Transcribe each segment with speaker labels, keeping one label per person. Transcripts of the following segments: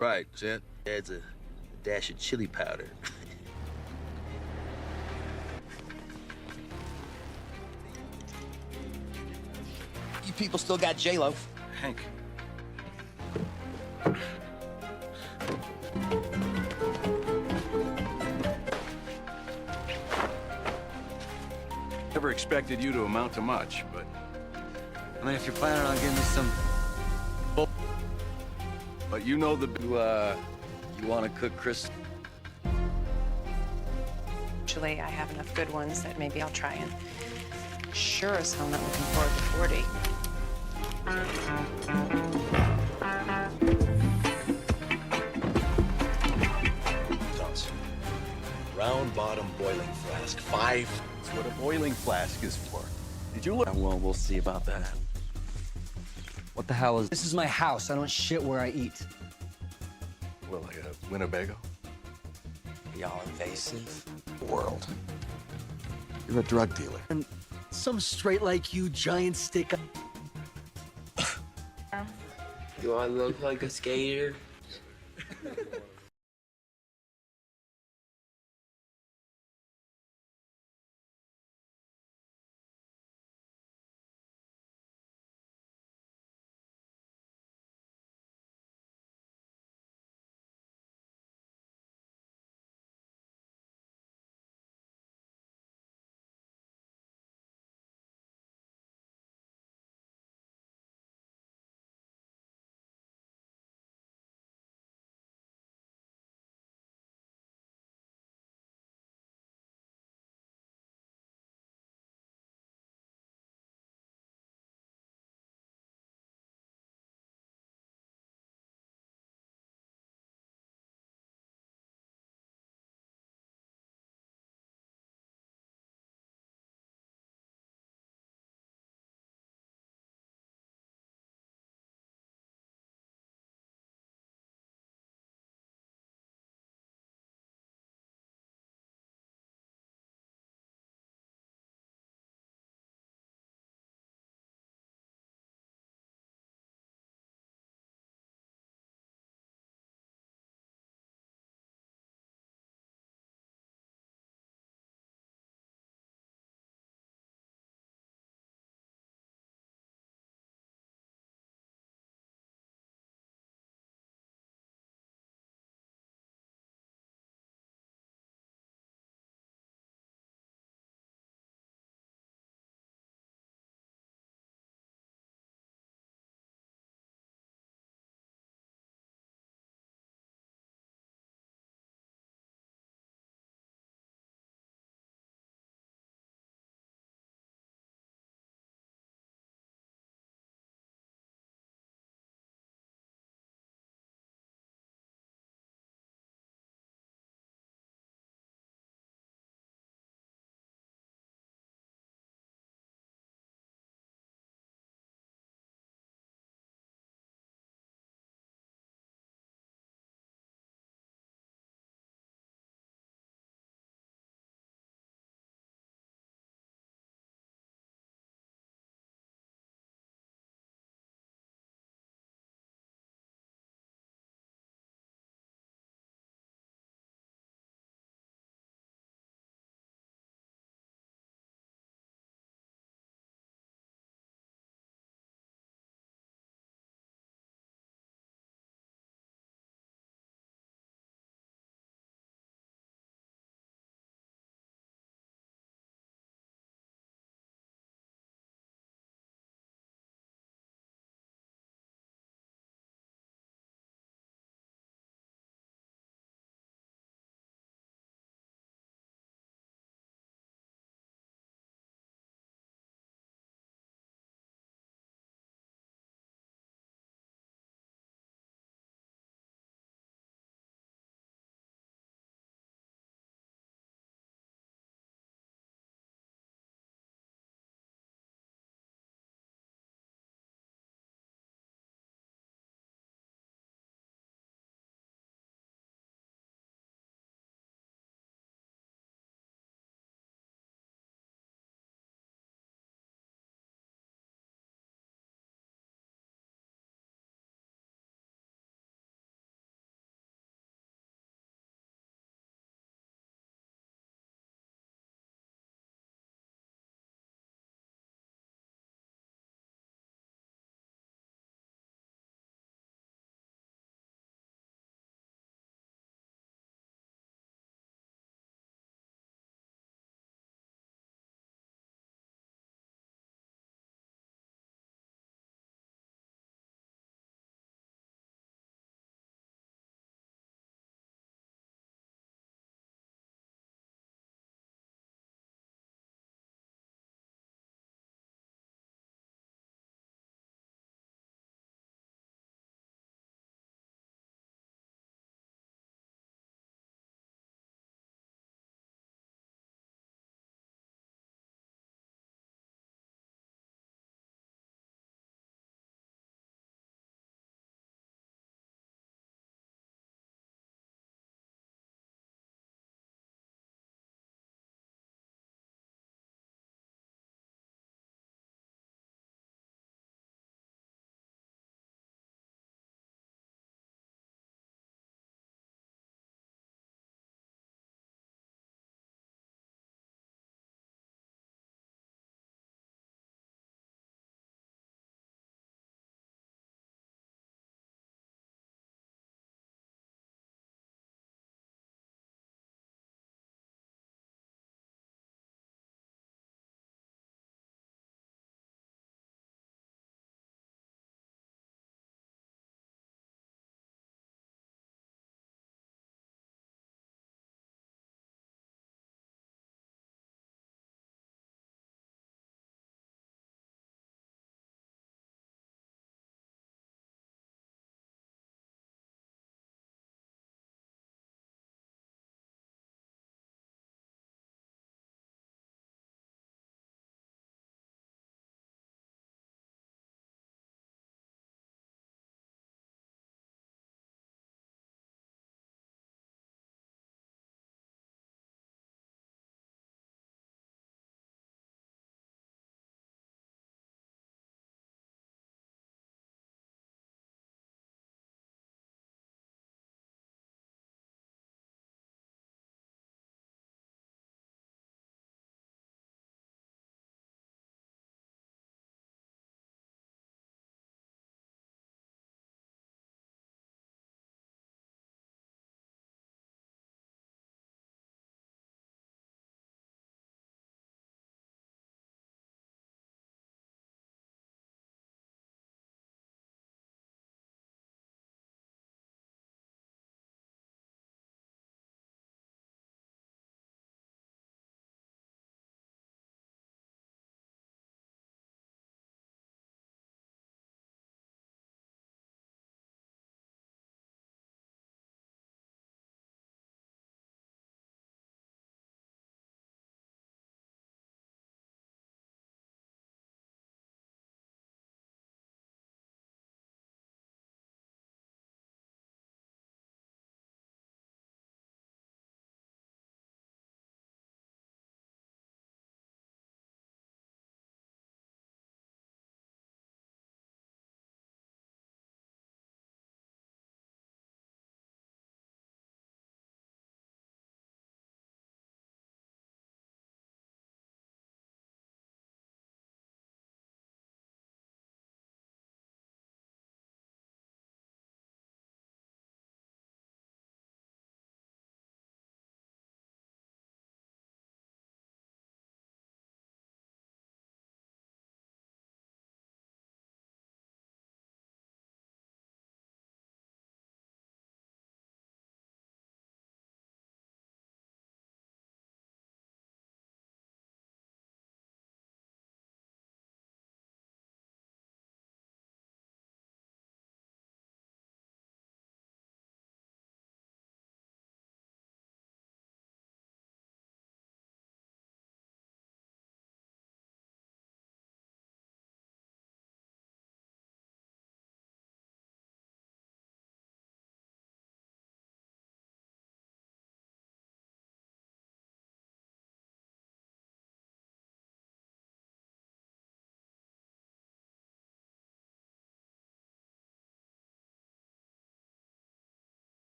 Speaker 1: Right, Jet. Adds a dash of chili powder.
Speaker 2: You people still got J-Lo.
Speaker 1: Hank.
Speaker 3: Never expected you to amount to much, but
Speaker 1: I mean, if you're planning on giving me some...
Speaker 3: but you know the
Speaker 1: You want to cook Chris?
Speaker 4: Actually, I have enough good ones that maybe I'll try and sure as hell not looking forward to 40.
Speaker 5: Round bottom boiling flask, 5.
Speaker 3: That's what a boiling flask is for. Did you look?
Speaker 1: Well, we'll see about that. What the hell is...
Speaker 6: This is my house. I don't shit where I eat.
Speaker 3: Well, like a Winnebago?
Speaker 1: Y'all invasive?
Speaker 5: World. You're a drug dealer.
Speaker 6: And some straight like you, giant stick.
Speaker 7: Do I look like a skater?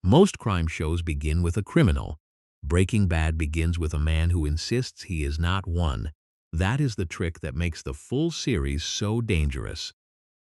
Speaker 8: Most crime shows begin with a criminal. Breaking Bad begins with a man who insists he is not one. That is the trick that makes the full series so dangerous.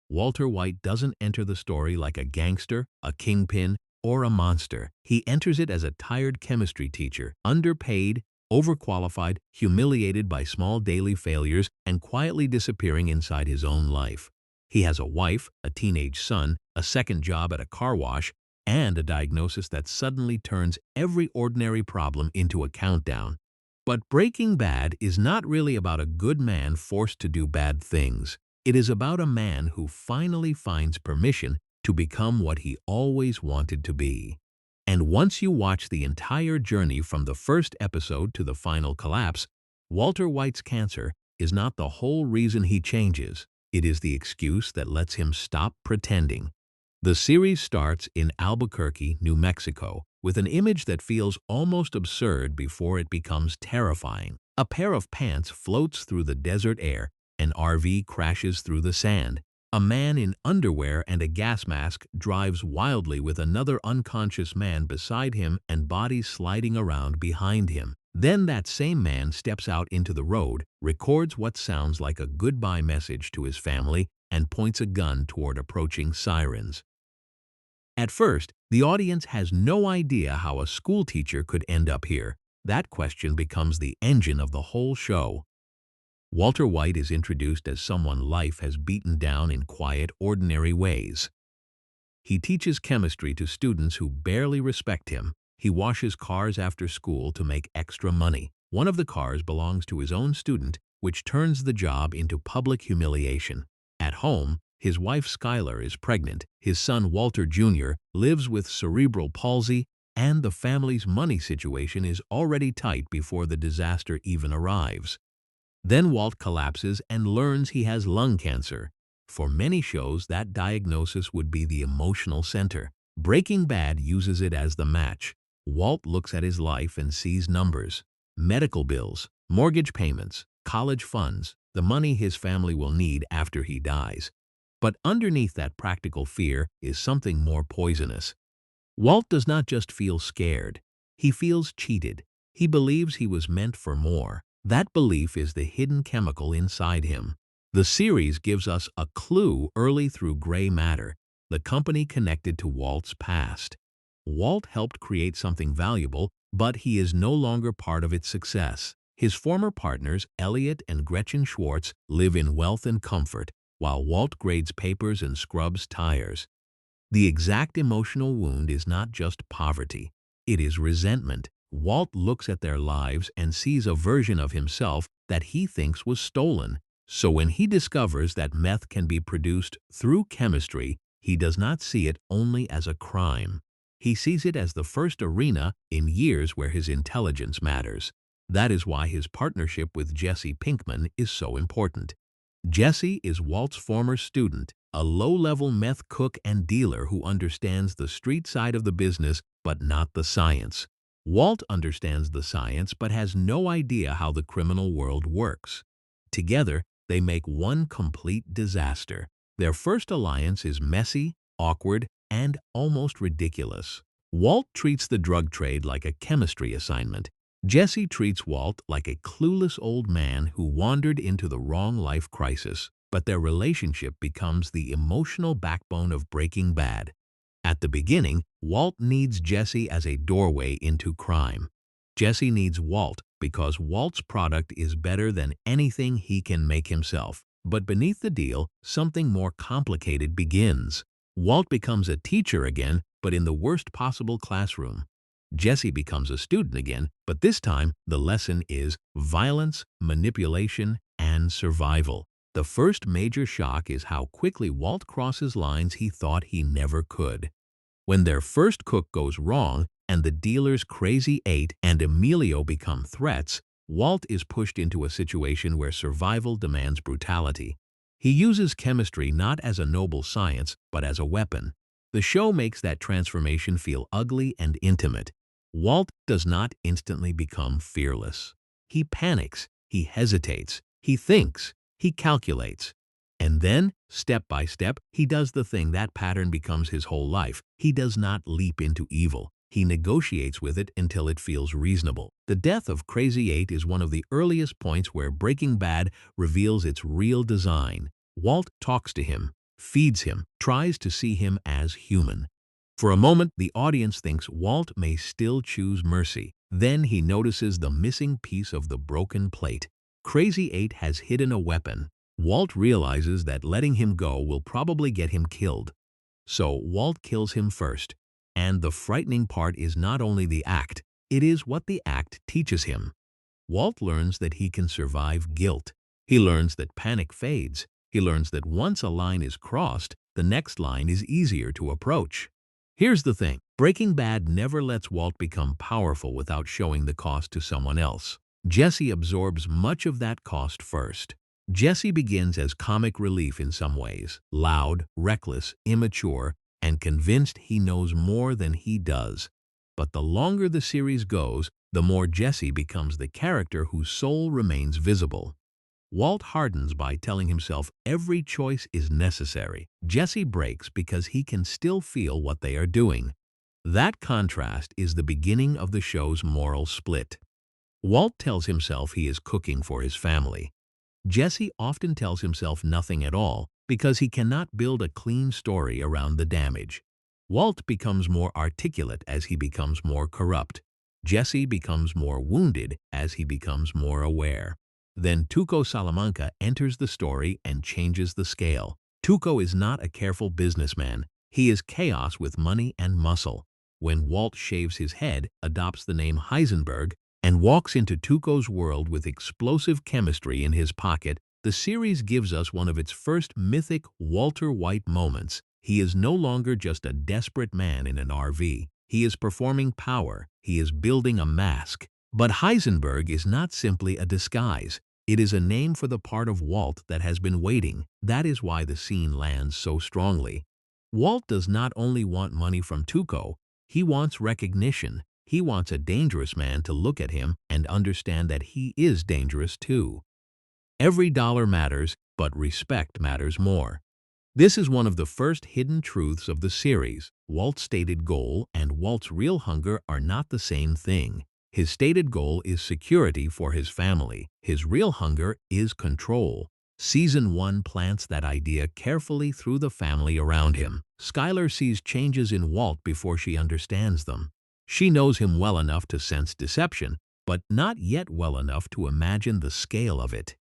Speaker 8: Walter White doesn't enter the story like a gangster, a kingpin, or a monster. He enters it as a tired chemistry teacher, underpaid, overqualified, humiliated by small daily failures, and quietly disappearing inside his own life. He has a wife, a teenage son, a second job at a car wash, and a diagnosis that suddenly turns every ordinary problem into a countdown. But Breaking Bad is not really about a good man forced to do bad things. It is about a man who finally finds permission to become what he always wanted to be. And once you watch the entire journey from the first episode to the final collapse, Walter White's cancer is not the whole reason he changes. It is the excuse that lets him stop pretending. The series starts in Albuquerque, New Mexico, with an image that feels almost absurd before it becomes terrifying. A pair of pants floats through the desert air, an RV crashes through the sand. A man in underwear and a gas mask drives wildly with another unconscious man beside him and bodies sliding around behind him. Then that same man steps out into the road, records what sounds like a goodbye message to his family, and points a gun toward approaching sirens. At first, the audience has no idea how a schoolteacher could end up here. That question becomes the engine of the whole show. Walter White is introduced as someone life has beaten down in quiet, ordinary ways. He teaches chemistry to students who barely respect him. He washes cars after school to make extra money. One of the cars belongs to his own student, which turns the job into public humiliation. At home, his wife Skyler is pregnant, his son Walter Jr. lives with cerebral palsy, and the family's money situation is already tight before the disaster even arrives. Then Walt collapses and learns he has lung cancer. For many shows, that diagnosis would be the emotional center. Breaking Bad uses it as the match. Walt looks at his life and sees numbers. Medical bills, mortgage payments, college funds, the money his family will need after he dies. But underneath that practical fear is something more poisonous. Walt does not just feel scared. He feels cheated. He believes he was meant for more. That belief is the hidden chemical inside him. The series gives us a clue early through Gray Matter, the company connected to Walt's past. Walt helped create something valuable, but he is no longer part of its success. His former partners, Elliot and Gretchen Schwartz, live in wealth and comfort, while Walt grades papers and scrubs tires. The exact emotional wound is not just poverty. It is resentment. Walt looks at their lives and sees a version of himself that he thinks was stolen. So when he discovers that meth can be produced through chemistry, he does not see it only as a crime. He sees it as the first arena in years where his intelligence matters. That is why his partnership with Jesse Pinkman is so important. Jesse is Walt's former student, a low-level meth cook and dealer who understands the street side of the business but not the science. Walt understands the science but has no idea how the criminal world works. Together, they make one complete disaster. Their first alliance is messy, awkward, and almost ridiculous. Walt treats the drug trade like a chemistry assignment. Jesse treats Walt like a clueless old man who wandered into the wrong life crisis, but their relationship becomes the emotional backbone of Breaking Bad. At the beginning, Walt needs Jesse as a doorway into crime. Jesse needs Walt because Walt's product is better than anything he can make himself. But beneath the deal, something more complicated begins. Walt becomes a teacher again, but in the worst possible classroom. Jesse becomes a student again, but this time the lesson is violence, manipulation, and survival. The first major shock is how quickly Walt crosses lines he thought he never could. When their first cook goes wrong and the dealer's crazy eight and Emilio become threats, Walt is pushed into a situation where survival demands brutality. He uses chemistry not as a noble science, but as a weapon. The show makes that transformation feel ugly and intimate. Walt does not instantly become fearless. He panics, he hesitates, he thinks, he calculates. And then, step by step, he does the thing. That pattern becomes his whole life. He does not leap into evil. He negotiates with it until it feels reasonable. The death of Crazy 8 is one of the earliest points where Breaking Bad reveals its real design. Walt talks to him, feeds him, tries to see him as human. For a moment, the audience thinks Walt may still choose mercy. Then he notices the missing piece of the broken plate. Crazy 8 has hidden a weapon. Walt realizes that letting him go will probably get him killed. So Walt kills him first. And the frightening part is not only the act, it is what the act teaches him. Walt learns that he can survive guilt. He learns that panic fades. He learns that once a line is crossed, the next line is easier to approach. Here's the thing. Breaking Bad never lets Walt become powerful without showing the cost to someone else. Jesse absorbs much of that cost first. Jesse begins as comic relief in some ways, loud, reckless, immature, and convinced he knows more than he does. But the longer the series goes, the more Jesse becomes the character whose soul remains visible. Walt hardens by telling himself every choice is necessary. Jesse breaks because he can still feel what they are doing. That contrast is the beginning of the show's moral split. Walt tells himself he is cooking for his family. Jesse often tells himself nothing at all because he cannot build a clean story around the damage. Walt becomes more articulate as he becomes more corrupt. Jesse becomes more wounded as he becomes more aware. Then Tuco Salamanca enters the story and changes the scale. Tuco is not a careful businessman. He is chaos with money and muscle. When Walt shaves his head, adopts the name Heisenberg, and walks into Tuco's world with explosive chemistry in his pocket, the series gives us one of its first mythic Walter White moments. He is no longer just a desperate man in an RV. He is performing power. He is building a mask. But Heisenberg is not simply a disguise. It is a name for the part of Walt that has been waiting. That is why the scene lands so strongly. Walt does not only want money from Tuco, he wants recognition. He wants a dangerous man to look at him and understand that he is dangerous too. Every dollar matters, but respect matters more. This is one of the first hidden truths of the series. Walt's stated goal and Walt's real hunger are not the same thing. His stated goal is security for his family. His real hunger is control. Season 1 plants that idea carefully through the family around him. Skyler sees changes in Walt before she understands them. She knows him well enough to sense deception, but not yet well enough to imagine the scale of it.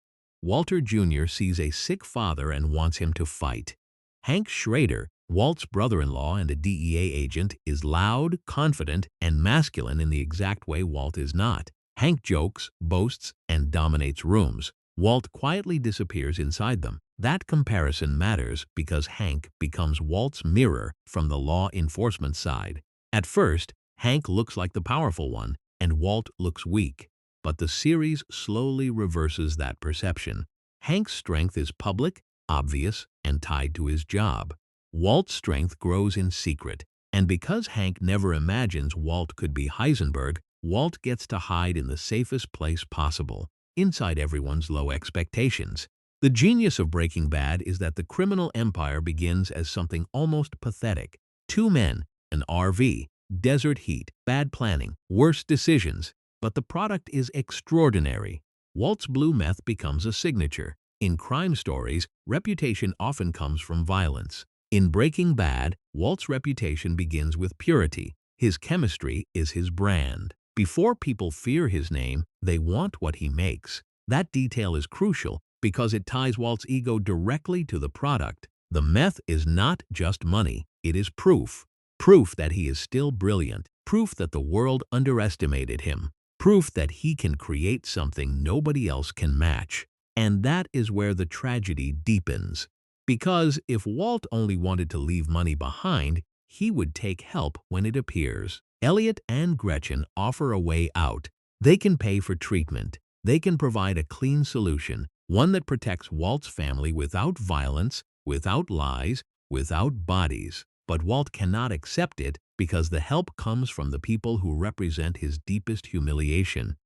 Speaker 8: Walter Jr. sees a sick father and wants him to fight. Hank Schrader, Walt's brother-in-law and a DEA agent, is loud, confident, and masculine in the exact way Walt is not. Hank jokes, boasts, and dominates rooms. Walt quietly disappears inside them. That comparison matters because Hank becomes Walt's mirror from the law enforcement side. At first, Hank looks like the powerful one, and Walt looks weak. But the series slowly reverses that perception. Hank's strength is public, obvious, and tied to his job. Walt's strength grows in secret, and because Hank never imagines Walt could be Heisenberg, Walt gets to hide in the safest place possible, inside everyone's low expectations. The genius of Breaking Bad is that the criminal empire begins as something almost pathetic. Two men, an RV, desert heat, bad planning, worse decisions. But the product is extraordinary. Walt's blue meth becomes a signature. In crime stories, reputation often comes from violence. In Breaking Bad, Walt's reputation begins with purity. His chemistry is his brand. Before people fear his name, they want what he makes. That detail is crucial because it ties Walt's ego directly to the product. The meth is not just money, it is proof. Proof that he is still brilliant. Proof that the world underestimated him. Proof that he can create something nobody else can match. And that is where the tragedy deepens. Because if Walt only wanted to leave money behind, he would take help when it appears. Elliot and Gretchen offer a way out. They can pay for treatment. They can provide a clean solution, one that protects Walt's family without violence, without lies, without bodies. But Walt cannot accept it because the help comes from the people who represent his deepest humiliation.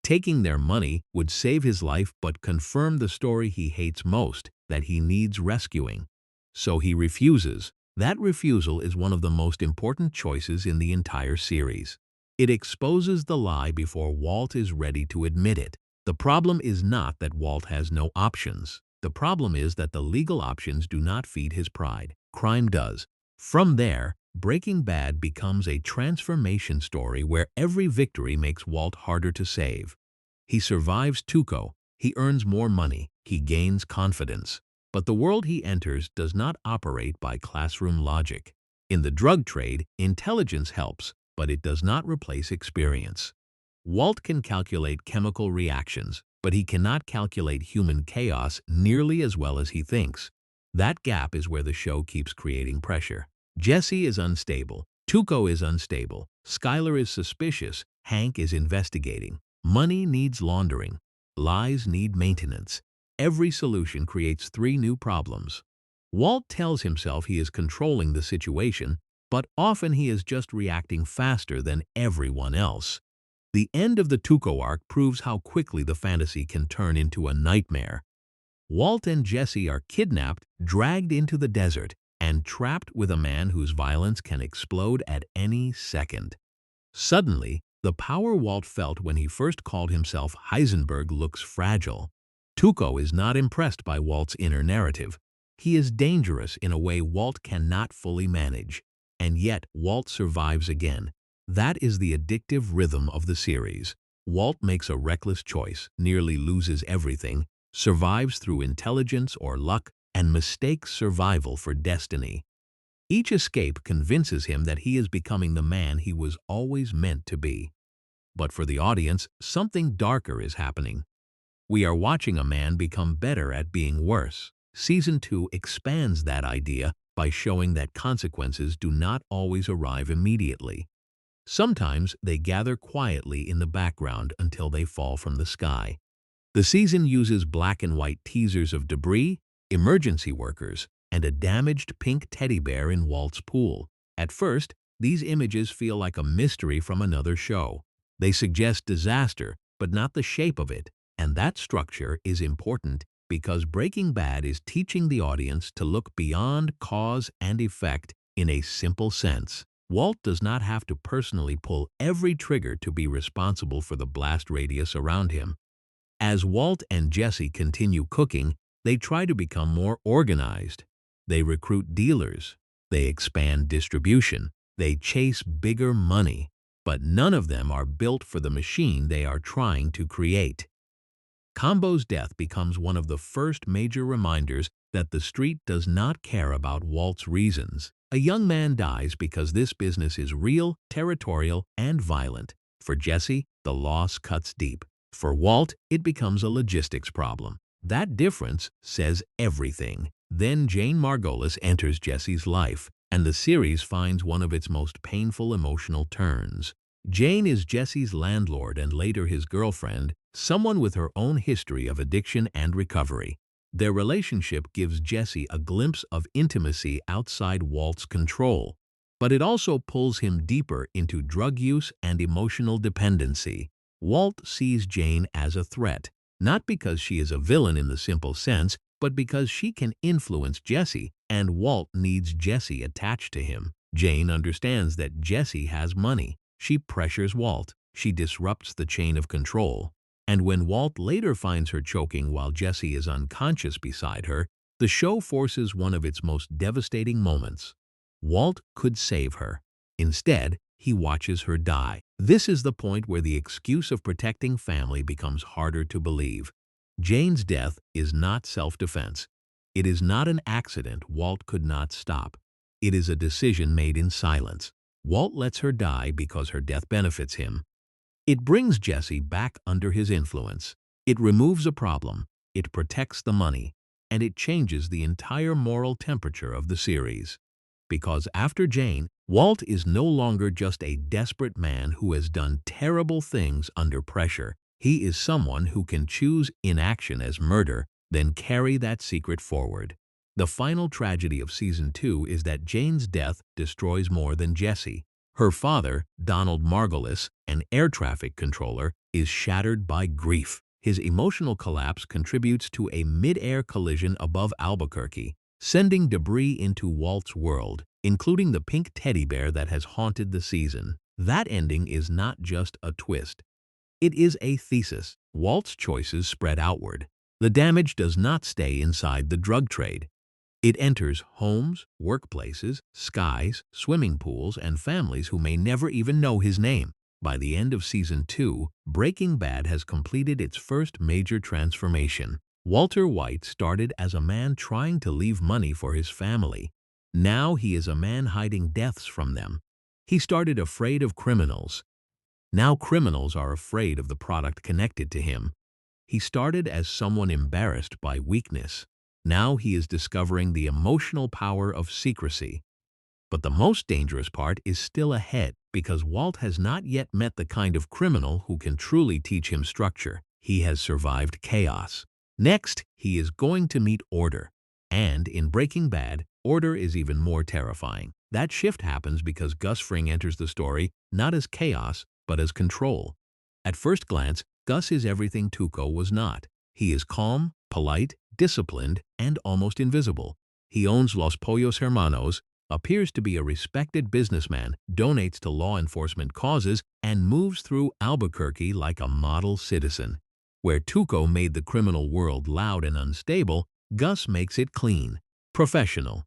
Speaker 8: Taking their money would save his life but confirm the story he hates most. that he needs rescuing. So he refuses. That refusal is one of the most important choices in the entire series. It exposes the lie before Walt is ready to admit it. The problem is not that Walt has no options. The problem is that the legal options do not feed his pride. Crime does. From there, Breaking Bad becomes a transformation story where every victory makes Walt harder to save. He survives Tuco. He earns more money. He gains confidence. But the world he enters does not operate by classroom logic. In the drug trade, intelligence helps, but it does not replace experience. Walt can calculate chemical reactions, but he cannot calculate human chaos nearly as well as he thinks. That gap is where the show keeps creating pressure. Jesse is unstable. Tuco is unstable. Skyler is suspicious. Hank is investigating. Money needs laundering. Lies need maintenance. Every solution creates 3 new problems. Walt tells himself he is controlling the situation, but often he is just reacting faster than everyone else. The end of the Tuco arc proves how quickly the fantasy can turn into a nightmare. Walt and Jesse are kidnapped, dragged into the desert, and trapped with a man whose violence can explode at any second. Suddenly, the power Walt felt when he first called himself Heisenberg looks fragile. Tuco is not impressed by Walt's inner narrative. He is dangerous in a way Walt cannot fully manage. And yet, Walt survives again. That is the addictive rhythm of the series. Walt makes a reckless choice, nearly loses everything, survives through intelligence or luck, and mistakes survival for destiny. Each escape convinces him that he is becoming the man he was always meant to be. But for the audience, something darker is happening. We are watching a man become better at being worse. Season 2 expands that idea by showing that consequences do not always arrive immediately. Sometimes they gather quietly in the background until they fall from the sky. The season uses black and white teasers of debris, emergency workers, and a damaged pink teddy bear in Walt's pool. At first, these images feel like a mystery from another show. They suggest disaster, but not the shape of it. And that structure is important because Breaking Bad is teaching the audience to look beyond cause and effect in a simple sense. Walt does not have to personally pull every trigger to be responsible for the blast radius around him. As Walt and Jesse continue cooking, they try to become more organized. They recruit dealers. They expand distribution. They chase bigger money. But none of them are built for the machine they are trying to create. Combo's death becomes one of the first major reminders that the street does not care about Walt's reasons. A young man dies because this business is real, territorial, and violent. For Jesse, the loss cuts deep. For Walt, it becomes a logistics problem. That difference says everything. Then Jane Margolis enters Jesse's life, and the series finds one of its most painful emotional turns. Jane is Jesse's landlord and later his girlfriend, someone with her own history of addiction and recovery. Their relationship gives Jesse a glimpse of intimacy outside Walt's control, but it also pulls him deeper into drug use and emotional dependency. Walt sees Jane as a threat, not because she is a villain in the simple sense, but because she can influence Jesse, and Walt needs Jesse attached to him. Jane understands that Jesse has money. She pressures Walt. She disrupts the chain of control. And when Walt later finds her choking while Jesse is unconscious beside her, the show forces one of its most devastating moments. Walt could save her. Instead, he watches her die. This is the point where the excuse of protecting family becomes harder to believe. Jane's death is not self-defense. It is not an accident Walt could not stop. It is a decision made in silence. Walt lets her die because her death benefits him. It brings Jesse back under his influence. It removes a problem, it protects the money, and it changes the entire moral temperature of the series. Because after Jane, Walt is no longer just a desperate man who has done terrible things under pressure. He is someone who can choose inaction as murder, then carry that secret forward. The final tragedy of Season 2 is that Jane's death destroys more than Jesse. Her father, Donald Margolis, an air traffic controller, is shattered by grief. His emotional collapse contributes to a mid-air collision above Albuquerque, sending debris into Walt's world, including the pink teddy bear that has haunted the season. That ending is not just a twist. It is a thesis. Walt's choices spread outward. The damage does not stay inside the drug trade. It enters homes, workplaces, skies, swimming pools, and families who may never even know his name. By the end of Season 2, Breaking Bad has completed its first major transformation. Walter White started as a man trying to leave money for his family. Now he is a man hiding deaths from them. He started afraid of criminals. Now criminals are afraid of the product connected to him. He started as someone embarrassed by weakness. Now he is discovering the emotional power of secrecy. But the most dangerous part is still ahead, because Walt has not yet met the kind of criminal who can truly teach him structure. He has survived chaos. Next, he is going to meet order. And in Breaking Bad, order is even more terrifying. That shift happens because Gus Fring enters the story not as chaos, but as control. At first glance, Gus is everything Tuco was not. He is calm, polite, disciplined, and almost invisible. He owns Los Pollos Hermanos, appears to be a respected businessman, donates to law enforcement causes, and moves through Albuquerque like a model citizen. Where Tuco made the criminal world loud and unstable, Gus makes it clean, professional,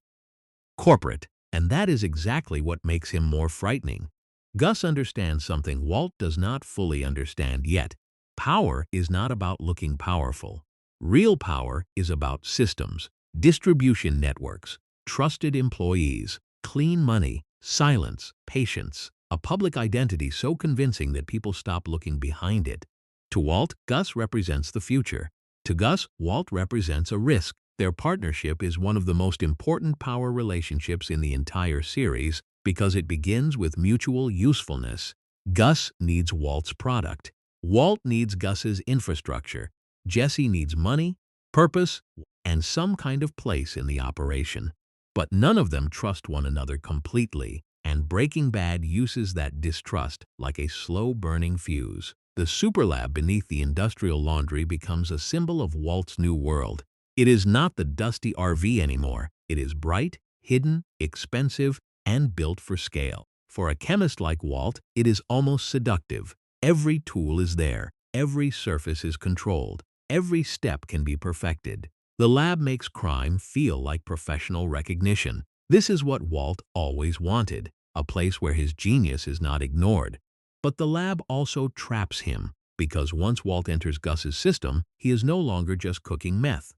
Speaker 8: corporate, and that is exactly what makes him more frightening. Gus understands something Walt does not fully understand yet. Power is not about looking powerful. Real power is about systems, distribution networks, trusted employees, clean money, silence, patience, a public identity so convincing that people stop looking behind it. To Walt, Gus represents the future. To Gus, Walt represents a risk. Their partnership is one of the most important power relationships in the entire series because it begins with mutual usefulness. Gus needs Walt's product. Walt needs Gus's infrastructure. Jesse needs money, purpose, and some kind of place in the operation. But none of them trust one another completely, and Breaking Bad uses that distrust like a slow-burning fuse. The superlab beneath the industrial laundry becomes a symbol of Walt's new world. It is not the dusty RV anymore. It is bright, hidden, expensive, and built for scale. For a chemist like Walt, it is almost seductive. Every tool is there. Every surface is controlled. Every step can be perfected. The lab makes crime feel like professional recognition. This is what Walt always wanted, a place where his genius is not ignored. But the lab also traps him, because once Walt enters Gus's system, he is no longer just cooking meth.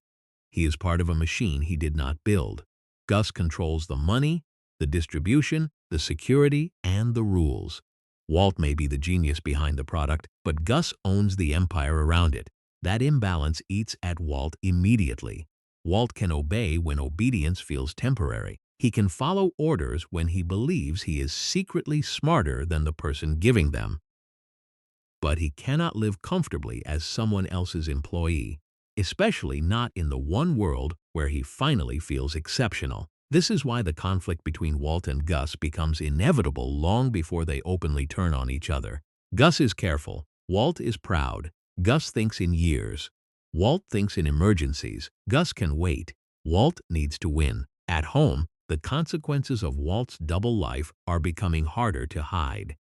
Speaker 8: He is part of a machine he did not build. Gus controls the money, the distribution, the security, and the rules. Walt may be the genius behind the product, but Gus owns the empire around it. That imbalance eats at Walt immediately. Walt can obey when obedience feels temporary. He can follow orders when he believes he is secretly smarter than the person giving them. But he cannot live comfortably as someone else's employee, especially not in the one world where he finally feels exceptional. This is why the conflict between Walt and Gus becomes inevitable long before they openly turn on each other. Gus is careful. Walt is proud. Gus thinks in years. Walt thinks in emergencies. Gus can wait. Walt needs to win. At home, the consequences of Walt's double life are becoming harder to hide.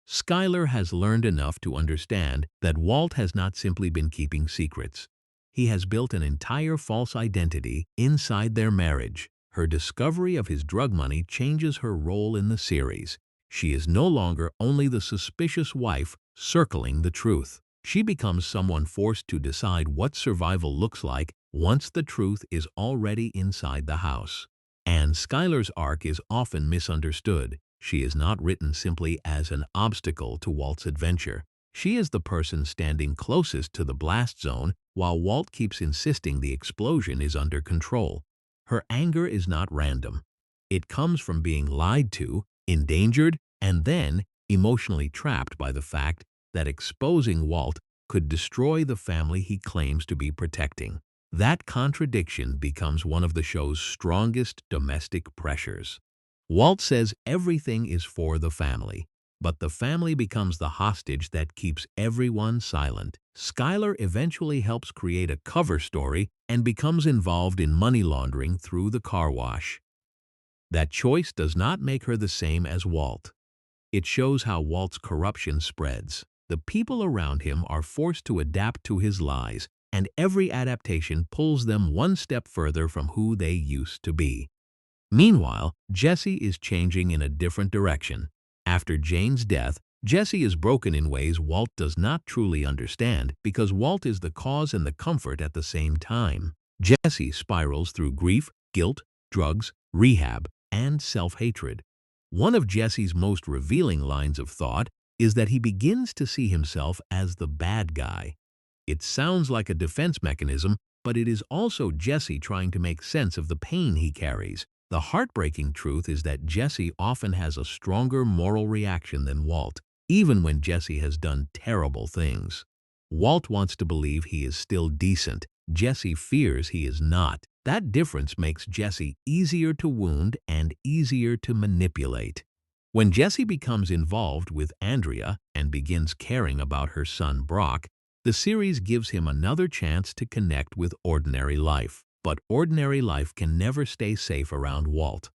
Speaker 8: Skyler has learned enough to understand that Walt has not simply been keeping secrets. He has built an entire false identity inside their marriage. Her discovery of his drug money changes her role in the series. She is no longer only the suspicious wife circling the truth. She becomes someone forced to decide what survival looks like once the truth is already inside the house. And Skyler's arc is often misunderstood. She is not written simply as an obstacle to Walt's adventure. She is the person standing closest to the blast zone while Walt keeps insisting the explosion is under control. Her anger is not random. It comes from being lied to, endangered, and then emotionally trapped by the fact that exposing Walt could destroy the family he claims to be protecting. That contradiction becomes one of the show's strongest domestic pressures. Walt says everything is for the family. but the family becomes the hostage that keeps everyone silent. Skyler eventually helps create a cover story and becomes involved in money laundering through the car wash. That choice does not make her the same as Walt. It shows how Walt's corruption spreads. The people around him are forced to adapt to his lies, and every adaptation pulls them one step further from who they used to be. Meanwhile, Jesse is changing in a different direction. After Jane's death, Jesse is broken in ways Walt does not truly understand because Walt is the cause and the comfort at the same time. Jesse spirals through grief, guilt, drugs, rehab, and self-hatred. One of Jesse's most revealing lines of thought is that he begins to see himself as the bad guy. It sounds like a defense mechanism, but it is also Jesse trying to make sense of the pain he carries. The heartbreaking truth is that Jesse often has a stronger moral reaction than Walt, even when Jesse has done terrible things. Walt wants to believe he is still decent. Jesse fears he is not. That difference makes Jesse easier to wound and easier to manipulate. When Jesse becomes involved with Andrea and begins caring about her son Brock, the series gives him another chance to connect with ordinary life. But ordinary life can never stay safe around Walt.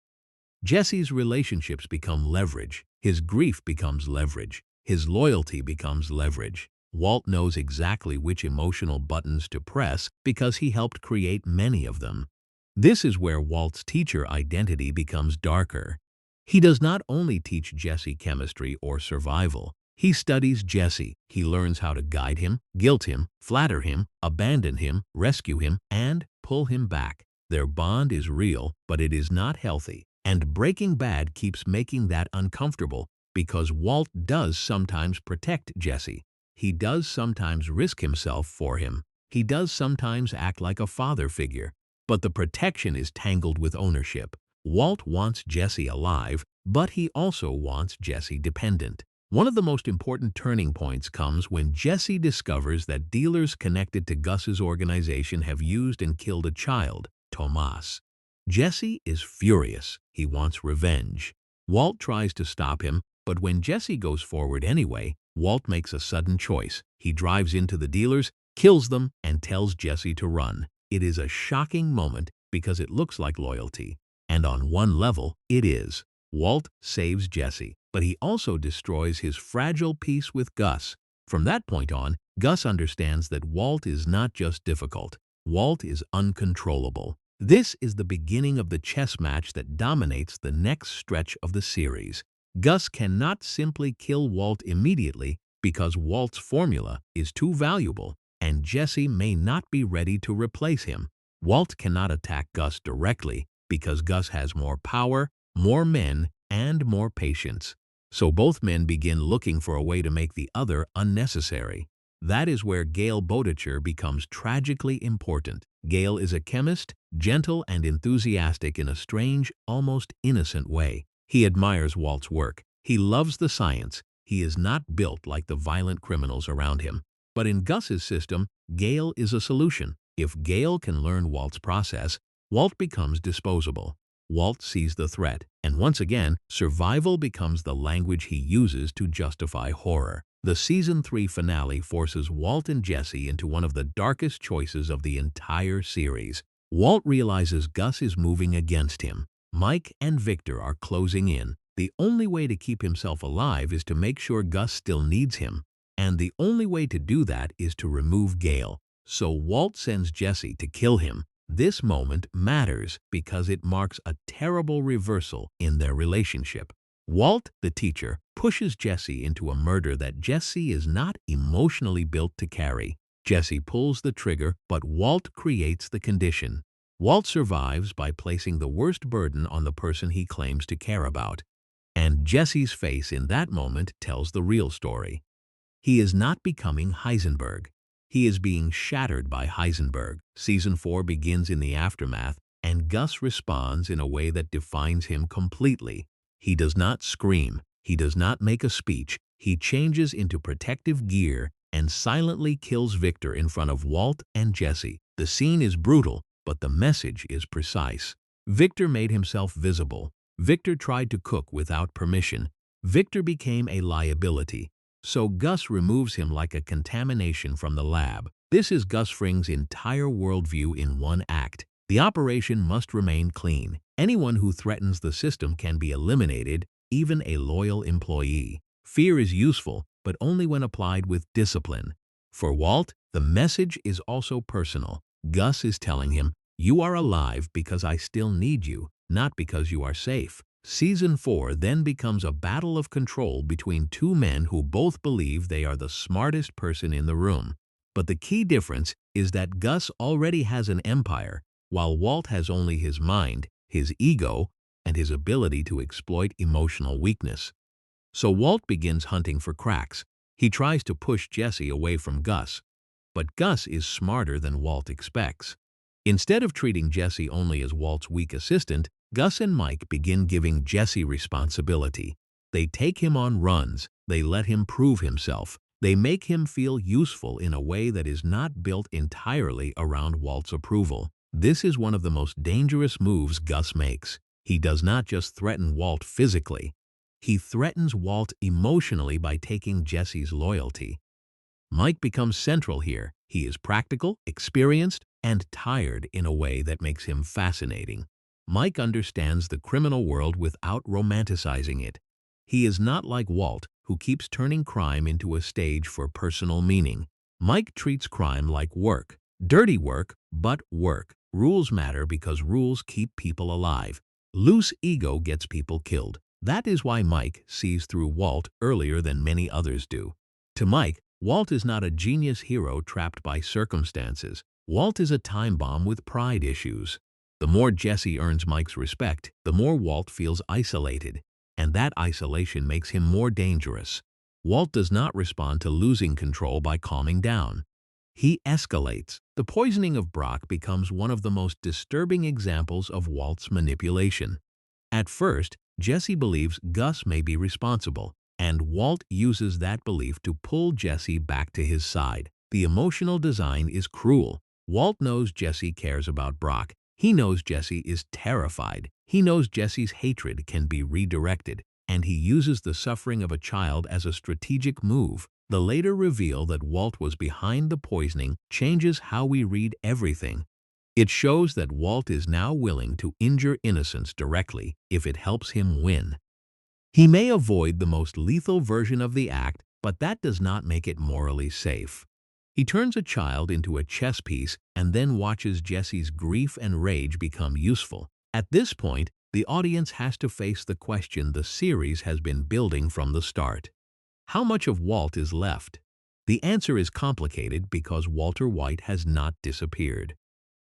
Speaker 8: Jesse's relationships become leverage. His grief becomes leverage. His loyalty becomes leverage. Walt knows exactly which emotional buttons to press because he helped create many of them. This is where Walt's teacher identity becomes darker. He does not only teach Jesse chemistry or survival. He studies Jesse. He learns how to guide him, guilt him, flatter him, abandon him, rescue him, and pull him back. Their bond is real, but it is not healthy. And Breaking Bad keeps making that uncomfortable because Walt does sometimes protect Jesse. He does sometimes risk himself for him. He does sometimes act like a father figure. But the protection is tangled with ownership. Walt wants Jesse alive, but he also wants Jesse dependent. One of the most important turning points comes when Jesse discovers that dealers connected to Gus's organization have used and killed a child, Tomas. Jesse is furious. He wants revenge. Walt tries to stop him, but when Jesse goes forward anyway, Walt makes a sudden choice. He drives into the dealers, kills them, and tells Jesse to run. It is a shocking moment because it looks like loyalty. And on one level, it is. Walt saves Jesse, but he also destroys his fragile peace with Gus. From that point on, Gus understands that Walt is not just difficult. Walt is uncontrollable. This is the beginning of the chess match that dominates the next stretch of the series. Gus cannot simply kill Walt immediately because Walt's formula is too valuable, and Jesse may not be ready to replace him. Walt cannot attack Gus directly because Gus has more power, more men, and more patience. So both men begin looking for a way to make the other unnecessary. That is where Gale Boetticher becomes tragically important. Gale is a chemist, gentle and enthusiastic in a strange, almost innocent way. He admires Walt's work. He loves the science. He is not built like the violent criminals around him. But in Gus's system, Gale is a solution. If Gale can learn Walt's process, Walt becomes disposable. Walt sees the threat, and once again, survival becomes the language he uses to justify horror. The Season 3 finale forces Walt and Jesse into one of the darkest choices of the entire series. Walt realizes Gus is moving against him. Mike and Victor are closing in. The only way to keep himself alive is to make sure Gus still needs him. And the only way to do that is to remove Gale. So Walt sends Jesse to kill him. This moment matters because it marks a terrible reversal in their relationship. Walt, the teacher, pushes Jesse into a murder that Jesse is not emotionally built to carry. Jesse pulls the trigger, but Walt creates the condition. Walt survives by placing the worst burden on the person he claims to care about. And Jesse's face in that moment tells the real story. He is not becoming Heisenberg. He is being shattered by Heisenberg. Season 4 begins in the aftermath, and Gus responds in a way that defines him completely. He does not scream. He does not make a speech. He changes into protective gear and silently kills Victor in front of Walt and Jesse. The scene is brutal, but the message is precise. Victor made himself visible. Victor tried to cook without permission. Victor became a liability, so Gus removes him like a contamination from the lab. This is Gus Fring's entire worldview in one act. The operation must remain clean. Anyone who threatens the system can be eliminated, even a loyal employee. Fear is useful, but only when applied with discipline. For Walt, the message is also personal. Gus is telling him, "You are alive because I still need you, not because you are safe." Season 4 then becomes a battle of control between two men who both believe they are the smartest person in the room. But the key difference is that Gus already has an empire, while Walt has only his mind, his ego, and his ability to exploit emotional weakness. So Walt begins hunting for cracks. He tries to push Jesse away from Gus. But Gus is smarter than Walt expects. Instead of treating Jesse only as Walt's weak assistant, Gus and Mike begin giving Jesse responsibility. They take him on runs, they let him prove himself, they make him feel useful in a way that is not built entirely around Walt's approval. This is one of the most dangerous moves Gus makes. He does not just threaten Walt physically. He threatens Walt emotionally by taking Jesse's loyalty. Mike becomes central here. He is practical, experienced, and tired in a way that makes him fascinating. Mike understands the criminal world without romanticizing it. He is not like Walt, who keeps turning crime into a stage for personal meaning. Mike treats crime like work. Dirty work, but work. Rules matter because rules keep people alive. Loose ego gets people killed. That is why Mike sees through Walt earlier than many others do. To Mike, Walt is not a genius hero trapped by circumstances. Walt is a time bomb with pride issues. The more Jesse earns Mike's respect, the more Walt feels isolated, and that isolation makes him more dangerous. Walt does not respond to losing control by calming down. He escalates. The poisoning of Brock becomes one of the most disturbing examples of Walt's manipulation. At first, Jesse believes Gus may be responsible, and Walt uses that belief to pull Jesse back to his side. The emotional design is cruel. Walt knows Jesse cares about Brock. He knows Jesse is terrified. He knows Jesse's hatred can be redirected, and he uses the suffering of a child as a strategic move. The later reveal that Walt was behind the poisoning changes how we read everything. It shows that Walt is now willing to injure innocents directly if it helps him win. He may avoid the most lethal version of the act, but that does not make it morally safe. He turns a child into a chess piece and then watches Jesse's grief and rage become useful. At this point, the audience has to face the question the series has been building from the start. How much of Walt is left? The answer is complicated because Walter White has not disappeared.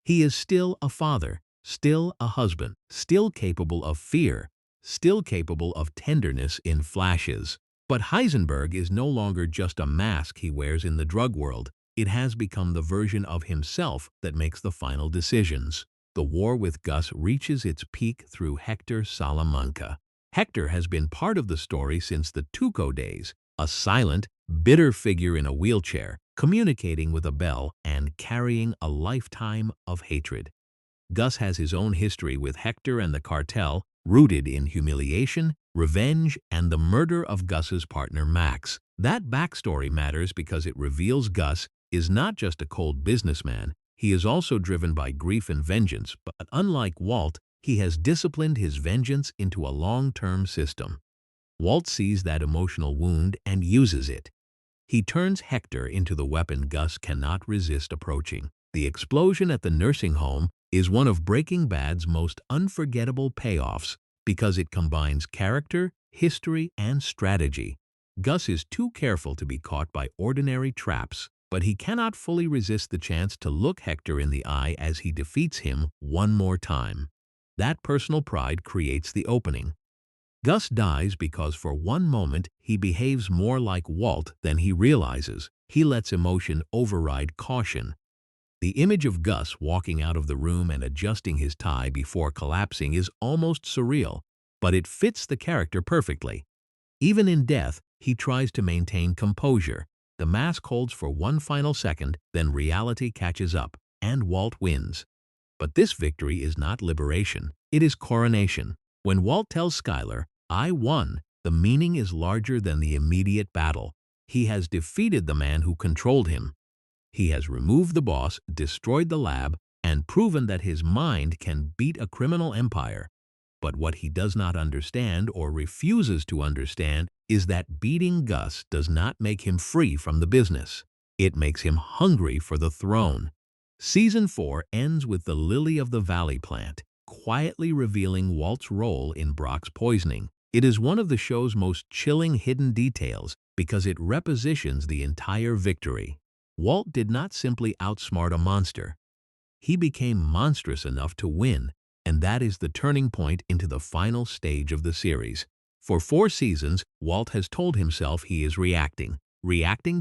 Speaker 8: He is still a father, still a husband, still capable of fear, still capable of tenderness in flashes. But Heisenberg is no longer just a mask he wears in the drug world. It has become the version of himself that makes the final decisions. The war with Gus reaches its peak through Tuco Salamanca. Hector has been part of the story since the Tuco days, a silent, bitter figure in a wheelchair, communicating with a bell and carrying a lifetime of hatred. Gus has his own history with Hector and the cartel, rooted in humiliation, revenge, and the murder of Gus's partner Max. That backstory matters because it reveals Gus is not just a cold businessman, he is also driven by grief and vengeance, but unlike Walt, he has disciplined his vengeance into a long-term system. Walt sees that emotional wound and uses it. He turns Hector into the weapon Gus cannot resist approaching. The explosion at the nursing home is one of Breaking Bad's most unforgettable payoffs because it combines character, history, and strategy. Gus is too careful to be caught by ordinary traps, but he cannot fully resist the chance to look Hector in the eye as he defeats him one more time. That personal pride creates the opening. Gus dies because for one moment he behaves more like Walt than he realizes. He lets emotion override caution. The image of Gus walking out of the room and adjusting his tie before collapsing is almost surreal, but it fits the character perfectly. Even in death, he tries to maintain composure. The mask holds for one final second, then reality catches up, and Walt wins. But this victory is not liberation, it is coronation. When Walt tells Skyler, "I won," The meaning is larger than the immediate battle. He has defeated the man who controlled him. He has removed the boss, destroyed the lab, and proven that his mind can beat a criminal empire. But what he does not understand or refuses to understand is that beating Gus does not make him free from the business. It makes him hungry for the throne. Season 4 ends with the Lily of the Valley plant, quietly revealing Walt's role in Brock's poisoning. It is one of the show's most chilling hidden details because it repositions the entire victory. Walt did not simply outsmart a monster. He became monstrous enough to win, and that is the turning point into the final stage of the series. For 4 seasons, Walt has told himself he is reacting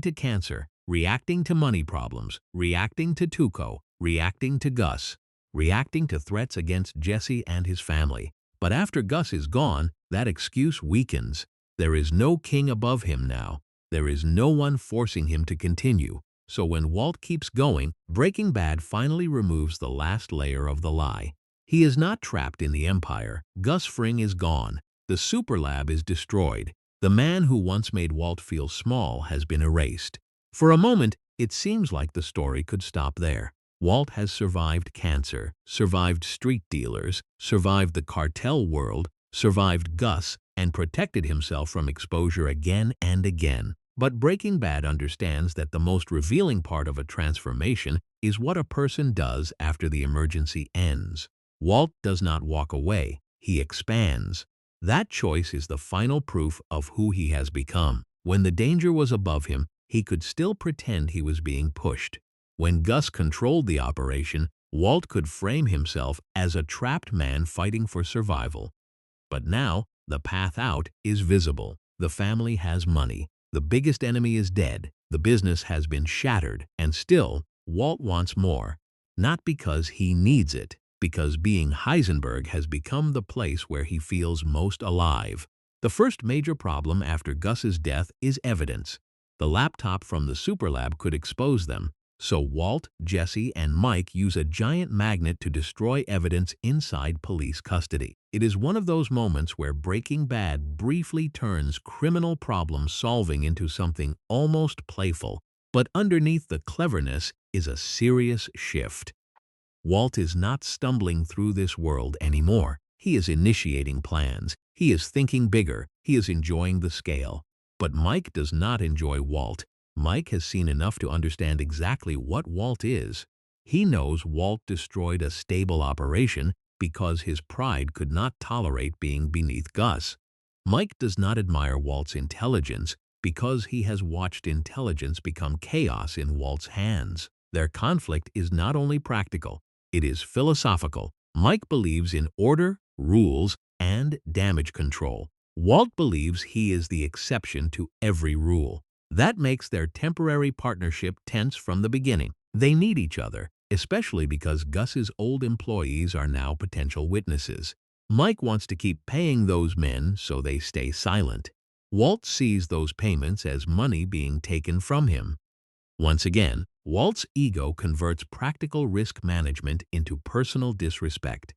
Speaker 8: to cancer, reacting to money problems, reacting to Tuco, reacting to Gus, reacting to threats against Jesse and his family. But after Gus is gone, that excuse weakens. There is no king above him now. There is no one forcing him to continue. So when Walt keeps going, Breaking Bad finally removes the last layer of the lie. He is not trapped in the empire. Gus Fring is gone. The superlab is destroyed. The man who once made Walt feel small has been erased. For a moment, it seems like the story could stop there. Walt has survived cancer, survived street dealers, survived the cartel world, survived Gus, and protected himself from exposure again and again. But Breaking Bad understands that the most revealing part of a transformation is what a person does after the emergency ends. Walt does not walk away, he expands. That choice is the final proof of who he has become. When the danger was above him, he could still pretend he was being pushed. When Gus controlled the operation, Walt could frame himself as a trapped man fighting for survival. But now, the path out is visible. The family has money. The biggest enemy is dead. The business has been shattered. And still, Walt wants more. Not because he needs it, because being Heisenberg has become the place where he feels most alive. The first major problem after Gus's death is evidence. The laptop from the superlab could expose them. So Walt, Jesse, and Mike use a giant magnet to destroy evidence inside police custody. It is one of those moments where Breaking Bad briefly turns criminal problem solving into something almost playful, but underneath the cleverness is a serious shift. Walt is not stumbling through this world anymore. He is initiating plans. He is thinking bigger. He is enjoying the scale. But Mike does not enjoy Walt. Mike has seen enough to understand exactly what Walt is. He knows Walt destroyed a stable operation because his pride could not tolerate being beneath Gus. Mike does not admire Walt's intelligence because he has watched intelligence become chaos in Walt's hands. Their conflict is not only practical, it is philosophical. Mike believes in order, rules, and damage control. Walt believes he is the exception to every rule. That makes their temporary partnership tense from the beginning. They need each other, especially because Gus's old employees are now potential witnesses. Mike wants to keep paying those men so they stay silent. Walt sees those payments as money being taken from him. Once again, Walt's ego converts practical risk management into personal disrespect.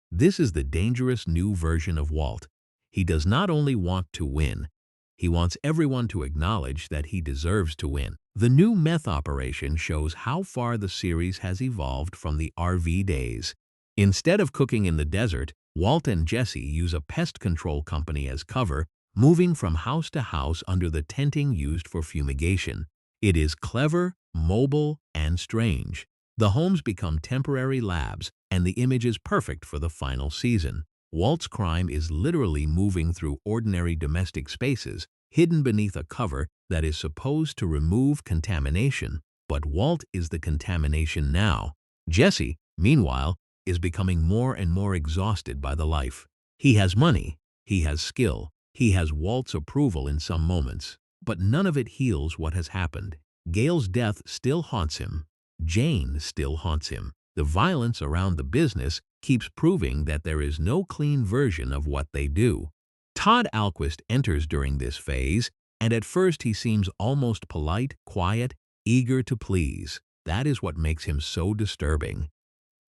Speaker 8: This is the dangerous new version of Walt. He does not only want to win, he wants everyone to acknowledge that he deserves to win. The new meth operation shows how far the series has evolved from the RV days. Instead of cooking in the desert, Walt and Jesse use a pest control company as cover, moving from house to house under the tenting used for fumigation. It is clever, mobile, and strange. The homes become temporary labs, and the image is perfect for the final season. Walt's crime is literally moving through ordinary domestic spaces, hidden beneath a cover that is supposed to remove contamination. But Walt is the contamination now. Jesse, meanwhile, is becoming more and more exhausted by the life. He has money, he has skill, he has Walt's approval in some moments, but none of it heals what has happened. Gail's death still haunts him. Jane still haunts him. The violence around the business keeps proving that there is no clean version of what they do. Todd Alquist enters during this phase, and at first he seems almost polite, quiet, eager to please. That is what makes him so disturbing.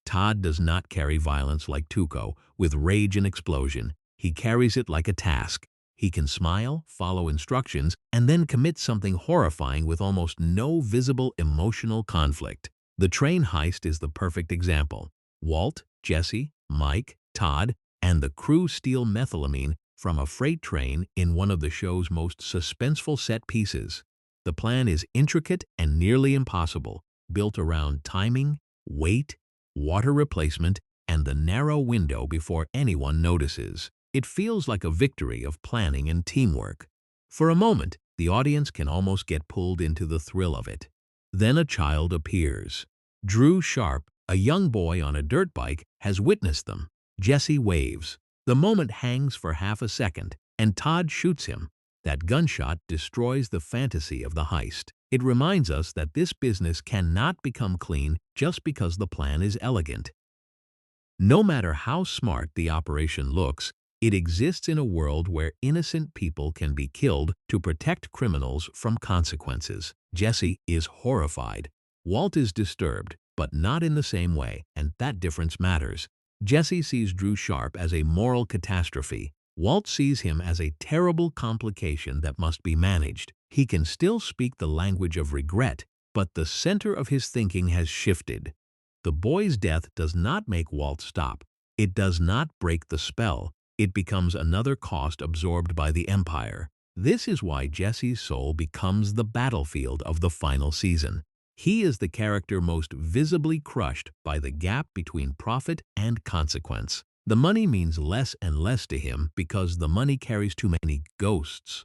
Speaker 8: Todd does not carry violence like Tuco, with rage and explosion. He carries it like a task. He can smile, follow instructions, and then commit something horrifying with almost no visible emotional conflict. The train heist is the perfect example. Walt, Jesse, Mike, Todd, and the crew steal methylamine from a freight train in one of the show's most suspenseful set pieces. The plan is intricate and nearly impossible, built around timing, weight, water replacement, and the narrow window before anyone notices. It feels like a victory of planning and teamwork. For a moment, the audience can almost get pulled into the thrill of it. Then a child appears. Drew Sharp, a young boy on a dirt bike, has witnessed them. Jesse waves. The moment hangs for half a second, and Todd shoots him. That gunshot destroys the fantasy of the heist. It reminds us that this business cannot become clean just because the plan is elegant. No matter how smart the operation looks, it exists in a world where innocent people can be killed to protect criminals from consequences. Jesse is horrified. Walt is disturbed, but not in the same way, and that difference matters. Jesse sees Drew Sharp as a moral catastrophe. Walt sees him as a terrible complication that must be managed. He can still speak the language of regret, but the center of his thinking has shifted. The boy's death does not make Walt stop. It does not break the spell. It becomes another cost absorbed by the Empire. This is why Jesse's soul becomes the battlefield of the final season. He is the character most visibly crushed by the gap between profit and consequence. The money means less and less to him because the money carries too many ghosts.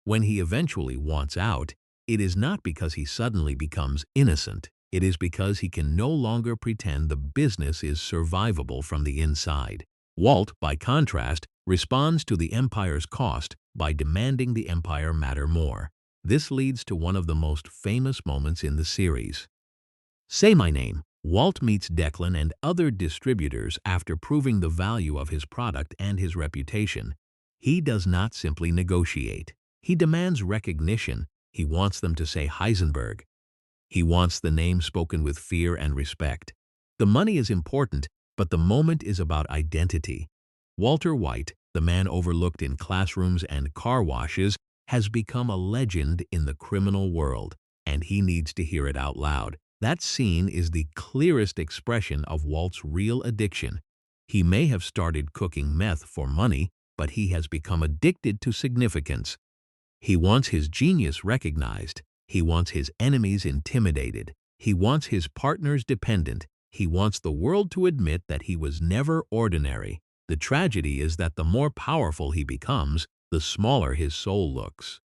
Speaker 8: When he eventually wants out, it is not because he suddenly becomes innocent. It is because he can no longer pretend the business is survivable from the inside. Walt, by contrast, responds to the Empire's cost by demanding the Empire matter more. This leads to one of the most famous moments in the series. Say my name. Walt meets Declan and other distributors after proving the value of his product and his reputation. He does not simply negotiate. He demands recognition. He wants them to say Heisenberg. He wants the name spoken with fear and respect. The money is important, but the moment is about identity. Walter White, the man overlooked in classrooms and car washes, has become a legend in the criminal world, and he needs to hear it out loud. That scene is the clearest expression of Walt's real addiction. He may have started cooking meth for money, but he has become addicted to significance. He wants his genius recognized. He wants his enemies intimidated. He wants his partners dependent. He wants the world to admit that he was never ordinary. The tragedy is that the more powerful he becomes, the smaller his soul looks.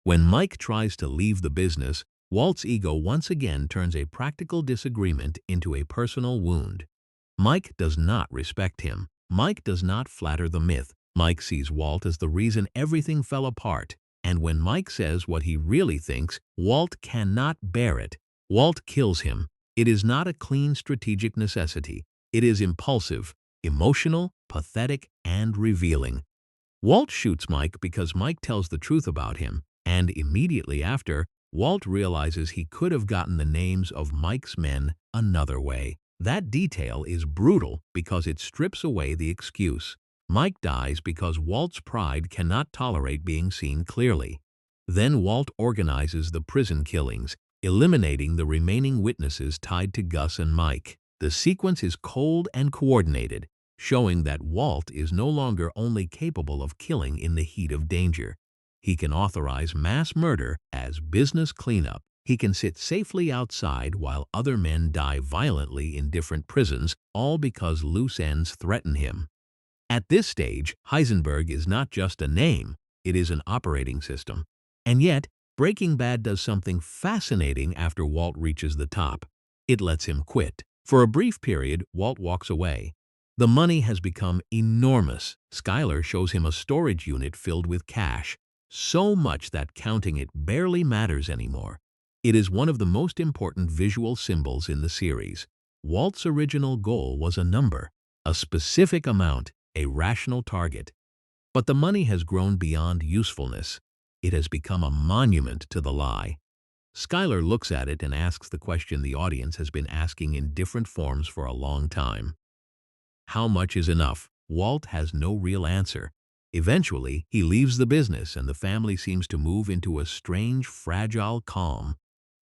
Speaker 8: When Mike tries to leave the business, Walt's ego once again turns a practical disagreement into a personal wound. Mike does not respect him. Mike does not flatter the myth. Mike sees Walt as the reason everything fell apart. And when Mike says what he really thinks, Walt cannot bear it. Walt kills him. It is not a clean strategic necessity. It is impulsive, emotional, pathetic, and revealing. Walt shoots Mike because Mike tells the truth about him, and immediately after, Walt realizes he could have gotten the names of Mike's men another way. That detail is brutal because it strips away the excuse. Mike dies because Walt's pride cannot tolerate being seen clearly. Then Walt organizes the prison killings, eliminating the remaining witnesses tied to Gus and Mike. The sequence is cold and coordinated, showing that Walt is no longer only capable of killing in the heat of danger. He can authorize mass murder as business cleanup. He can sit safely outside while other men die violently in different prisons, all because loose ends threaten him. At this stage, Heisenberg is not just a name, it is an operating system. And yet, Breaking Bad does something fascinating after Walt reaches the top. It lets him quit. For a brief period, Walt walks away. The money has become enormous. Skyler shows him a storage unit filled with cash, so much that counting it barely matters anymore. It is one of the most important visual symbols in the series. Walt's original goal was a number, a specific amount, a rational target. But the money has grown beyond usefulness. It has become a monument to the lie. Skyler looks at it and asks the question the audience has been asking in different forms for a long time. How much is enough? Walt has no real answer. Eventually, he leaves the business and the family seems to move into a strange, fragile calm.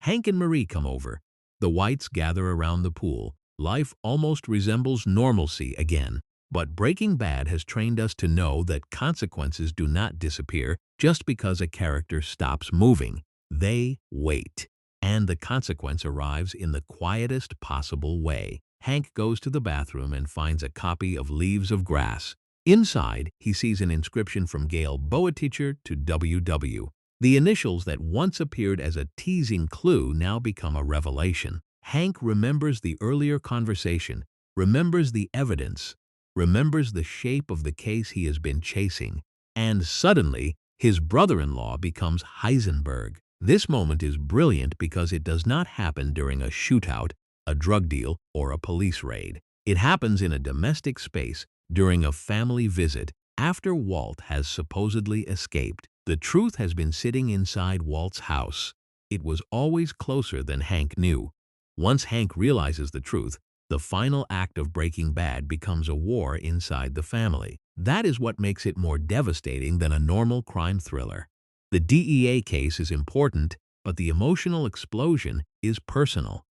Speaker 8: Hank and Marie come over. The Whites gather around the pool. Life almost resembles normalcy again. But Breaking Bad has trained us to know that consequences do not disappear just because a character stops moving. They wait. And the consequence arrives in the quietest possible way. Hank goes to the bathroom and finds a copy of Leaves of Grass. Inside, he sees an inscription from Gail Boetticher to WW. The initials that once appeared as a teasing clue now become a revelation. Hank remembers the earlier conversation, remembers the evidence, remembers the shape of the case he has been chasing, and suddenly, his brother-in-law becomes Heisenberg. This moment is brilliant because it does not happen during a shootout, a drug deal, or a police raid. It happens in a domestic space during a family visit after Walt has supposedly escaped. The truth has been sitting inside Walt's house. It was always closer than Hank knew. Once Hank realizes the truth, the final act of Breaking Bad becomes a war inside the family. That is what makes it more devastating than a normal crime thriller. The DEA case is important, but the emotional explosion is personal.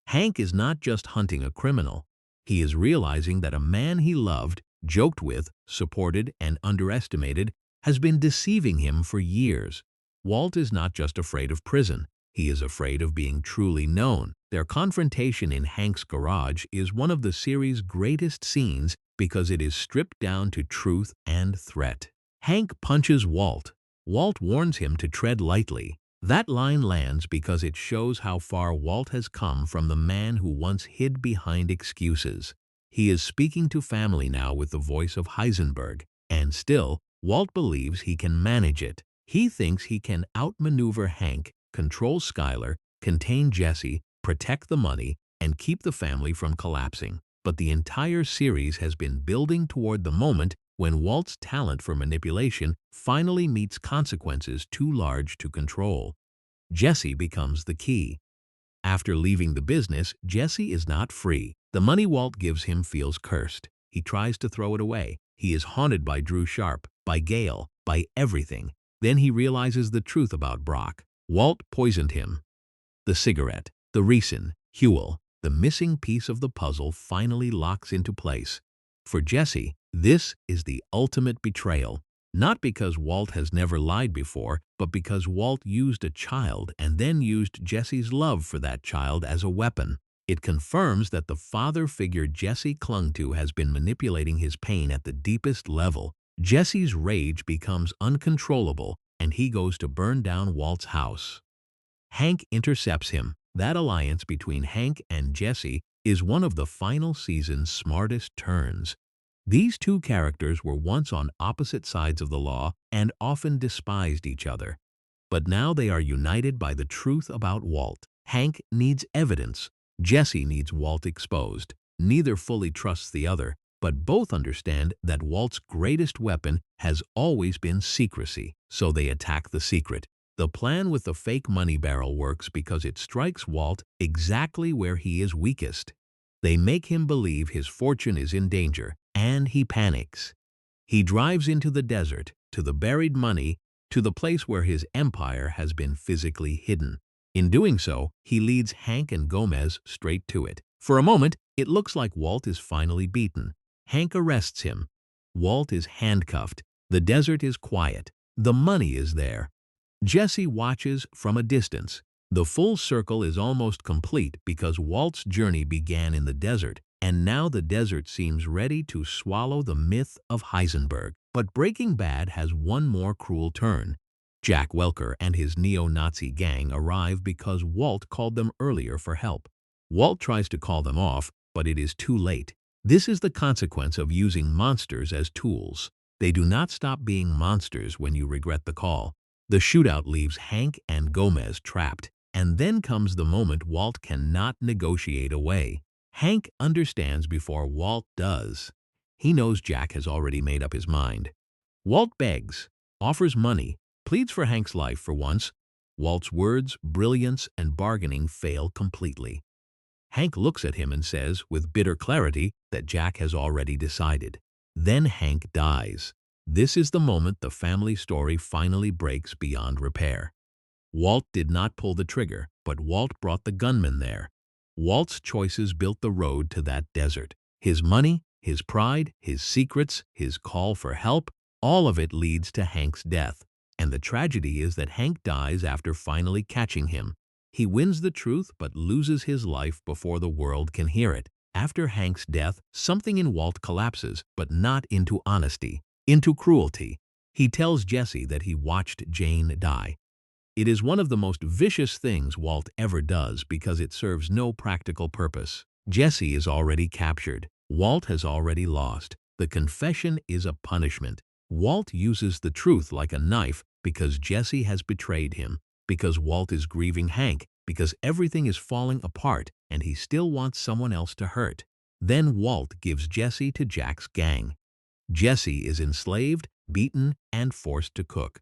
Speaker 8: Hank is not just hunting a criminal. He is realizing that a man he loved, joked with, supported, and underestimated has been deceiving him for years. Walt is not just afraid of prison. He is afraid of being truly known. Their confrontation in Hank's garage is one of the series' greatest scenes because it is stripped down to truth and threat. Hank punches Walt. Walt warns him to tread lightly. That line lands because it shows how far Walt has come from the man who once hid behind excuses. He is speaking to family now with the voice of Heisenberg, and still, Walt believes he can manage it. He thinks he can outmaneuver Hank, control Skyler, contain Jesse, protect the money, and keep the family from collapsing. But the entire series has been building toward the moment when Walt's talent for manipulation finally meets consequences too large to control. Jesse becomes the key. After leaving the business, Jesse is not free. The money Walt gives him feels cursed. He tries to throw it away. He is haunted by Drew Sharp, by Gale, by everything. Then he realizes the truth about Brock. Walt poisoned him. The cigarette, the ricin, Huel, the missing piece of the puzzle finally locks into place. For Jesse, this is the ultimate betrayal. Not because Walt has never lied before, but because Walt used a child and then used Jesse's love for that child as a weapon. It confirms that the father figure Jesse clung to has been manipulating his pain at the deepest level. Jesse's rage becomes uncontrollable, and he goes to burn down Walt's house. Hank intercepts him. That alliance between Hank and Jesse is one of the final season's smartest turns. These two characters were once on opposite sides of the law and often despised each other. But now they are united by the truth about Walt. Hank needs evidence. Jesse needs Walt exposed. Neither fully trusts the other, but both understand that Walt's greatest weapon has always been secrecy, so they attack the secret. The plan with the fake money barrel works because it strikes Walt exactly where he is weakest. They make him believe his fortune is in danger, and he panics. He drives into the desert, to the buried money, to the place where his empire has been physically hidden. In doing so, he leads Hank and Gomez straight to it. For a moment, it looks like Walt is finally beaten. Hank arrests him. Walt is handcuffed. The desert is quiet. The money is there. Jesse watches from a distance. The full circle is almost complete because Walt's journey began in the desert, and now the desert seems ready to swallow the myth of Heisenberg. But Breaking Bad has one more cruel turn. Jack Welker and his neo-Nazi gang arrive because Walt called them earlier for help. Walt tries to call them off, but it is too late. This is the consequence of using monsters as tools. They do not stop being monsters when you regret the call. The shootout leaves Hank and Gomez trapped, and then comes the moment Walt cannot negotiate away. Hank understands before Walt does. He knows Jack has already made up his mind. Walt begs, offers money, pleads for Hank's life for once. Walt's words, brilliance, and bargaining fail completely. Hank looks at him and says, with bitter clarity, that Jack has already decided. Then Hank dies. This is the moment the family story finally breaks beyond repair. Walt did not pull the trigger, but Walt brought the gunman there. Walt's choices built the road to that desert. His money, his pride, his secrets, his call for help, all of it leads to Hank's death. And the tragedy is that Hank dies after finally catching him. He wins the truth but loses his life before the world can hear it. After Hank's death, something in Walt collapses, but not into honesty, into cruelty. He tells Jesse that he watched Jane die. It is one of the most vicious things Walt ever does because it serves no practical purpose. Jesse is already captured. Walt has already lost. The confession is a punishment. Walt uses the truth like a knife because Jesse has betrayed him, because Walt is grieving Hank, because everything is falling apart and he still wants someone else to hurt. Then Walt gives Jesse to Jack's gang. Jesse is enslaved, beaten, and forced to cook.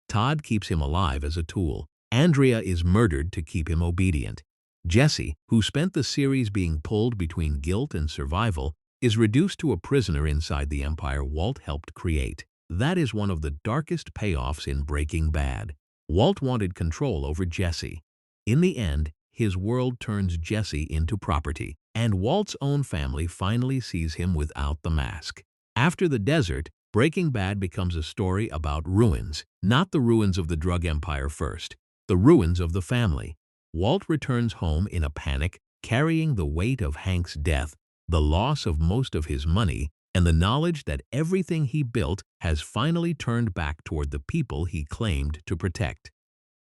Speaker 8: Todd keeps him alive as a tool. Andrea is murdered to keep him obedient. Jesse, who spent the series being pulled between guilt and survival, is reduced to a prisoner inside the empire Walt helped create. That is one of the darkest payoffs in Breaking Bad. Walt wanted control over Jesse. In the end, his world turns Jesse into property, and Walt's own family finally sees him without the mask. After the desert, Breaking Bad becomes a story about ruins, not the ruins of the drug empire first, the ruins of the family. Walt returns home in a panic, carrying the weight of Hank's death, the loss of most of his money, and the knowledge that everything he built has finally turned back toward the people he claimed to protect.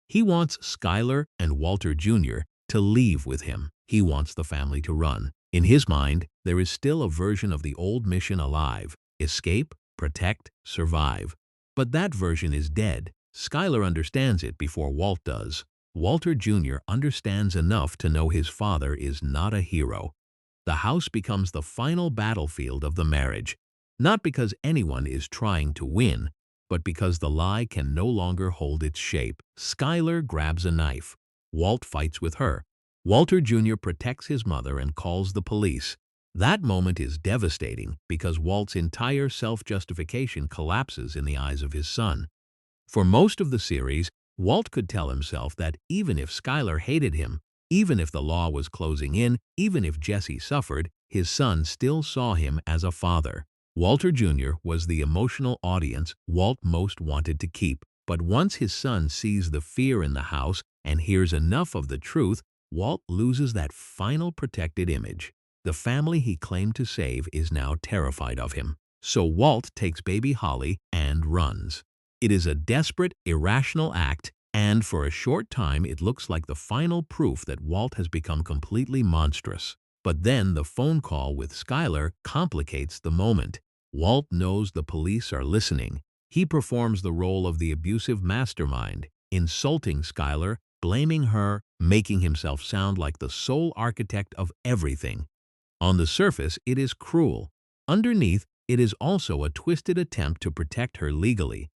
Speaker 8: He wants Skyler and Walter Jr. to leave with him. He wants the family to run. In his mind, there is still a version of the old mission alive: escape, protect, survive. But that version is dead. Skyler understands it before Walt does. Walter Jr. understands enough to know his father is not a hero. The house becomes the final battlefield of the marriage, not because anyone is trying to win, but because the lie can no longer hold its shape. Skyler grabs a knife. Walt fights with her. Walter Jr. protects his mother and calls the police. That moment is devastating because Walt's entire self-justification collapses in the eyes of his son. For most of the series, Walt could tell himself that even if Skyler hated him, even if the law was closing in, even if Jesse suffered, his son still saw him as a father. Walter Jr. was the emotional audience Walt most wanted to keep. But once his son sees the fear in the house and hears enough of the truth, Walt loses that final protected image. The family he claimed to save is now terrified of him. So Walt takes baby Holly and runs. It is a desperate, irrational act, and for a short time it looks like the final proof that Walt has become completely monstrous. But then the phone call with Skyler complicates the moment. Walt knows the police are listening. He performs the role of the abusive mastermind, insulting Skyler, blaming her, making himself sound like the sole architect of everything. On the surface, it is cruel. Underneath, it is also a twisted attempt to protect her legally.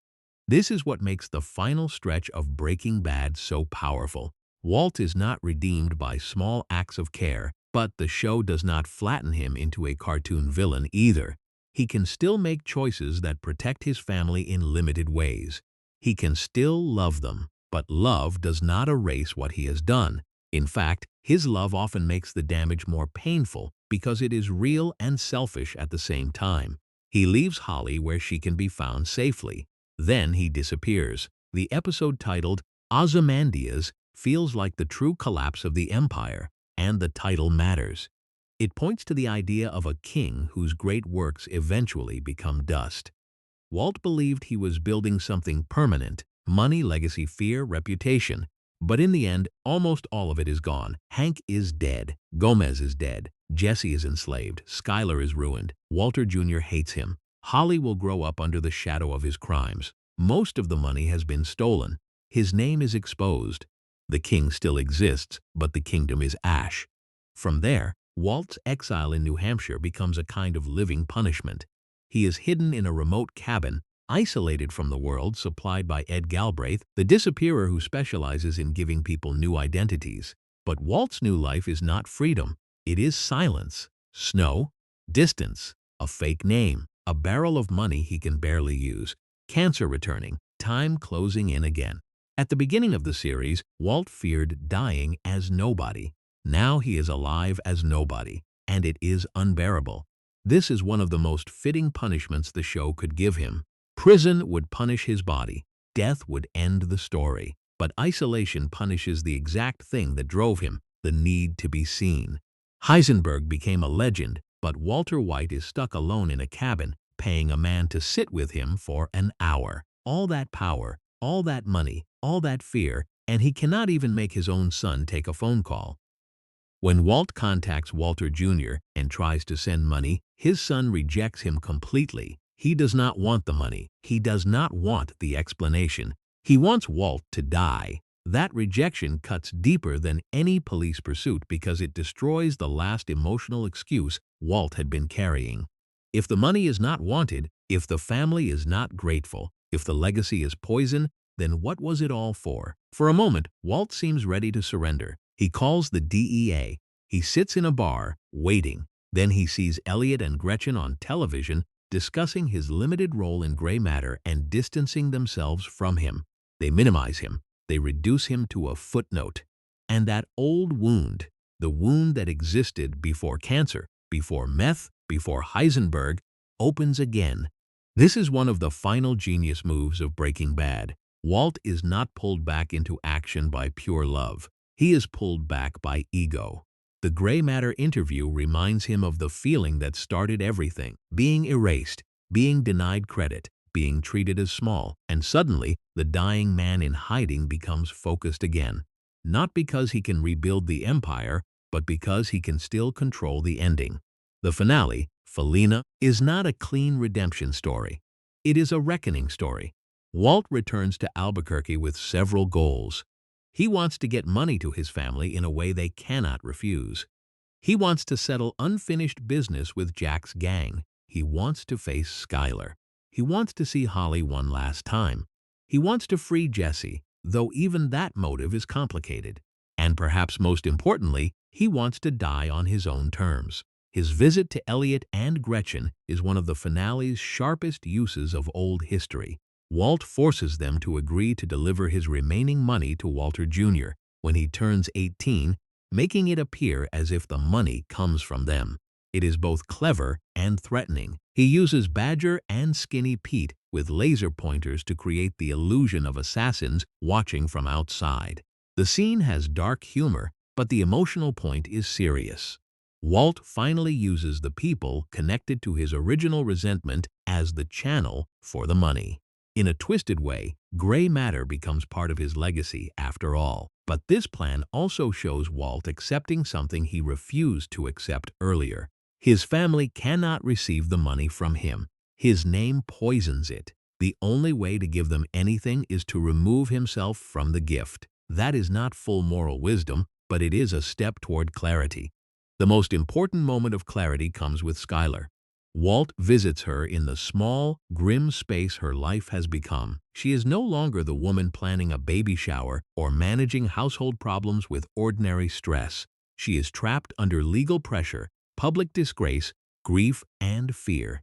Speaker 8: This is what makes the final stretch of Breaking Bad so powerful. Walt is not redeemed by small acts of care, but the show does not flatten him into a cartoon villain either. He can still make choices that protect his family in limited ways. He can still love them, but love does not erase what he has done. In fact, his love often makes the damage more painful because it is real and selfish at the same time. He leaves Holly where she can be found safely. Then he disappears. The episode titled Ozymandias feels like the true collapse of the empire, and the title matters. It points to the idea of a king whose great works eventually become dust. Walt believed he was building something permanent: money, legacy, fear, reputation. But in the end, almost all of it is gone. Hank is dead. Gomez is dead. Jesse is enslaved. Skyler is ruined. Walter Jr. hates him. Holly will grow up under the shadow of his crimes. Most of the money has been stolen. His name is exposed. The king still exists, but the kingdom is ash. From there, Walt's exile in New Hampshire becomes a kind of living punishment. He is hidden in a remote cabin, isolated from the world, supplied by Ed Galbraith, the disappearer who specializes in giving people new identities. But Walt's new life is not freedom. It is silence, snow, distance, a fake name, a barrel of money he can barely use, cancer returning, time closing in again. At the beginning of the series, Walt feared dying as nobody. Now he is alive as nobody, and it is unbearable. This is one of the most fitting punishments the show could give him. Prison would punish his body. Death would end the story. But isolation punishes the exact thing that drove him, the need to be seen. Heisenberg became a legend, but Walter White is stuck alone in a cabin, paying a man to sit with him for an hour. All that power, all that money, all that fear, and he cannot even make his own son take a phone call. When Walt contacts Walter Jr. and tries to send money, his son rejects him completely. He does not want the money. He does not want the explanation. He wants Walt to die. That rejection cuts deeper than any police pursuit because it destroys the last emotional excuse Walt had been carrying. If the money is not wanted, if the family is not grateful, if the legacy is poison, then what was it all for? For a moment, Walt seems ready to surrender. He calls the DEA. He sits in a bar, waiting. Then he sees Elliot and Gretchen on television discussing his limited role in gray matter and distancing themselves from him. They minimize him. They reduce him to a footnote. And that old wound, the wound that existed before cancer, before meth, before Heisenberg, opens again. This is one of the final genius moves of Breaking Bad. Walt is not pulled back into action by pure love. He is pulled back by ego. The gray matter interview reminds him of the feeling that started everything, being erased, being denied credit, being treated as small, and suddenly the dying man in hiding becomes focused again. Not because he can rebuild the empire, but because he can still control the ending. The finale, Felina, is not a clean redemption story. It is a reckoning story. Walt returns to Albuquerque with several goals. He wants to get money to his family in a way they cannot refuse. He wants to settle unfinished business with Jack's gang. He wants to face Skyler. He wants to see Holly one last time. He wants to free Jesse, though even that motive is complicated. And perhaps most importantly, he wants to die on his own terms. His visit to Elliot and Gretchen is one of the finale's sharpest uses of old history. Walt forces them to agree to deliver his remaining money to Walter Jr. when he turns 18, making it appear as if the money comes from them. It is both clever and threatening. He uses Badger and Skinny Pete with laser pointers to create the illusion of assassins watching from outside. The scene has dark humor, but the emotional point is serious. Walt finally uses the people connected to his original resentment as the channel for the money. In a twisted way, gray matter becomes part of his legacy after all. But this plan also shows Walt accepting something he refused to accept earlier. His family cannot receive the money from him. His name poisons it. The only way to give them anything is to remove himself from the gift. That is not full moral wisdom, but it is a step toward clarity. The most important moment of clarity comes with Skyler. Walt visits her in the small, grim space her life has become. She is no longer the woman planning a baby shower or managing household problems with ordinary stress. She is trapped under legal pressure, public disgrace, grief, and fear.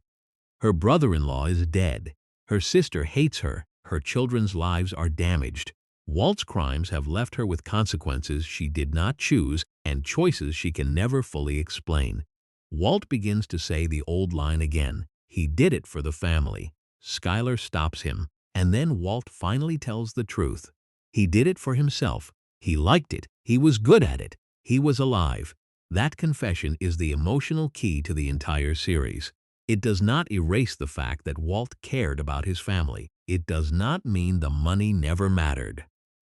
Speaker 8: Her brother-in-law is dead. Her sister hates her. Her children's lives are damaged. Walt's crimes have left her with consequences she did not choose and choices she can never fully explain. Walt begins to say the old line again. He did it for the family. Skyler stops him, and then Walt finally tells the truth. He did it for himself. He liked it. He was good at it. He was alive. That confession is the emotional key to the entire series. It does not erase the fact that Walt cared about his family. It does not mean the money never mattered.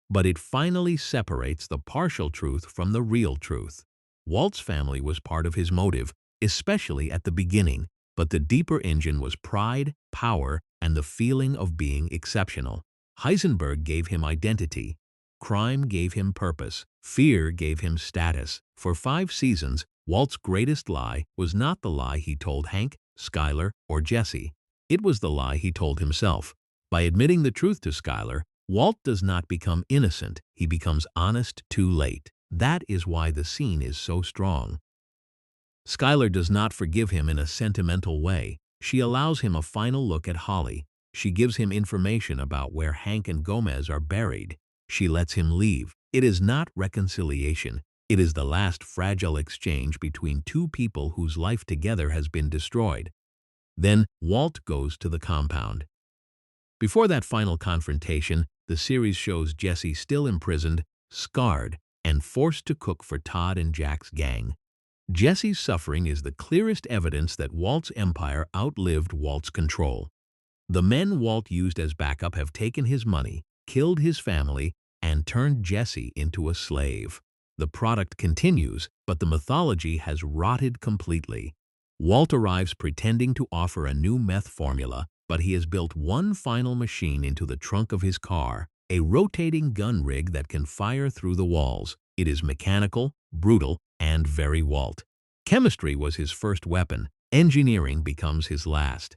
Speaker 8: But it finally separates the partial truth from the real truth. Walt's family was part of his motive, especially at the beginning, but the deeper engine was pride, power, and the feeling of being exceptional. Heisenberg gave him identity. Crime gave him purpose. Fear gave him status. For 5 seasons, Walt's greatest lie was not the lie he told Hank, Skyler, or Jesse. It was the lie he told himself. By admitting the truth to Skyler, Walt does not become innocent. He becomes honest too late. That is why the scene is so strong. Skyler does not forgive him in a sentimental way. She allows him a final look at Holly. She gives him information about where Hank and Gomez are buried. She lets him leave. It is not reconciliation. It is the last fragile exchange between two people whose life together has been destroyed. Then Walt goes to the compound. Before that final confrontation, the series shows Jesse still imprisoned, scarred, and forced to cook for Todd and Jack's gang. Jesse's suffering is the clearest evidence that Walt's empire outlived Walt's control. The men Walt used as backup have taken his money, killed his family, and turned Jesse into a slave. The product continues, but the mythology has rotted completely. Walt arrives pretending to offer a new meth formula, but he has built one final machine into the trunk of his car, a rotating gun rig that can fire through the walls. It is mechanical, brutal, and very Walt. Chemistry was his first weapon. Engineering becomes his last.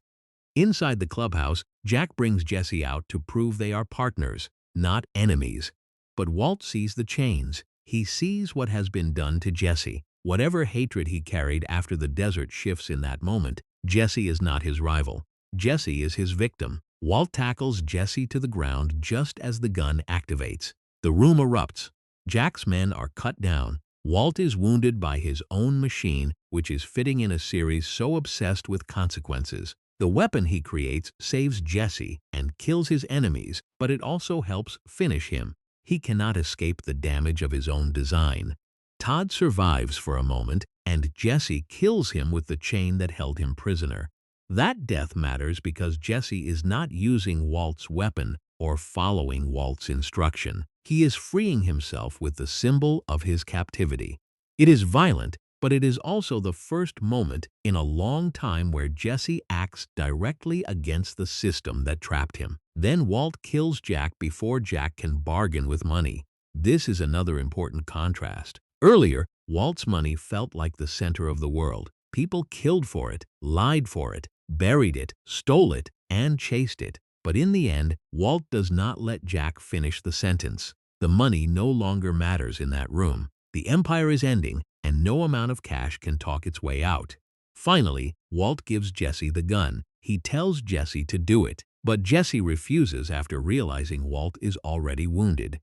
Speaker 8: Inside the clubhouse, Jack brings Jesse out to prove they are partners, not enemies. But Walt sees the chains. He sees what has been done to Jesse. Whatever hatred he carried after the desert shifts in that moment, Jesse is not his rival. Jesse is his victim. Walt tackles Jesse to the ground just as the gun activates. The room erupts. Jack's men are cut down. Walt is wounded by his own machine, which is fitting in a series so obsessed with consequences. The weapon he creates saves Jesse and kills his enemies, but it also helps finish him. He cannot escape the damage of his own design. Todd survives for a moment, and Jesse kills him with the chain that held him prisoner. That death matters because Jesse is not using Walt's weapon or following Walt's instruction. He is freeing himself with the symbol of his captivity. It is violent, but it is also the first moment in a long time where Jesse acts directly against the system that trapped him. Then Walt kills Jack before Jack can bargain with money. This is another important contrast. Earlier, Walt's money felt like the center of the world. People killed for it, lied for it, buried it, stole it, and chased it. But in the end, Walt does not let Jack finish the sentence. The money no longer matters in that room. The empire is ending, and no amount of cash can talk its way out. Finally, Walt gives Jesse the gun. He tells Jesse to do it, but Jesse refuses after realizing Walt is already wounded.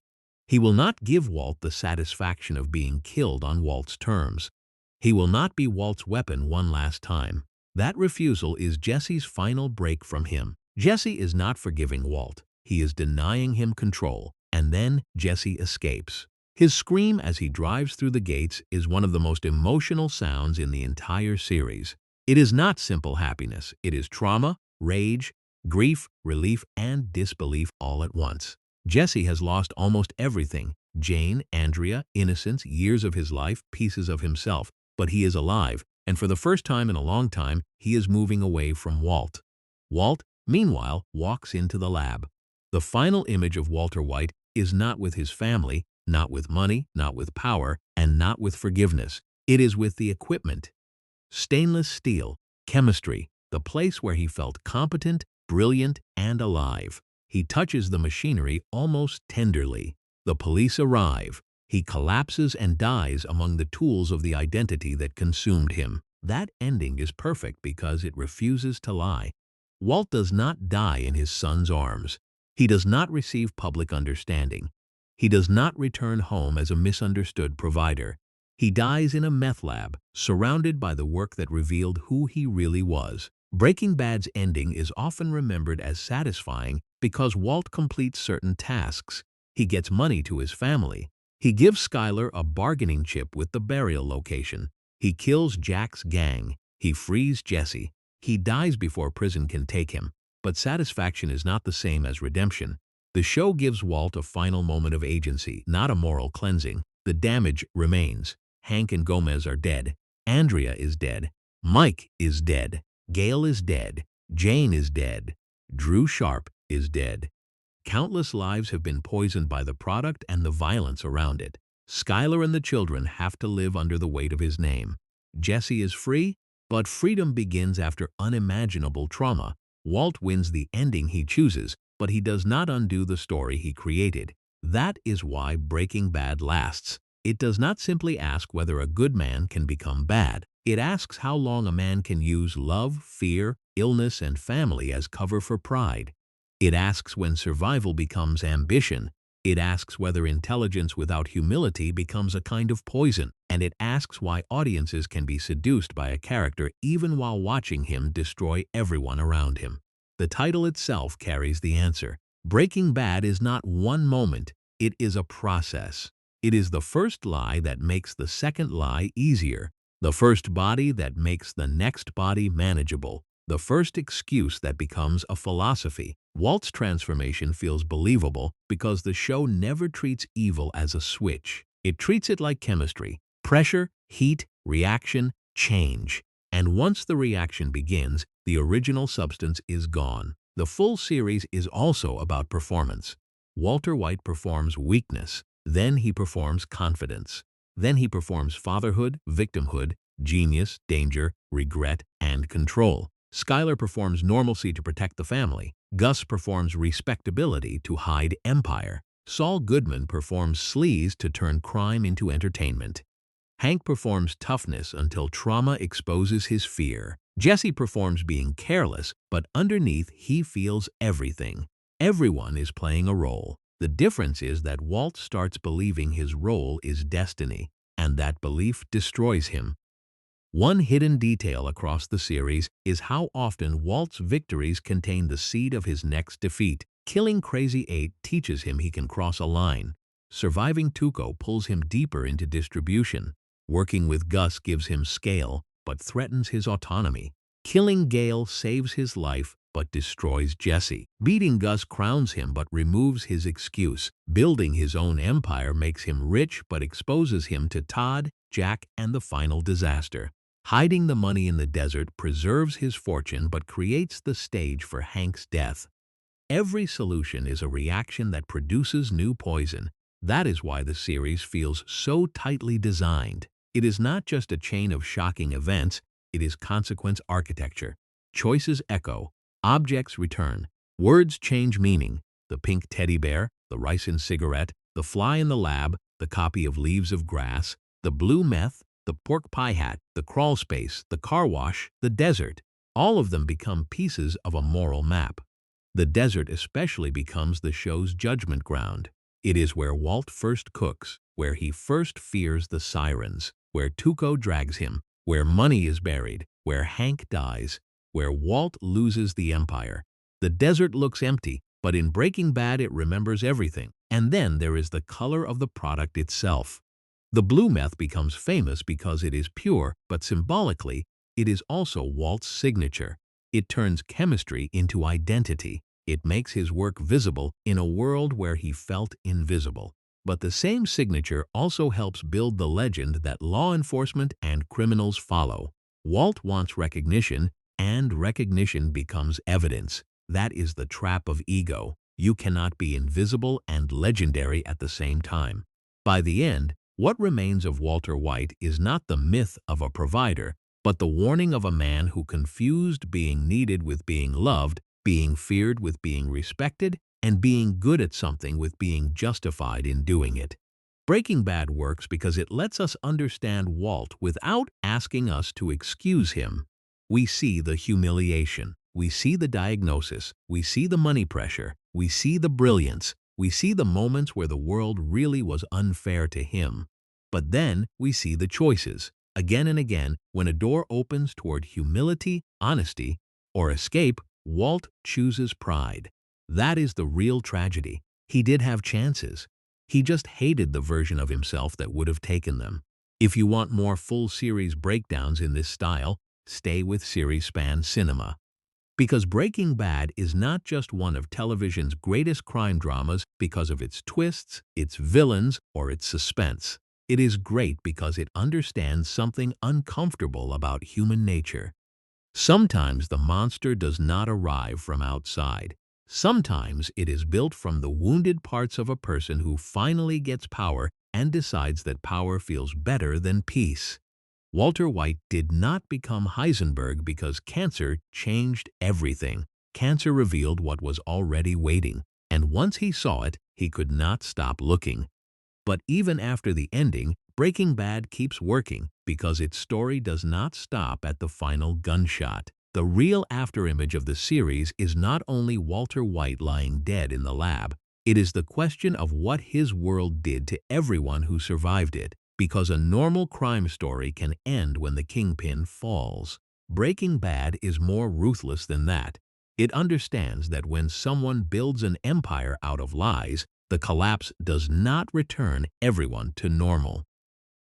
Speaker 8: He will not give Walt the satisfaction of being killed on Walt's terms. He will not be Walt's weapon one last time. That refusal is Jesse's final break from him. Jesse is not forgiving Walt. He is denying him control, and then Jesse escapes. His scream as he drives through the gates is one of the most emotional sounds in the entire series. It is not simple happiness. It is trauma, rage, grief, relief, and disbelief all at once. Jesse has lost almost everything: Jane, Andrea, innocence, years of his life, pieces of himself. But he is alive, and for the first time in a long time, he is moving away from Walt. Walt, meanwhile, walks into the lab. The final image of Walter White is not with his family, not with money, not with power, and not with forgiveness. It is with the equipment. Stainless steel, chemistry, the place where he felt competent, brilliant, and alive. He touches the machinery almost tenderly. The police arrive. He collapses and dies among the tools of the identity that consumed him. That ending is perfect because it refuses to lie. Walt does not die in his son's arms. He does not receive public understanding. He does not return home as a misunderstood provider. He dies in a meth lab, surrounded by the work that revealed who he really was. Breaking Bad's ending is often remembered as satisfying because Walt completes certain tasks. He gets money to his family. He gives Skyler a bargaining chip with the burial location. He kills Jack's gang. He frees Jesse. He dies before prison can take him. But satisfaction is not the same as redemption. The show gives Walt a final moment of agency, not a moral cleansing. The damage remains. Hank and Gomez are dead. Andrea is dead. Mike is dead. Gail is dead. Jane is dead. Drew Sharp is dead. Countless lives have been poisoned by the product and the violence around it. Skyler and the children have to live under the weight of his name. Jesse is free, but freedom begins after unimaginable trauma. Walt wins the ending he chooses, but he does not undo the story he created. That is why Breaking Bad lasts. It does not simply ask whether a good man can become bad. It asks how long a man can use love, fear, illness, and family as cover for pride. It asks when survival becomes ambition. It asks whether intelligence without humility becomes a kind of poison. And it asks why audiences can be seduced by a character even while watching him destroy everyone around him. The title itself carries the answer. Breaking Bad is not one moment, it is a process. It is the first lie that makes the second lie easier, the first body that makes the next body manageable, the first excuse that becomes a philosophy. Walt's transformation feels believable because the show never treats evil as a switch. It treats it like chemistry: pressure, heat, reaction, change. And once the reaction begins, the original substance is gone. The full series is also about performance. Walter White performs weakness, then he performs confidence. Then he performs fatherhood, victimhood, genius, danger, regret, and control. Skyler performs normalcy to protect the family. Gus performs respectability to hide empire. Saul Goodman performs sleaze to turn crime into entertainment. Hank performs toughness until trauma exposes his fear. Jesse performs being careless, but underneath he feels everything. Everyone is playing a role. The difference is that Walt starts believing his role is destiny, and that belief destroys him. One hidden detail across the series is how often Walt's victories contain the seed of his next defeat. Killing Crazy 8 teaches him he can cross a line. Surviving Tuco pulls him deeper into distribution. Working with Gus gives him scale, but threatens his autonomy. Killing Gale saves his life, but destroys Jesse. Beating Gus crowns him, but removes his excuse. Building his own empire makes him rich, but exposes him to Todd, Jack, and the final disaster. Hiding the money in the desert preserves his fortune, but creates the stage for Hank's death. Every solution is a reaction that produces new poison. That is why the series feels so tightly designed. It is not just a chain of shocking events, it is consequence architecture. Choices echo, objects return, words change meaning. The pink teddy bear, the ricin cigarette, the fly in the lab, the copy of Leaves of Grass, the blue meth, the pork pie hat, the crawl space, the car wash, the desert. All of them become pieces of a moral map. The desert especially becomes the show's judgment ground. It is where Walt first cooks, where he first fears the sirens, where Tuco drags him, where money is buried, where Hank dies, where Walt loses the empire. The desert looks empty, but in Breaking Bad it remembers everything. And then there is the color of the product itself. The blue meth becomes famous because it is pure, but symbolically, it is also Walt's signature. It turns chemistry into identity. It makes his work visible in a world where he felt invisible. But the same signature also helps build the legend that law enforcement and criminals follow. Walt wants recognition, and recognition becomes evidence. That is the trap of ego. You cannot be invisible and legendary at the same time. By the end, what remains of Walter White is not the myth of a provider, but the warning of a man who confused being needed with being loved, being feared with being respected, and being good at something with being justified in doing it. Breaking Bad works because it lets us understand Walt without asking us to excuse him. We see the humiliation, we see the diagnosis, we see the money pressure, we see the brilliance, we see the moments where the world really was unfair to him. But then we see the choices. Again and again, when a door opens toward humility, honesty, or escape, Walt chooses pride. That is the real tragedy. He did have chances. He just hated the version of himself that would have taken them. If you want more full series breakdowns in this style, stay with Series Span Cinema. Because Breaking Bad is not just one of television's greatest crime dramas because of its twists, its villains, or its suspense. It is great because it understands something uncomfortable about human nature. Sometimes the monster does not arrive from outside. Sometimes it is built from the wounded parts of a person who finally gets power and decides that power feels better than peace. Walter White did not become Heisenberg because cancer changed everything. Cancer revealed what was already waiting, and once he saw it, he could not stop looking. But even after the ending, Breaking Bad keeps working because its story does not stop at the final gunshot. The real afterimage of the series is not only Walter White lying dead in the lab, it is the question of what his world did to everyone who survived it, because a normal crime story can end when the kingpin falls. Breaking Bad is more ruthless than that. It understands that when someone builds an empire out of lies, the collapse does not return everyone to normal.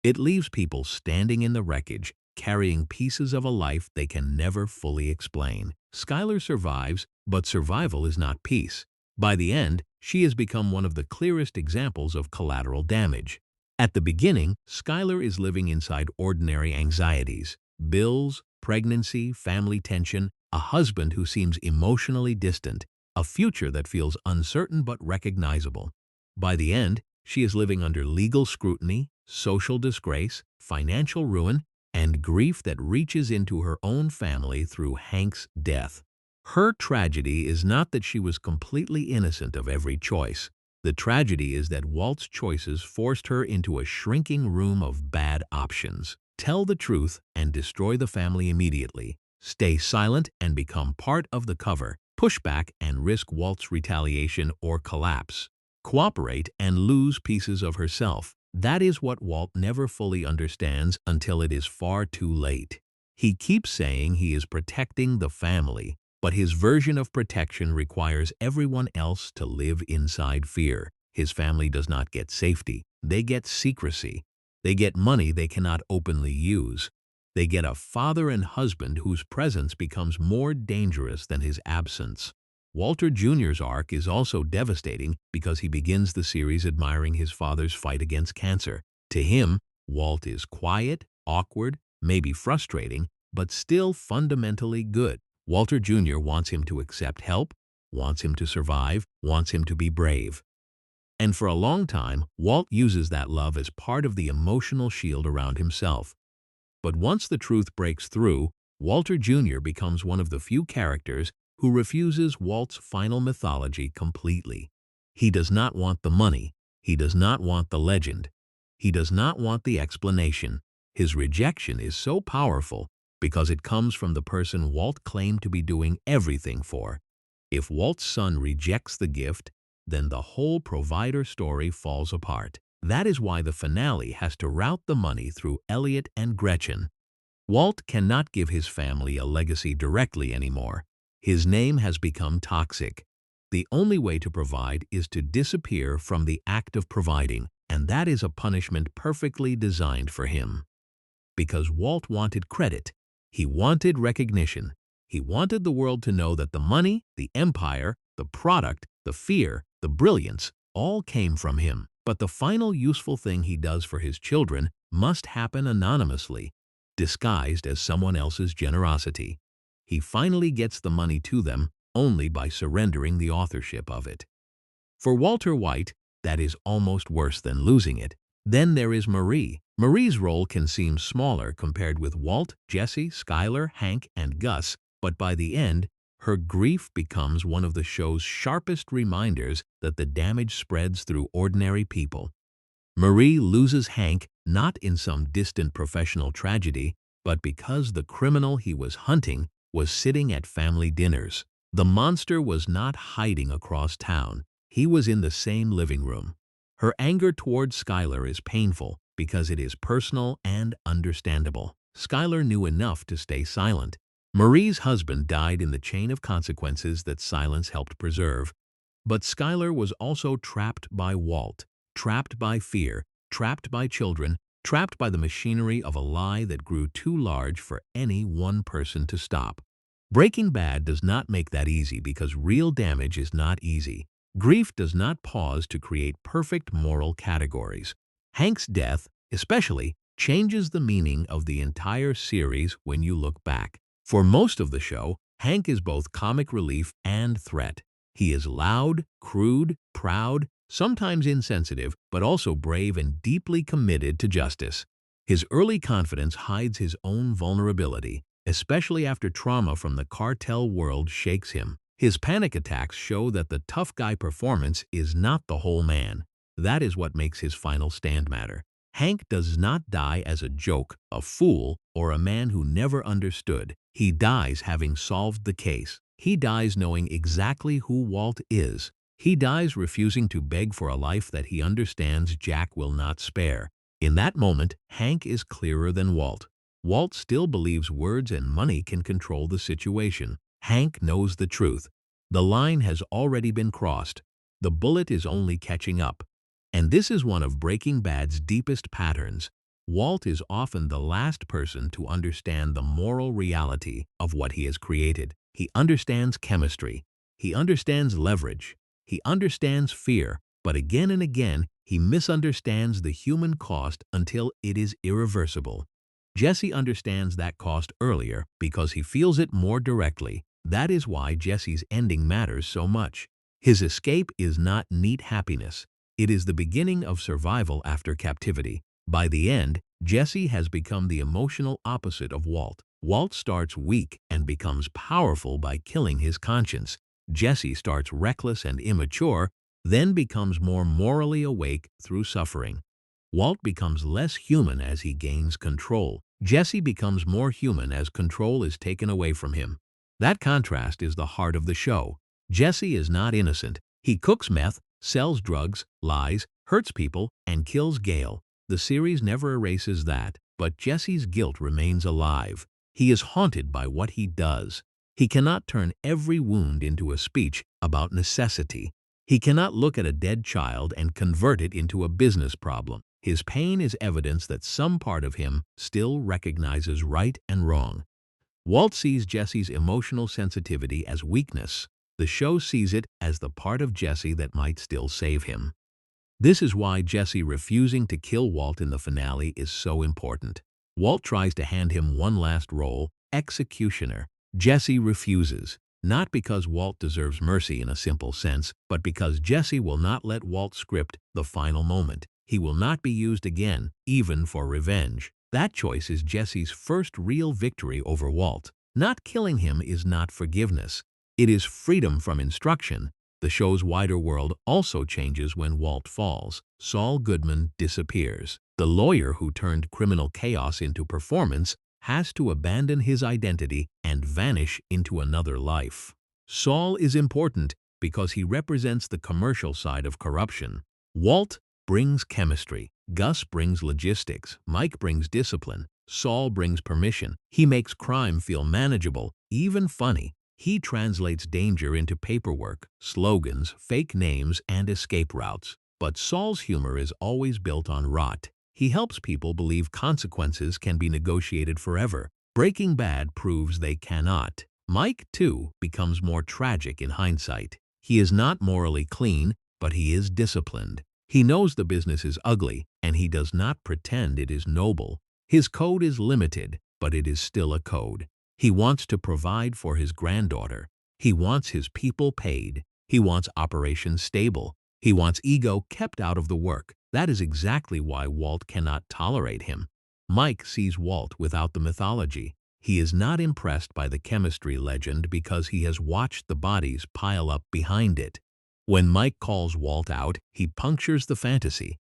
Speaker 8: It leaves people standing in the wreckage, carrying pieces of a life they can never fully explain. Skyler survives, but survival is not peace. By the end, she has become one of the clearest examples of collateral damage. At the beginning, Skyler is living inside ordinary anxieties: bills, pregnancy, family tension, a husband who seems emotionally distant, a future that feels uncertain but recognizable. By the end, she is living under legal scrutiny, social disgrace, financial ruin, and grief that reaches into her own family through Hank's death. Her tragedy is not that she was completely innocent of every choice. The tragedy is that Walt's choices forced her into a shrinking room of bad options. Tell the truth and destroy the family immediately. Stay silent and become part of the cover. Push back and risk Walt's retaliation or collapse. Cooperate and lose pieces of herself. That is what Walt never fully understands until it is far too late. He keeps saying he is protecting the family, but his version of protection requires everyone else to live inside fear. His family does not get safety. They get secrecy. They get money they cannot openly use. They get a father and husband whose presence becomes more dangerous than his absence. Walter Jr.'s arc is also devastating because he begins the series admiring his father's fight against cancer. To him, Walt is quiet, awkward, maybe frustrating, but still fundamentally good. Walter Jr. wants him to accept help, wants him to survive, wants him to be brave. And for a long time, Walt uses that love as part of the emotional shield around himself. But once the truth breaks through, Walter Jr. becomes one of the few characters who refuses Walt's final mythology completely. He does not want the money. He does not want the legend. He does not want the explanation. His rejection is so powerful because it comes from the person Walt claimed to be doing everything for. If Walt's son rejects the gift, then the whole provider story falls apart. That is why the finale has to route the money through Elliot and Gretchen. Walt cannot give his family a legacy directly anymore. His name has become toxic. The only way to provide is to disappear from the act of providing, and that is a punishment perfectly designed for him. Because Walt wanted credit. He wanted recognition. He wanted the world to know that the money, the empire, the product, the fear, the brilliance, all came from him. But the final useful thing he does for his children must happen anonymously, disguised as someone else's generosity. He finally gets the money to them only by surrendering the authorship of it. For Walter White, that is almost worse than losing it. Then there is Marie. Marie's role can seem smaller compared with Walt, Jesse, Skyler, Hank, and Gus, but by the end, her grief becomes one of the show's sharpest reminders that the damage spreads through ordinary people. Marie loses Hank not in some distant professional tragedy, but because the criminal he was hunting was sitting at family dinners. The monster was not hiding across town. He was in the same living room. Her anger toward Skyler is painful because it is personal and understandable. Skyler knew enough to stay silent. Marie's husband died in the chain of consequences that silence helped preserve. But Skyler was also trapped by Walt, trapped by fear, trapped by children, trapped by the machinery of a lie that grew too large for any one person to stop. Breaking Bad does not make that easy because real damage is not easy. Grief does not pause to create perfect moral categories. Hank's death, especially, changes the meaning of the entire series when you look back. For most of the show, Hank is both comic relief and threat. He is loud, crude, proud, sometimes insensitive, but also brave and deeply committed to justice. His early confidence hides his own vulnerability, especially after trauma from the cartel world shakes him. His panic attacks show that the tough guy performance is not the whole man. That is what makes his final stand matter. Hank does not die as a joke, a fool, or a man who never understood. He dies having solved the case. He dies knowing exactly who Walt is. He dies refusing to beg for a life that he understands Jack will not spare. In that moment, Hank is clearer than Walt. Walt still believes words and money can control the situation. Hank knows the truth. The line has already been crossed. The bullet is only catching up. And this is one of Breaking Bad's deepest patterns. Walt is often the last person to understand the moral reality of what he has created. He understands chemistry. He understands leverage. He understands fear. But again and again, he misunderstands the human cost until it is irreversible. Jesse understands that cost earlier because he feels it more directly. That is why Jesse's ending matters so much. His escape is not neat happiness. It is the beginning of survival after captivity. By the end, Jesse has become the emotional opposite of Walt. Walt starts weak and becomes powerful by killing his conscience. Jesse starts reckless and immature, then becomes more morally awake through suffering. Walt becomes less human as he gains control. Jesse becomes more human as control is taken away from him. That contrast is the heart of the show. Jesse is not innocent. He cooks meth, sells drugs, lies, hurts people, and kills Gale. The series never erases that, but Jesse's guilt remains alive. He is haunted by what he does. He cannot turn every wound into a speech about necessity. He cannot look at a dead child and convert it into a business problem. His pain is evidence that some part of him still recognizes right and wrong. Walt sees Jesse's emotional sensitivity as weakness. The show sees it as the part of Jesse that might still save him. This is why Jesse refusing to kill Walt in the finale is so important. Walt tries to hand him one last role, executioner. Jesse refuses, not because Walt deserves mercy in a simple sense, but because Jesse will not let Walt script the final moment. He will not be used again, even for revenge. That choice is Jesse's first real victory over Walt. Not killing him is not forgiveness. It is freedom from instruction. The show's wider world also changes when Walt falls. Saul Goodman disappears. The lawyer who turned criminal chaos into performance has to abandon his identity and vanish into another life. Saul is important because he represents the commercial side of corruption. Walt brings chemistry. Gus brings logistics. Mike brings discipline. Saul brings permission. He makes crime feel manageable, even funny. He translates danger into paperwork, slogans, fake names, and escape routes. But Saul's humor is always built on rot. He helps people believe consequences can be negotiated forever. Breaking Bad proves they cannot. Mike, too, becomes more tragic in hindsight. He is not morally clean, but he is disciplined. He knows the business is ugly, and he does not pretend it is noble. His code is limited, but it is still a code. He wants to provide for his granddaughter. He wants his people paid. He wants operations stable. He wants ego kept out of the work. That is exactly why Walt cannot tolerate him. Mike sees Walt without the mythology. He is not impressed by the chemistry legend because he has watched the bodies pile up behind it. When Mike calls Walt out, he punctures the fantasy.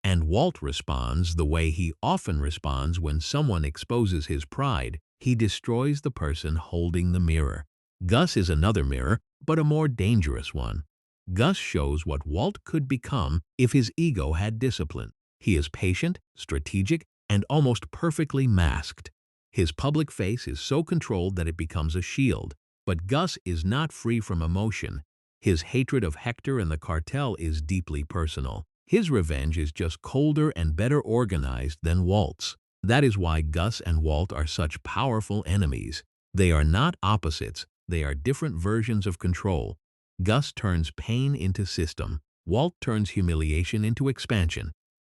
Speaker 8: And Walt responds the way he often responds when someone exposes his pride. He destroys the person holding the mirror. Gus is another mirror, but a more dangerous one. Gus shows what Walt could become if his ego had discipline. He is patient, strategic, and almost perfectly masked. His public face is so controlled that it becomes a shield. But Gus is not free from emotion. His hatred of Hector and the cartel is deeply personal. His revenge is just colder and better organized than Walt's. That is why Gus and Walt are such powerful enemies. They are not opposites. They are different versions of control. Gus turns pain into system. Walt turns humiliation into expansion.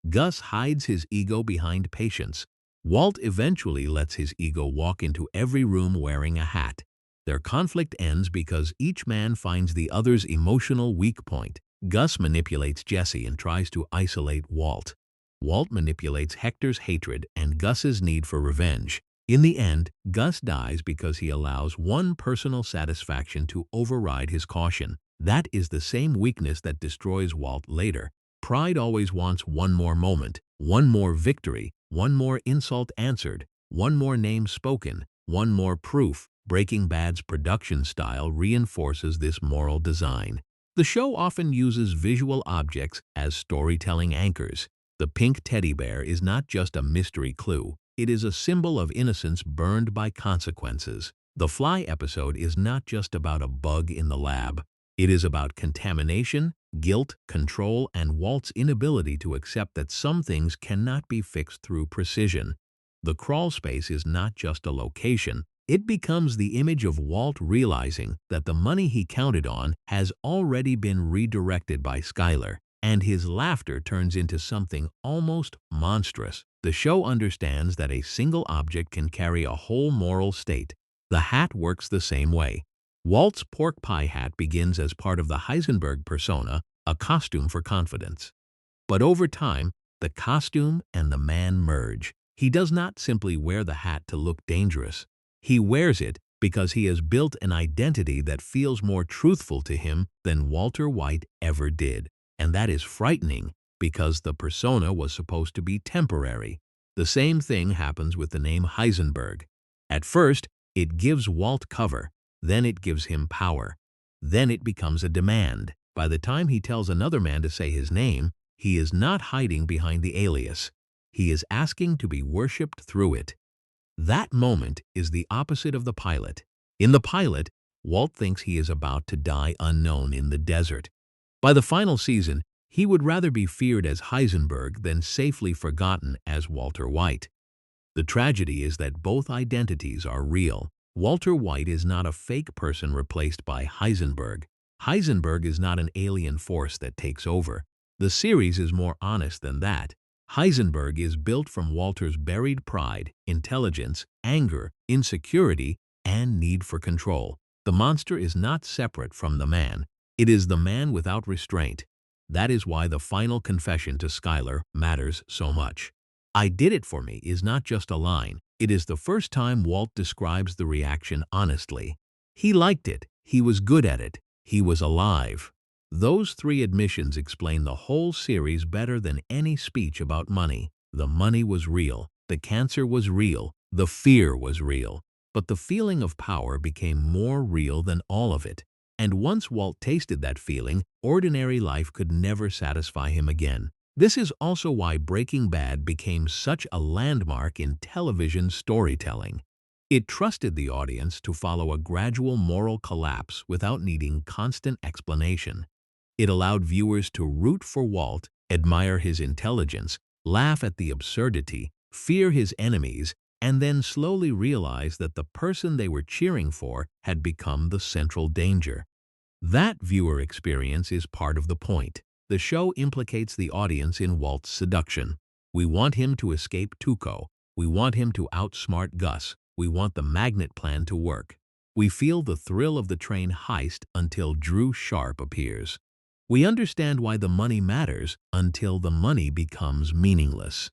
Speaker 8: Gus hides his ego behind patience. Walt eventually lets his ego walk into every room wearing a hat. Their conflict ends because each man finds the other's emotional weak point. Gus manipulates Jesse and tries to isolate Walt. Walt manipulates Hector's hatred and Gus's need for revenge. In the end, Gus dies because he allows one personal satisfaction to override his caution. That is the same weakness that destroys Walt later. Pride always wants one more moment. One more victory, one more insult answered, one more name spoken, one more proof. Breaking Bad's production style reinforces this moral design. The show often uses visual objects as storytelling anchors. The pink teddy bear is not just a mystery clue. It is a symbol of innocence burned by consequences. The Fly episode is not just about a bug in the lab. It is about contamination, guilt, control, and Walt's inability to accept that some things cannot be fixed through precision. The crawl space is not just a location. It becomes the image of Walt realizing that the money he counted on has already been redirected by Skyler, and his laughter turns into something almost monstrous. The show understands that a single object can carry a whole moral state. The hat works the same way. Walt's pork pie hat begins as part of the Heisenberg persona, a costume for confidence. But over time, the costume and the man merge. He does not simply wear the hat to look dangerous. He wears it because he has built an identity that feels more truthful to him than Walter White ever did. And that is frightening because the persona was supposed to be temporary. The same thing happens with the name Heisenberg. At first, it gives Walt cover. Then it gives him power. Then it becomes a demand. By the time he tells another man to say his name, he is not hiding behind the alias. He is asking to be worshipped through it. That moment is the opposite of the pilot. In the pilot, Walt thinks he is about to die unknown in the desert. By the final season, he would rather be feared as Heisenberg than safely forgotten as Walter White. The tragedy is that both identities are real. Walter White is not a fake person replaced by Heisenberg. Heisenberg is not an alien force that takes over. The series is more honest than that. Heisenberg is built from Walter's buried pride, intelligence, anger, insecurity, and need for control. The monster is not separate from the man. It is the man without restraint. That is why the final confession to Skyler matters so much. "I did it for me" is not just a line. It is the first time Walt describes the reaction honestly. He liked it. He was good at it. He was alive. Those three admissions explain the whole series better than any speech about money. The money was real. The cancer was real. The fear was real. But the feeling of power became more real than all of it. And once Walt tasted that feeling, ordinary life could never satisfy him again. This is also why Breaking Bad became such a landmark in television storytelling. It trusted the audience to follow a gradual moral collapse without needing constant explanation. It allowed viewers to root for Walt, admire his intelligence, laugh at the absurdity, fear his enemies, and then slowly realize that the person they were cheering for had become the central danger. That viewer experience is part of the point. The show implicates the audience in Walt's seduction. We want him to escape Tuco. We want him to outsmart Gus. We want the magnet plan to work. We feel the thrill of the train heist until Drew Sharp appears. We understand why the money matters until the money becomes meaningless.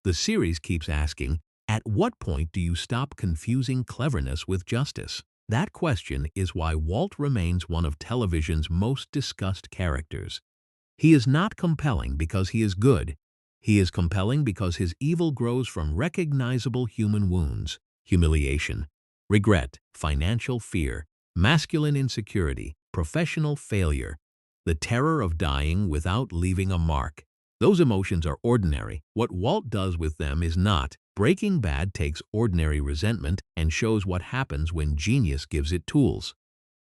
Speaker 8: The series keeps asking, at what point do you stop confusing cleverness with justice? That question is why Walt remains one of television's most discussed characters. He is not compelling because he is good. He is compelling because his evil grows from recognizable human wounds: humiliation, regret, financial fear, masculine insecurity, professional failure, the terror of dying without leaving a mark. Those emotions are ordinary. What Walt does with them is not. Breaking Bad takes ordinary resentment and shows what happens when genius gives it tools.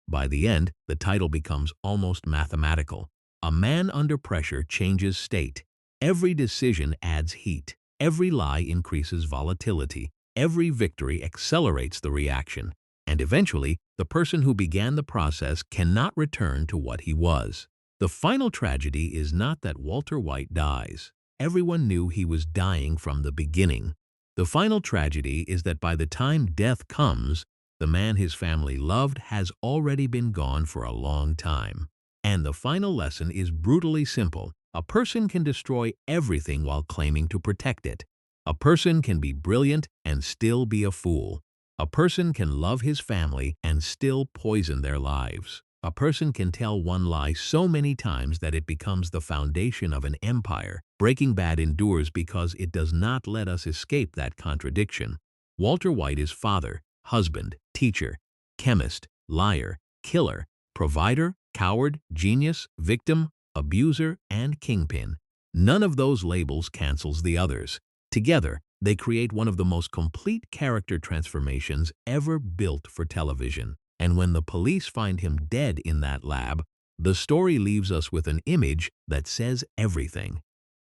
Speaker 8: By the end, the title becomes almost mathematical. A man under pressure changes state. Every decision adds heat. Every lie increases volatility. Every victory accelerates the reaction. And eventually, the person who began the process cannot return to what he was. The final tragedy is not that Walter White dies. Everyone knew he was dying from the beginning. The final tragedy is that by the time death comes, the man his family loved has already been gone for a long time. And the final lesson is brutally simple. A person can destroy everything while claiming to protect it. A person can be brilliant and still be a fool. A person can love his family and still poison their lives. A person can tell one lie so many times that it becomes the foundation of an empire. Breaking Bad endures because it does not let us escape that contradiction. Walter White is father, husband, teacher, chemist, liar, killer, provider, coward, genius, victim, abuser, and kingpin. None of those labels cancels the others. Together, they create one of the most complete character transformations ever built for television. And when the police find him dead in that lab, the story leaves us with an image that says everything.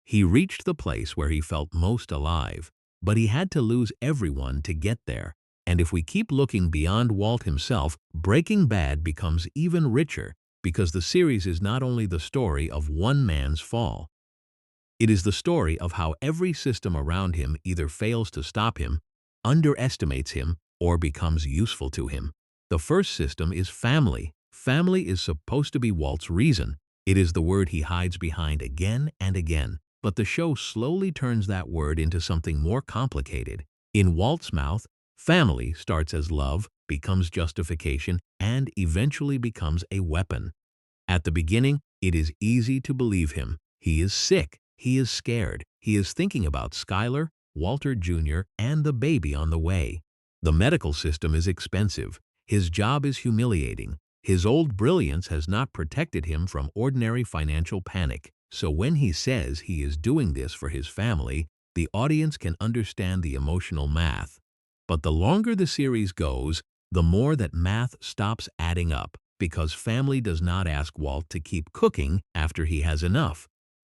Speaker 8: He reached the place where he felt most alive, but he had to lose everyone to get there. And if we keep looking beyond Walt himself, Breaking Bad becomes even richer because the series is not only the story of one man's fall. It is the story of how every system around him either fails to stop him, underestimates him, or becomes useful to him. The first system is family. Family is supposed to be Walt's reason. It is the word he hides behind again and again. But the show slowly turns that word into something more complicated. In Walt's mouth, family starts as love, becomes justification, and eventually becomes a weapon. At the beginning, it is easy to believe him. He is sick. He is scared. He is thinking about Skyler, Walter Jr., and the baby on the way. The medical system is expensive. His job is humiliating. His old brilliance has not protected him from ordinary financial panic. So when he says he is doing this for his family, the audience can understand the emotional math. But the longer the series goes, the more that math stops adding up, because family does not ask Walt to keep cooking after he has enough.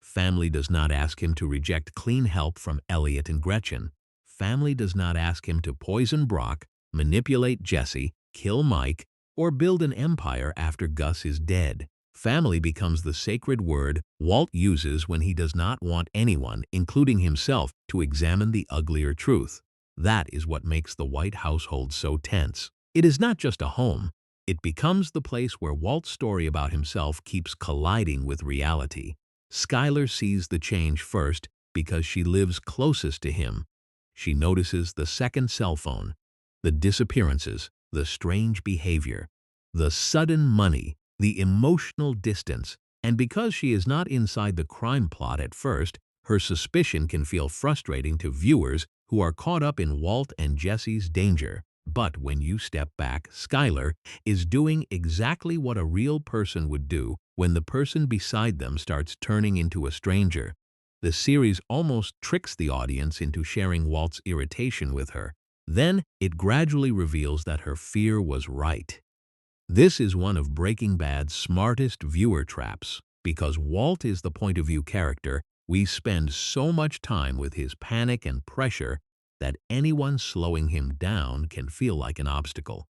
Speaker 8: Family does not ask him to reject clean help from Elliot and Gretchen. Family does not ask him to poison Brock, manipulate Jesse, kill Mike, or build an empire after Gus is dead. Family becomes the sacred word Walt uses when he does not want anyone, including himself, to examine the uglier truth. That is what makes the White household so tense. It is not just a home. It becomes the place where Walt's story about himself keeps colliding with reality. Skyler sees the change first because she lives closest to him. She notices the second cell phone, the disappearances, the strange behavior, the sudden money, the emotional distance, and because she is not inside the crime plot at first, her suspicion can feel frustrating to viewers who are caught up in Walt and Jesse's danger. But when you step back, Skyler is doing exactly what a real person would do when the person beside them starts turning into a stranger. The series almost tricks the audience into sharing Walt's irritation with her. Then it gradually reveals that her fear was right. This is one of Breaking Bad's smartest viewer traps. Because Walt is the point-of-view character, we spend so much time with his panic and pressure that anyone slowing him down can feel like an obstacle.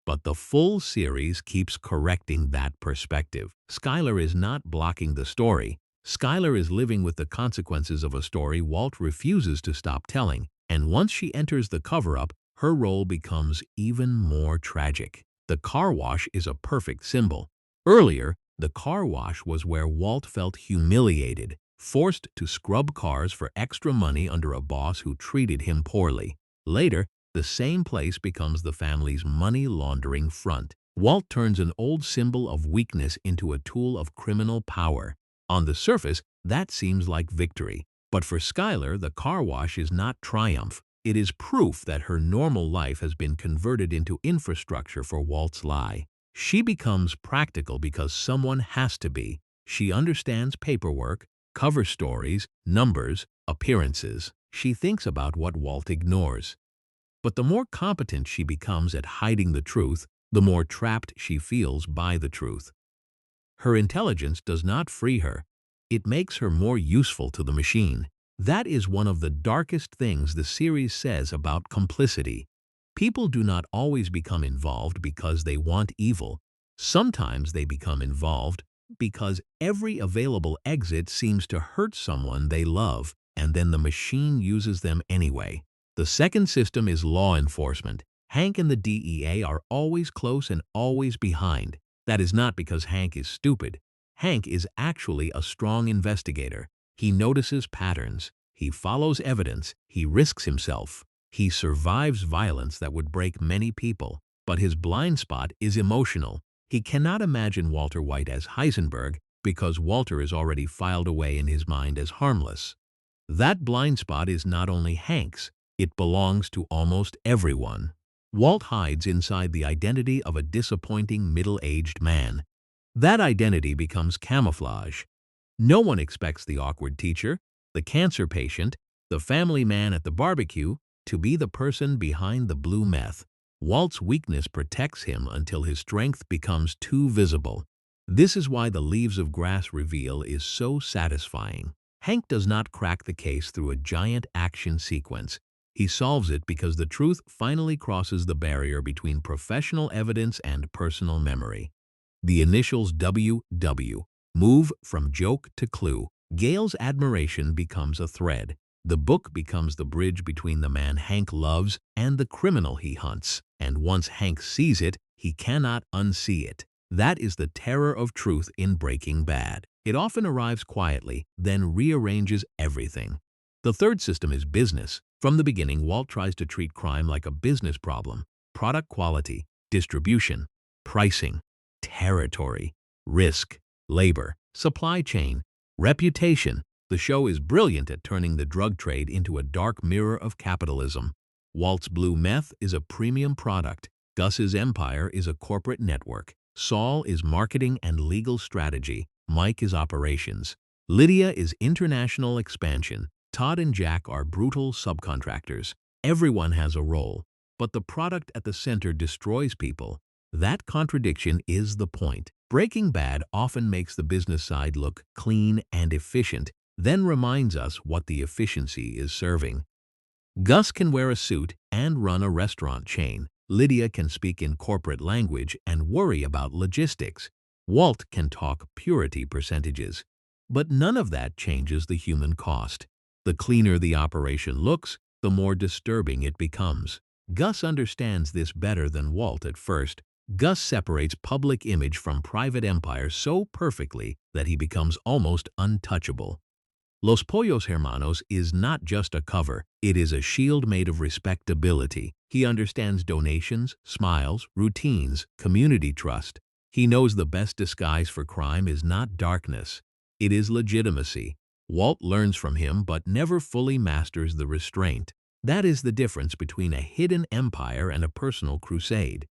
Speaker 8: But the full series keeps correcting that perspective. Skyler is not blocking the story. Skyler is living with the consequences of a story Walt refuses to stop telling. And once she enters the cover-up, her role becomes even more tragic. The car wash is a perfect symbol. Earlier, the car wash was where Walt felt humiliated, forced to scrub cars for extra money under a boss who treated him poorly. Later, the same place becomes the family's money laundering front. Walt turns an old symbol of weakness into a tool of criminal power. On the surface, that seems like victory. But for Skyler, the car wash is not triumph. It is proof that her normal life has been converted into infrastructure for Walt's lie. She becomes practical because someone has to be. She understands paperwork, cover stories, numbers, appearances. She thinks about what Walt ignores. But the more competent she becomes at hiding the truth, the more trapped she feels by the truth. Her intelligence does not free her. It makes her more useful to the machine. That is one of the darkest things the series says about complicity. People do not always become involved because they want evil. Sometimes they become involved because every available exit seems to hurt someone they love, and then the machine uses them anyway. The second system is law enforcement. Hank and the DEA are always close and always behind. That is not because Hank is stupid. Hank is actually a strong investigator. He notices patterns. He follows evidence. He risks himself. He survives violence that would break many people. But his blind spot is emotional. He cannot imagine Walter White as Heisenberg because Walter is already filed away in his mind as harmless. That blind spot is not only Hank's, it belongs to almost everyone. Walt hides inside the identity of a disappointing middle-aged man. That identity becomes camouflage. No one expects the awkward teacher, the cancer patient, the family man at the barbecue to be the person behind the blue meth. Walt's weakness protects him until his strength becomes too visible. This is why The Leaves of Grass reveal is so satisfying. Hank does not crack the case through a giant action sequence. He solves it because the truth finally crosses the barrier between professional evidence and personal memory. The initials WW move from joke to clue. Gail's admiration becomes a thread. The book becomes the bridge between the man Hank loves and the criminal he hunts. And once Hank sees it, he cannot unsee it. That is the terror of truth in Breaking Bad. It often arrives quietly, then rearranges everything. The third system is business. From the beginning, Walt tries to treat crime like a business problem. Product quality, distribution, pricing, territory, risk, labor, supply chain, reputation. The show is brilliant at turning the drug trade into a dark mirror of capitalism. Walt's blue meth is a premium product. Gus's empire is a corporate network. Saul is marketing and legal strategy. Mike is operations. Lydia is international expansion. Todd and Jack are brutal subcontractors. Everyone has a role, but the product at the center destroys people. That contradiction is the point. Breaking Bad often makes the business side look clean and efficient, then reminds us what the efficiency is serving. Gus can wear a suit and run a restaurant chain. Lydia can speak in corporate language and worry about logistics. Walt can talk purity percentages. But none of that changes the human cost. The cleaner the operation looks, the more disturbing it becomes. Gus understands this better than Walt at first. Gus separates public image from private empire so perfectly that he becomes almost untouchable. Los Pollos Hermanos is not just a cover, it is a shield made of respectability. He understands donations, smiles, routines, community trust. He knows the best disguise for crime is not darkness, it is legitimacy. Walt learns from him but never fully masters the restraint. That is the difference between a hidden empire and a personal crusade.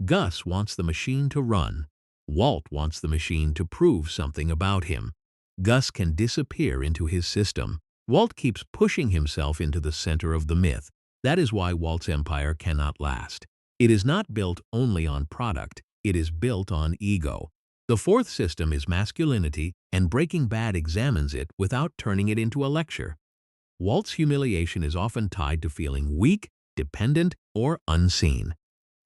Speaker 8: Gus wants the machine to run. Walt wants the machine to prove something about him. Gus can disappear into his system. Walt keeps pushing himself into the center of the myth. That is why Walt's empire cannot last. It is not built only on product, it is built on ego. The fourth system is masculinity, and Breaking Bad examines it without turning it into a lecture. Walt's humiliation is often tied to feeling weak, dependent, or unseen.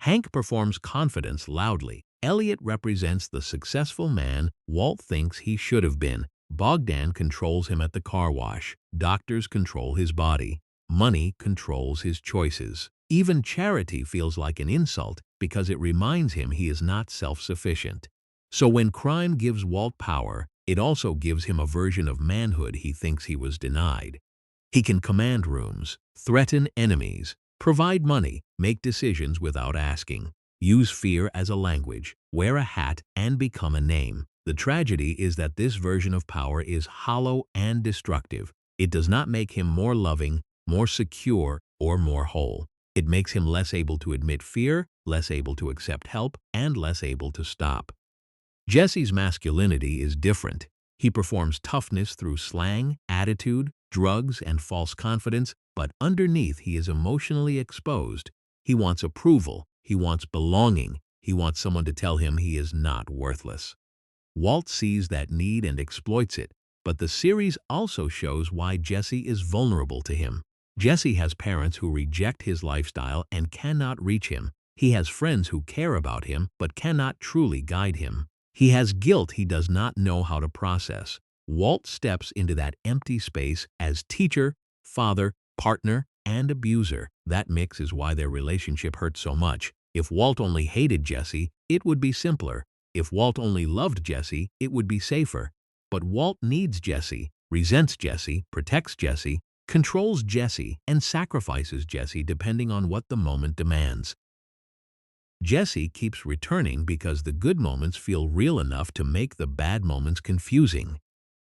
Speaker 8: Hank performs confidence loudly. Elliot represents the successful man Walt thinks he should have been. Bogdan controls him at the car wash. Doctors control his body. Money controls his choices. Even charity feels like an insult because it reminds him he is not self-sufficient. So when crime gives Walt power, it also gives him a version of manhood he thinks he was denied. He can command rooms, threaten enemies, provide money, make decisions without asking, use fear as a language, wear a hat, and become a name. The tragedy is that this version of power is hollow and destructive. It does not make him more loving, more secure, or more whole. It makes him less able to admit fear, less able to accept help, and less able to stop. Jesse's masculinity is different. He performs toughness through slang, attitude, drugs, and false confidence, but underneath he is emotionally exposed. He wants approval, he wants belonging, he wants someone to tell him he is not worthless. Walt sees that need and exploits it, but the series also shows why Jesse is vulnerable to him. Jesse has parents who reject his lifestyle and cannot reach him. He has friends who care about him but cannot truly guide him. He has guilt he does not know how to process. Walt steps into that empty space as teacher, father, partner, and abuser. That mix is why their relationship hurts so much. If Walt only hated Jesse, it would be simpler. If Walt only loved Jesse, it would be safer. But Walt needs Jesse, resents Jesse, protects Jesse, controls Jesse, and sacrifices Jesse depending on what the moment demands. Jesse keeps returning because the good moments feel real enough to make the bad moments confusing.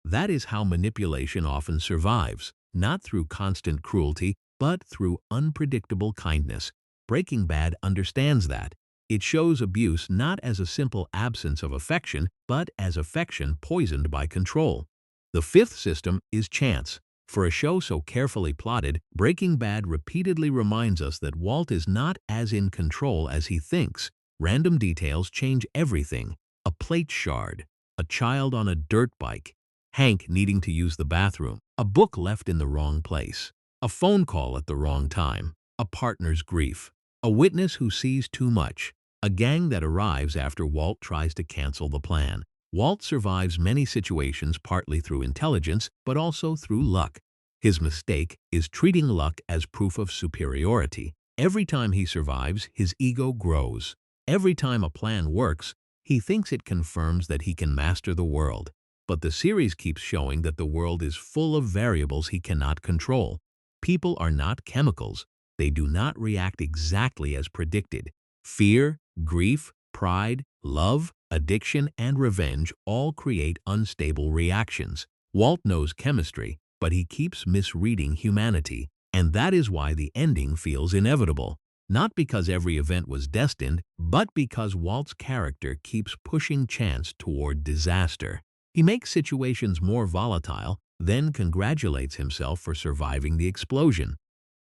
Speaker 8: That is how manipulation often survives, not through constant cruelty, but through unpredictable kindness. Breaking Bad understands that. It shows abuse not as a simple absence of affection, but as affection poisoned by control. The fifth system is chance. For a show so carefully plotted, Breaking Bad repeatedly reminds us that Walt is not as in control as he thinks. Random details change everything. A plate shard, a child on a dirt bike, Hank needing to use the bathroom, a book left in the wrong place, a phone call at the wrong time, a partner's grief, a witness who sees too much, a gang that arrives after Walt tries to cancel the plan. Walt survives many situations partly through intelligence, but also through luck. His mistake is treating luck as proof of superiority. Every time he survives, his ego grows. Every time a plan works, he thinks it confirms that he can master the world. But the series keeps showing that the world is full of variables he cannot control. People are not chemicals. They do not react exactly as predicted. Fear, grief, pride, love, addiction, and revenge all create unstable reactions. Walt knows chemistry, but he keeps misreading humanity, and that is why the ending feels inevitable. Not because every event was destined, but because Walt's character keeps pushing chance toward disaster. He makes situations more volatile, then congratulates himself for surviving the explosion.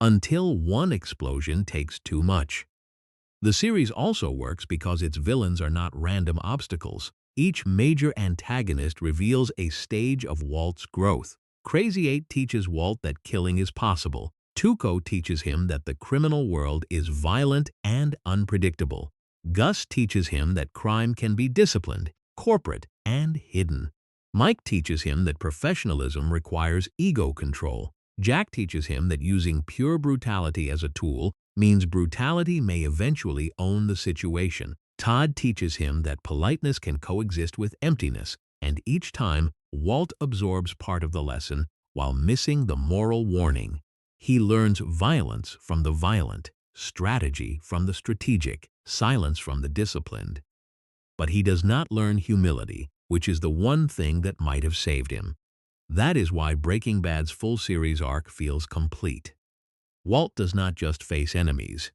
Speaker 8: Until one explosion takes too much. The series also works because its villains are not random obstacles. Each major antagonist reveals a stage of Walt's growth. Crazy 8 teaches Walt that killing is possible. Tuco teaches him that the criminal world is violent and unpredictable. Gus teaches him that crime can be disciplined, corporate, and hidden. Mike teaches him that professionalism requires ego control. Jack teaches him that using pure brutality as a tool means brutality may eventually own the situation. Todd teaches him that politeness can coexist with emptiness, and each time, Walt absorbs part of the lesson while missing the moral warning. He learns violence from the violent, strategy from the strategic, silence from the disciplined. But he does not learn humility, which is the one thing that might have saved him. That is why Breaking Bad's full series arc feels complete. Walt does not just face enemies.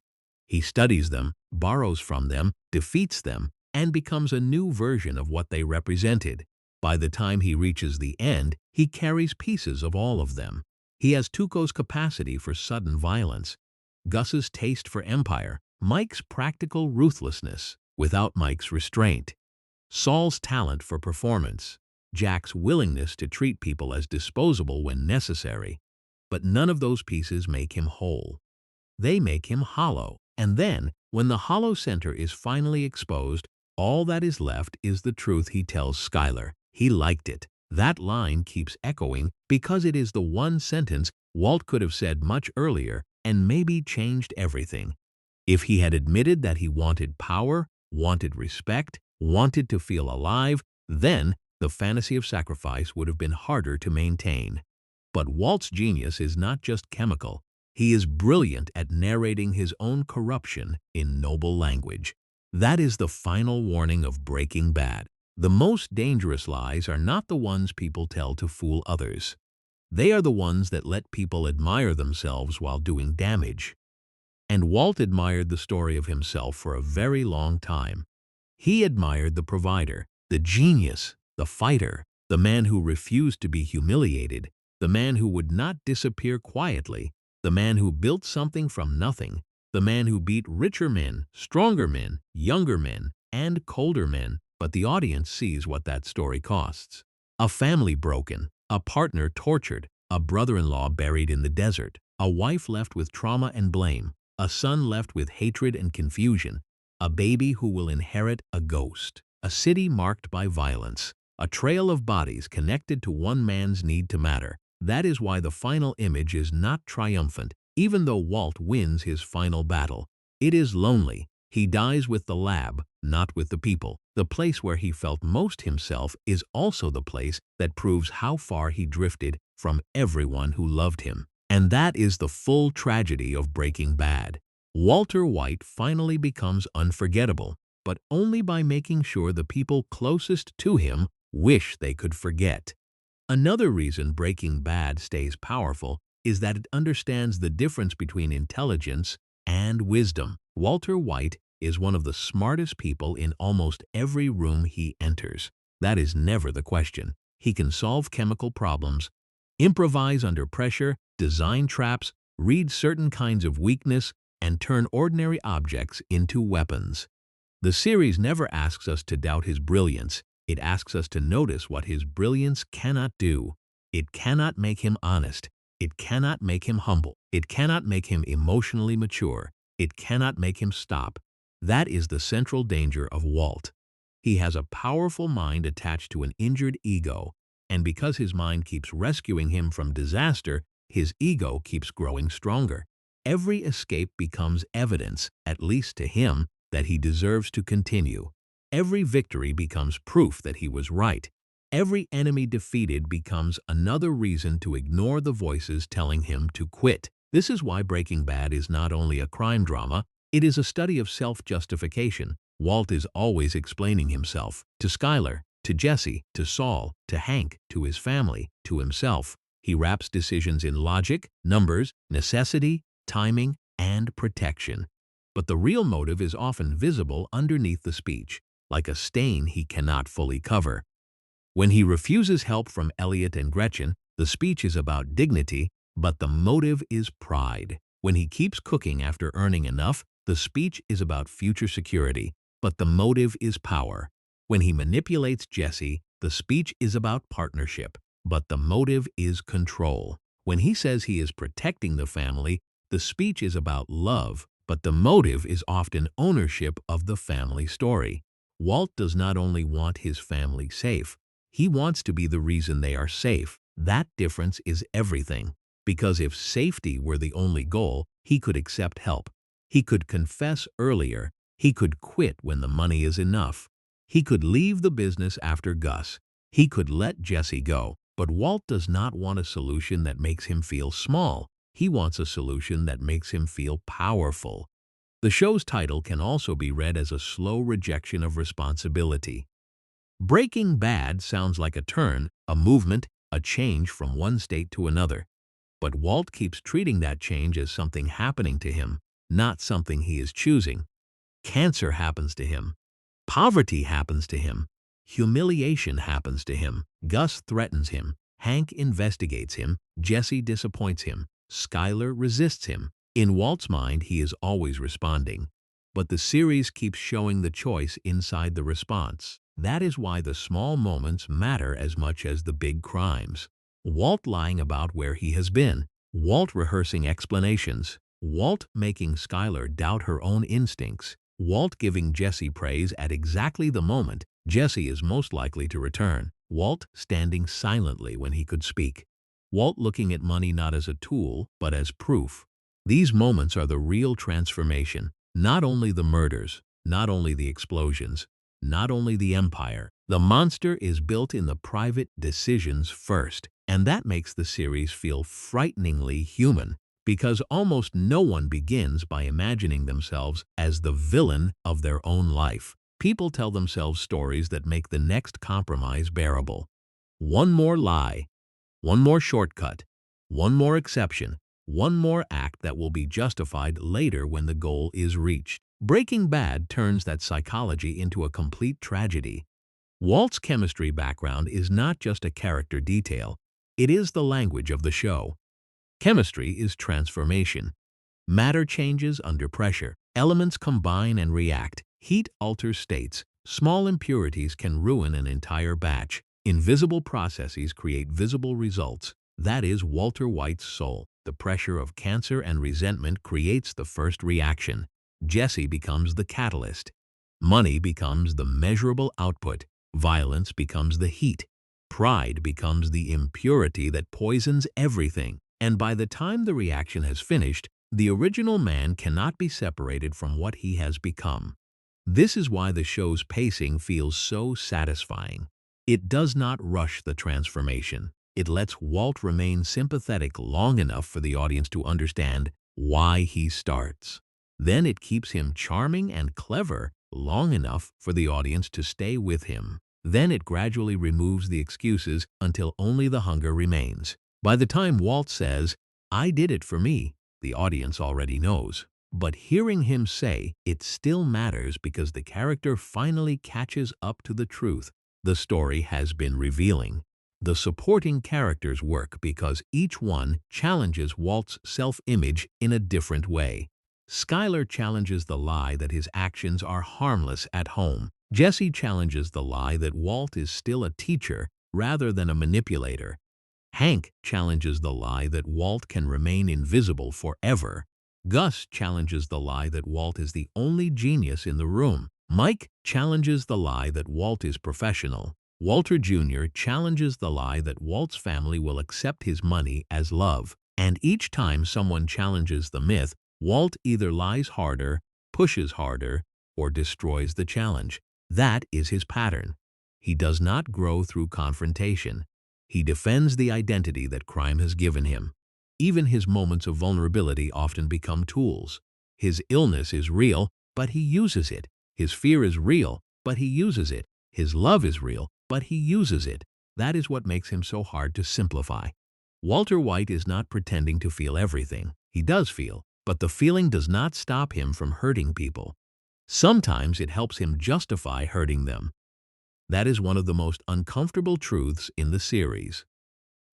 Speaker 8: He studies them, borrows from them, defeats them, and becomes a new version of what they represented. By the time he reaches the end, he carries pieces of all of them. He has Tuco's capacity for sudden violence, Gus's taste for empire, Mike's practical ruthlessness without Mike's restraint, Saul's talent for performance, Jack's willingness to treat people as disposable when necessary. But none of those pieces make him whole. They make him hollow. And then, when the hollow center is finally exposed, all that is left is the truth he tells Skyler. He liked it. That line keeps echoing because it is the one sentence Walt could have said much earlier and maybe changed everything. If he had admitted that he wanted power, wanted respect, wanted to feel alive, then the fantasy of sacrifice would have been harder to maintain. But Walt's genius is not just chemical. He is brilliant at narrating his own corruption in noble language. That is the final warning of Breaking Bad. The most dangerous lies are not the ones people tell to fool others. They are the ones that let people admire themselves while doing damage. And Walt admired the story of himself for a very long time. He admired the provider, the genius, the fighter, the man who refused to be humiliated, the man who would not disappear quietly, the man who built something from nothing, the man who beat richer men, stronger men, younger men, and colder men. But the audience sees what that story costs. A family broken, a partner tortured, a brother-in-law buried in the desert, a wife left with trauma and blame, a son left with hatred and confusion, a baby who will inherit a ghost, a city marked by violence, a trail of bodies connected to one man's need to matter. That is why the final image is not triumphant, even though Walt wins his final battle. It is lonely. He dies with the lab, not with the people. The place where he felt most himself is also the place that proves how far he drifted from everyone who loved him. And that is the full tragedy of Breaking Bad. Walter White finally becomes unforgettable, but only by making sure the people closest to him wish they could forget. Another reason Breaking Bad stays powerful is that it understands the difference between intelligence and wisdom. Walter White is one of the smartest people in almost every room he enters. That is never the question. He can solve chemical problems, improvise under pressure, design traps, read certain kinds of weakness, and turn ordinary objects into weapons. The series never asks us to doubt his brilliance. It asks us to notice what his brilliance cannot do. It cannot make him honest. It cannot make him humble. It cannot make him emotionally mature. It cannot make him stop. That is the central danger of Walt. He has a powerful mind attached to an injured ego, and because his mind keeps rescuing him from disaster, his ego keeps growing stronger. Every escape becomes evidence, at least to him, that he deserves to continue. Every victory becomes proof that he was right. Every enemy defeated becomes another reason to ignore the voices telling him to quit. This is why Breaking Bad is not only a crime drama, it is a study of self-justification. Walt is always explaining himself to Skyler, to Jesse, to Saul, to Hank, to his family, to himself. He wraps decisions in logic, numbers, necessity, timing, and protection. But the real motive is often visible underneath the speech, like a stain he cannot fully cover. When he refuses help from Elliot and Gretchen, the speech is about dignity, but the motive is pride. When he keeps cooking after earning enough, the speech is about future security, but the motive is power. When he manipulates Jesse, the speech is about partnership, but the motive is control. When he says he is protecting the family, the speech is about love, but the motive is often ownership of the family story. Walt does not only want his family safe, he wants to be the reason they are safe. That difference is everything. Because if safety were the only goal, he could accept help. He could confess earlier. He could quit when the money is enough. He could leave the business after Gus. He could let Jesse go. But Walt does not want a solution that makes him feel small. He wants a solution that makes him feel powerful. The show's title can also be read as a slow rejection of responsibility. Breaking Bad sounds like a turn, a movement, a change from one state to another. But Walt keeps treating that change as something happening to him, not something he is choosing. Cancer happens to him. Poverty happens to him. Humiliation happens to him. Gus threatens him. Hank investigates him. Jesse disappoints him. Skyler resists him. In Walt's mind, he is always responding. But the series keeps showing the choice inside the response. That is why the small moments matter as much as the big crimes. Walt lying about where he has been. Walt rehearsing explanations. Walt making Skyler doubt her own instincts. Walt giving Jesse praise at exactly the moment Jesse is most likely to return. Walt standing silently when he could speak. Walt looking at money not as a tool, but as proof. These moments are the real transformation. Not only the murders, not only the explosions, not only the empire. The monster is built in the private decisions first. And that makes the series feel frighteningly human, because almost no one begins by imagining themselves as the villain of their own life. People tell themselves stories that make the next compromise bearable. One more lie, one more shortcut, one more exception, one more act that will be justified later when the goal is reached. Breaking Bad turns that psychology into a complete tragedy. Walt's chemistry background is not just a character detail. It is the language of the show. Chemistry is transformation. Matter changes under pressure. Elements combine and react. Heat alters states. Small impurities can ruin an entire batch. Invisible processes create visible results. That is Walter White's soul. The pressure of cancer and resentment creates the first reaction. Jesse becomes the catalyst. Money becomes the measurable output. Violence becomes the heat. Pride becomes the impurity that poisons everything. And by the time the reaction has finished, the original man cannot be separated from what he has become. This is why the show's pacing feels so satisfying. It does not rush the transformation. It lets Walt remain sympathetic long enough for the audience to understand why he starts. Then it keeps him charming and clever long enough for the audience to stay with him. Then it gradually removes the excuses until only the hunger remains. By the time Walt says, "I did it for me," the audience already knows. But hearing him say it still matters because the character finally catches up to the truth the story has been revealing. The supporting characters work because each one challenges Walt's self-image in a different way. Skyler challenges the lie that his actions are harmless at home. Jesse challenges the lie that Walt is still a teacher rather than a manipulator. Hank challenges the lie that Walt can remain invisible forever. Gus challenges the lie that Walt is the only genius in the room. Mike challenges the lie that Walt is professional. Walter Jr. challenges the lie that Walt's family will accept his money as love. And each time someone challenges the myth, Walt either lies harder, pushes harder, or destroys the challenge. That is his pattern. He does not grow through confrontation. He defends the identity that crime has given him. Even his moments of vulnerability often become tools. His illness is real, but he uses it. His fear is real, but he uses it. His love is real, but he uses it. That is what makes him so hard to simplify. Walter White is not pretending to feel everything. He does feel, but the feeling does not stop him from hurting people. Sometimes it helps him justify hurting them. That is one of the most uncomfortable truths in the series.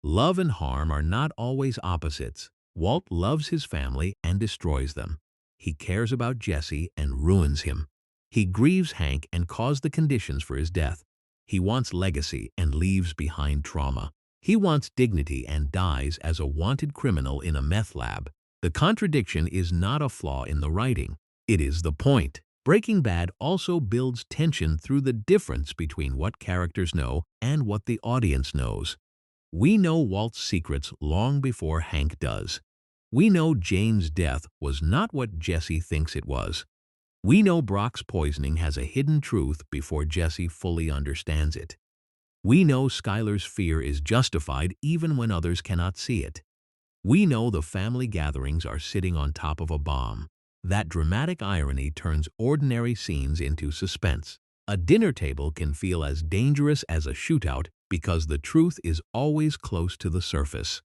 Speaker 8: Love and harm are not always opposites. Walt loves his family and destroys them. He cares about Jesse and ruins him. He grieves Hank and caused the conditions for his death. He wants legacy and leaves behind trauma. He wants dignity and dies as a wanted criminal in a meth lab. The contradiction is not a flaw in the writing. It is the point. Breaking Bad also builds tension through the difference between what characters know and what the audience knows. We know Walt's secrets long before Hank does. We know Jane's death was not what Jesse thinks it was. We know Brock's poisoning has a hidden truth before Jesse fully understands it. We know Skyler's fear is justified even when others cannot see it. We know the family gatherings are sitting on top of a bomb. That dramatic irony turns ordinary scenes into suspense. A dinner table can feel as dangerous as a shootout because the truth is always close to the surface.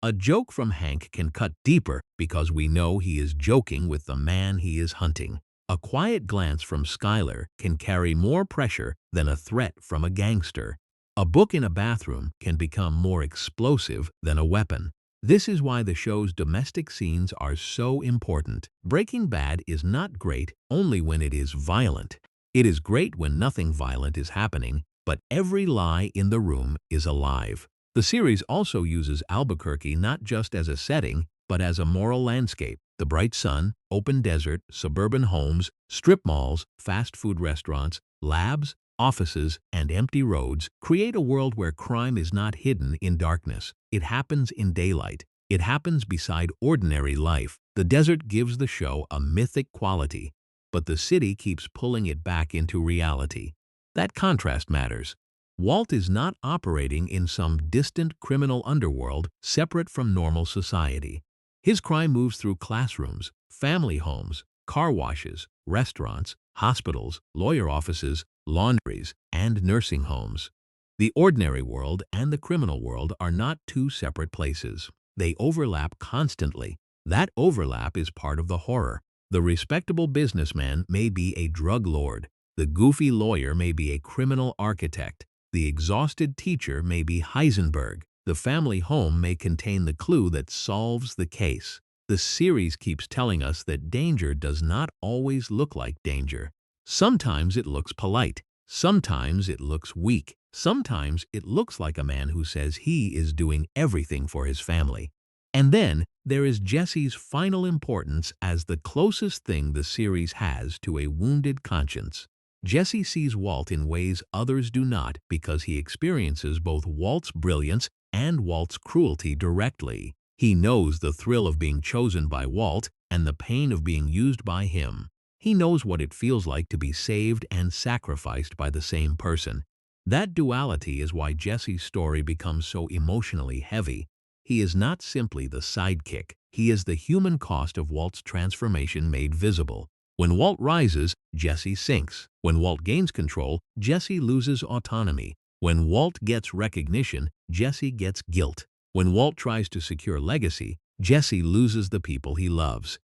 Speaker 8: A joke from Hank can cut deeper because we know he is joking with the man he is hunting. A quiet glance from Skyler can carry more pressure than a threat from a gangster. A book in a bathroom can become more explosive than a weapon. This is why the show's domestic scenes are so important. Breaking Bad is not great only when it is violent. It is great when nothing violent is happening, but every lie in the room is alive. The series also uses Albuquerque not just as a setting, but as a moral landscape. The bright sun, open desert, suburban homes, strip malls, fast food restaurants, labs, offices, and empty roads create a world where crime is not hidden in darkness. It happens in daylight. It happens beside ordinary life. The desert gives the show a mythic quality, but the city keeps pulling it back into reality. That contrast matters. Walt is not operating in some distant criminal underworld separate from normal society. His crime moves through classrooms, family homes, car washes, restaurants, hospitals, lawyer offices, laundries, and nursing homes. The ordinary world and the criminal world are not two separate places. They overlap constantly. That overlap is part of the horror. The respectable businessman may be a drug lord. The goofy lawyer may be a criminal architect. The exhausted teacher may be Heisenberg. The family home may contain the clue that solves the case. The series keeps telling us that danger does not always look like danger. Sometimes it looks polite. Sometimes it looks weak. Sometimes it looks like a man who says he is doing everything for his family. And then there is Jesse's final importance as the closest thing the series has to a wounded conscience. Jesse sees Walt in ways others do not because he experiences both Walt's brilliance and Walt's cruelty directly. He knows the thrill of being chosen by Walt and the pain of being used by him. He knows what it feels like to be saved and sacrificed by the same person. That duality is why Jesse's story becomes so emotionally heavy. He is not simply the sidekick. He is the human cost of Walt's transformation made visible. When Walt rises, Jesse sinks. When Walt gains control, Jesse loses autonomy. When Walt gets recognition, Jesse gets guilt. When Walt tries to secure legacy, Jesse loses the people he loves.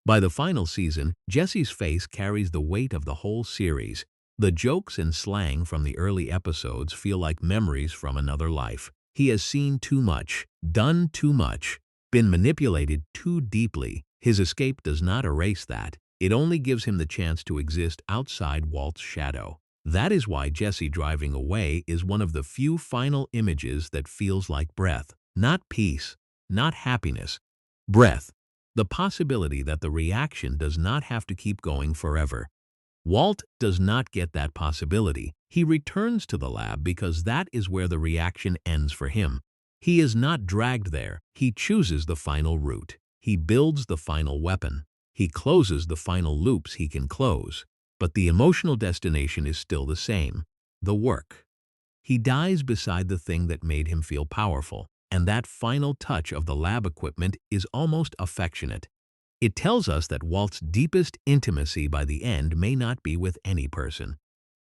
Speaker 8: By the final season, Jesse's face carries the weight of the whole series. The jokes and slang from the early episodes feel like memories from another life. He has seen too much, done too much, been manipulated too deeply. His escape does not erase that. It only gives him the chance to exist outside Walt's shadow. That is why Jesse driving away is one of the few final images that feels like breath. Not peace, not happiness. Breath. The possibility that the reaction does not have to keep going forever. Walt does not get that possibility. He returns to the lab because that is where the reaction ends for him. He is not dragged there. He chooses the final route. He builds the final weapon. He closes the final loops he can close. But the emotional destination is still the same, the work. He dies beside the thing that made him feel powerful, and that final touch of the lab equipment is almost affectionate. It tells us that Walt's deepest intimacy by the end may not be with any person.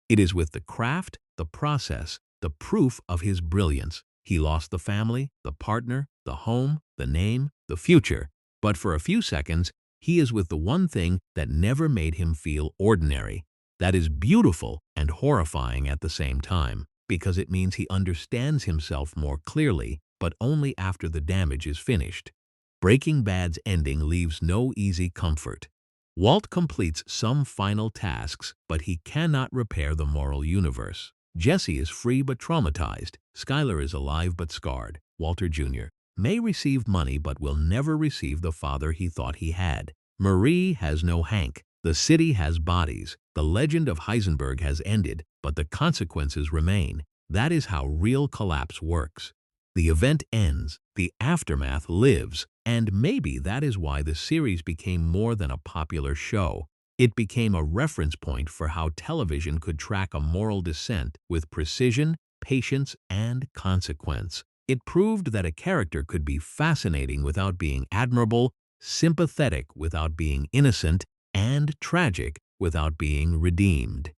Speaker 8: It is with the craft, the process, the proof of his brilliance. He lost the family, the partner, the home, the name, the future. But for a few seconds, he is with the one thing that never made him feel ordinary. That is beautiful and horrifying at the same time, because it means he understands himself more clearly, but only after the damage is finished. Breaking Bad's ending leaves no easy comfort. Walt completes some final tasks, but he cannot repair the moral universe. Jesse is free but traumatized. Skyler is alive but scarred. Walter Jr. may receive money but will never receive the father he thought he had. Marie has no Hank. The city has bodies. The legend of Heisenberg has ended, but the consequences remain. That is how real collapse works. The event ends, the aftermath lives, and maybe that is why the series became more than a popular show. It became a reference point for how television could track a moral descent with precision, patience, and consequence. It proved that a character could be fascinating without being admirable, sympathetic without being innocent, and tragic without being redeemed.